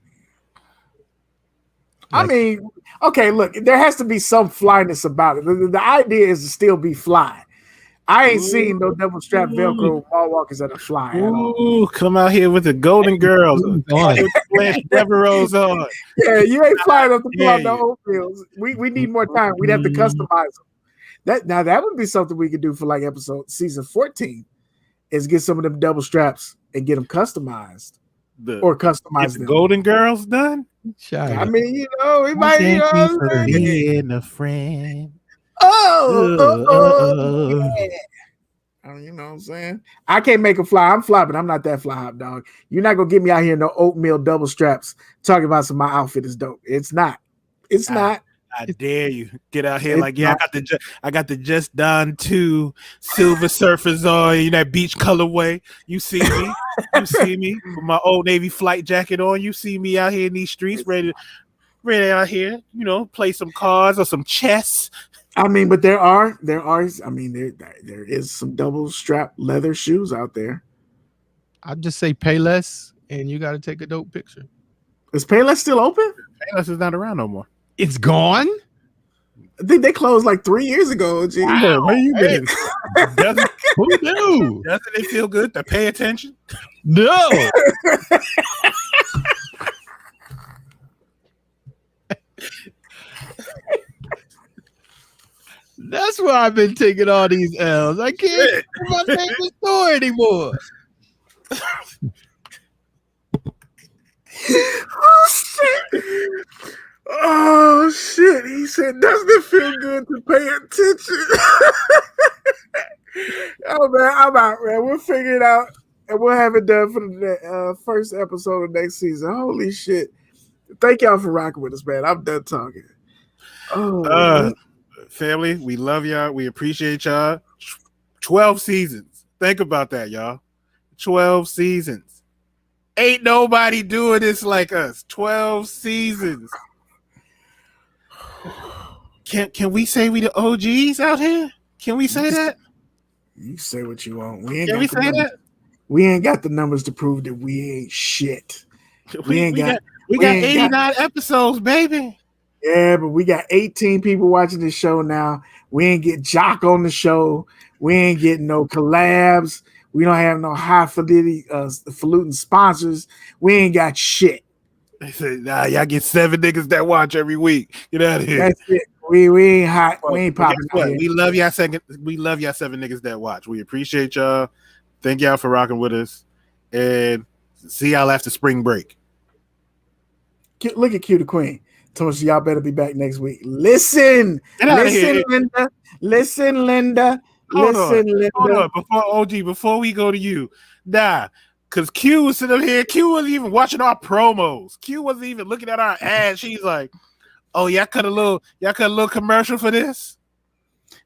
[SPEAKER 2] I mean, okay, look, there has to be some flyness about it. The idea is to still be fly. I ain't seen no double strap Velcro wall walkers that are fly.
[SPEAKER 1] Ooh, come out here with the Golden Girls. Devereaux's on.
[SPEAKER 2] Yeah, you ain't flying up to pull out the oatmeals. We need more time. We'd have to customize them. That would be something we could do for like season 14 is get some of them double straps and get them customized. Or customize them.
[SPEAKER 1] Golden Girls done?
[SPEAKER 2] I mean, we might
[SPEAKER 1] being a friend.
[SPEAKER 2] Yeah. You know what I'm saying? I can't make a fly. I'm fly, but I'm not that fly hop dog. You're not gonna get me out here in no oatmeal double straps talking about my outfit is dope. It's not. It's not.
[SPEAKER 1] I dare you get out here I got the Just Done 2 Silver Surfers on, that beach colorway. You see me with my Old Navy flight jacket on. You see me out here in these streets, ready out here, play some cards or some chess.
[SPEAKER 2] I mean, but there is some double strap leather shoes out there.
[SPEAKER 3] I'd just say pay less, and you got to take a dope picture.
[SPEAKER 2] Is Payless still open?
[SPEAKER 1] Payless is not around no more.
[SPEAKER 3] It's gone?
[SPEAKER 2] I think they closed like 3 years ago. Gee.
[SPEAKER 1] Wow. Where you been?
[SPEAKER 3] Who knew?
[SPEAKER 1] Doesn't it feel good to pay attention?
[SPEAKER 3] No. That's why I've been taking all these L's. I can't do my favorite store anymore.
[SPEAKER 2] Oh shit! He said, "Doesn't it feel good to pay attention?" Oh man, I'm out, man. We'll figure it out, and we'll have it done for the first episode of next season. Holy shit! Thank y'all for rocking with us, man. I'm done talking.
[SPEAKER 1] Family, we love y'all. We appreciate y'all. 12 seasons. Think about that, y'all. 12 seasons. Ain't nobody doing this like us. 12 seasons. Can we say we the OGs out here? Can we say that?
[SPEAKER 2] You say what you want.
[SPEAKER 1] Can we say that?
[SPEAKER 2] We ain't got the numbers to prove that we ain't shit. We got
[SPEAKER 1] 89 episodes, baby.
[SPEAKER 2] Yeah, but we got 18 people watching this show now. We ain't get Jock on the show. We ain't getting no collabs. We don't have no highfalutin sponsors. We ain't got shit.
[SPEAKER 1] They say, nah, y'all get 7 niggas that watch every week. Get out of here.
[SPEAKER 2] That's it. We ain't hot. We ain't popping.
[SPEAKER 1] We love y'all 7 niggas that watch. We appreciate y'all. Thank y'all for rocking with us. And see y'all after spring break.
[SPEAKER 2] Look at Q the Queen. Told us y'all better be back next week. Listen, Linda. Hold on.
[SPEAKER 1] Before we go to you, Cause Q was sitting here. Q wasn't even watching our promos. Q wasn't even looking at our ads. She's like, "Oh, y'all cut a little commercial for this."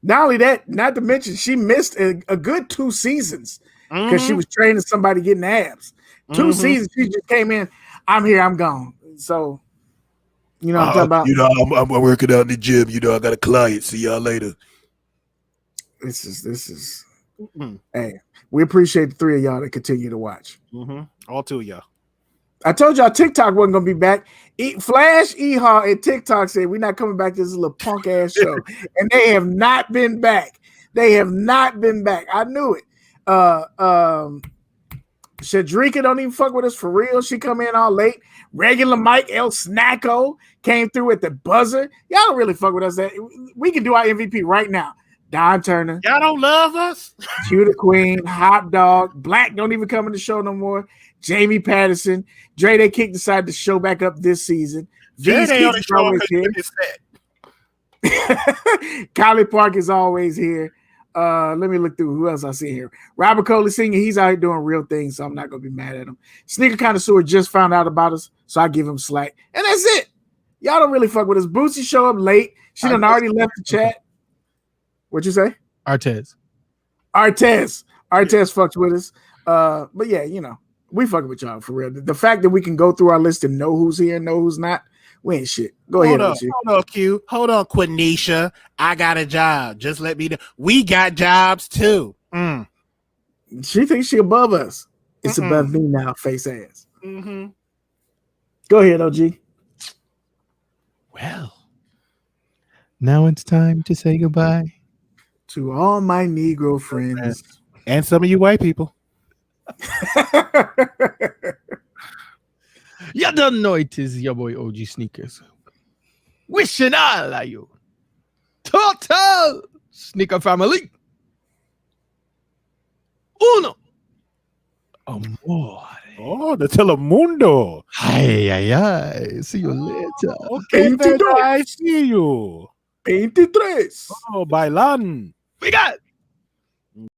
[SPEAKER 2] Not only that, not to mention she missed a good 2 seasons because she was training somebody getting abs. 2 seasons, she just came in. I'm here, I'm gone. So, you know what I'm talking about?
[SPEAKER 5] I'm working out in the gym. I got a client. See y'all later.
[SPEAKER 2] This is. Hey, we appreciate the 3 of y'all that continue to watch.
[SPEAKER 1] All 2 of y'all.
[SPEAKER 2] I told y'all TikTok wasn't gonna be back. Flash, Ehaw, and TikTok said we're not coming back to this little punk ass show, and they have not been back. They have not been back. I knew it. Shadrika don't even fuck with us for real. She come in all late. Regular Mike El Snacko came through at the buzzer. Y'all don't really fuck with us. We can do our MVP right now. Don Turner.
[SPEAKER 1] Y'all don't love us?
[SPEAKER 2] Q the Queen, Hot Dog, Black don't even come in the show no more. Jamie Patterson, Dre They Kick decided to show back up this season.
[SPEAKER 1] Dre They only show up because you set.
[SPEAKER 2] Kylie Park is always here. Let me look through who else I see here. Robert Coley Sr., he's out here doing real things, so I'm not gonna be mad at him. Sneaker Connoisseur just found out about us, so I give him slack. And that's it. Y'all don't really fuck with us. Bootsy show up late. She done already left the chat. What'd you say?
[SPEAKER 3] Artez
[SPEAKER 2] fucks with us. But yeah, you know, we fucking with y'all for real. The fact that we can go through our list and know who's here and know who's not, we ain't shit. Go ahead.
[SPEAKER 1] Hold on, Q. Hold on, Quenisha. I got a job. Just let me know. We got jobs too.
[SPEAKER 2] She thinks she above us. It's above me now, face ass. Go ahead, OG.
[SPEAKER 3] Well, now it's time to say goodbye
[SPEAKER 2] to all my Negro friends
[SPEAKER 1] and some of you white people.
[SPEAKER 3] You don't know it is your boy OGSneekerz. Wishing all of you total sneaker family. Uno. Amore.
[SPEAKER 1] Oh, the Telemundo.
[SPEAKER 3] Ay. See you later.
[SPEAKER 1] Okay, then I see you.
[SPEAKER 2] 23.
[SPEAKER 1] Oh, bailan.
[SPEAKER 3] We got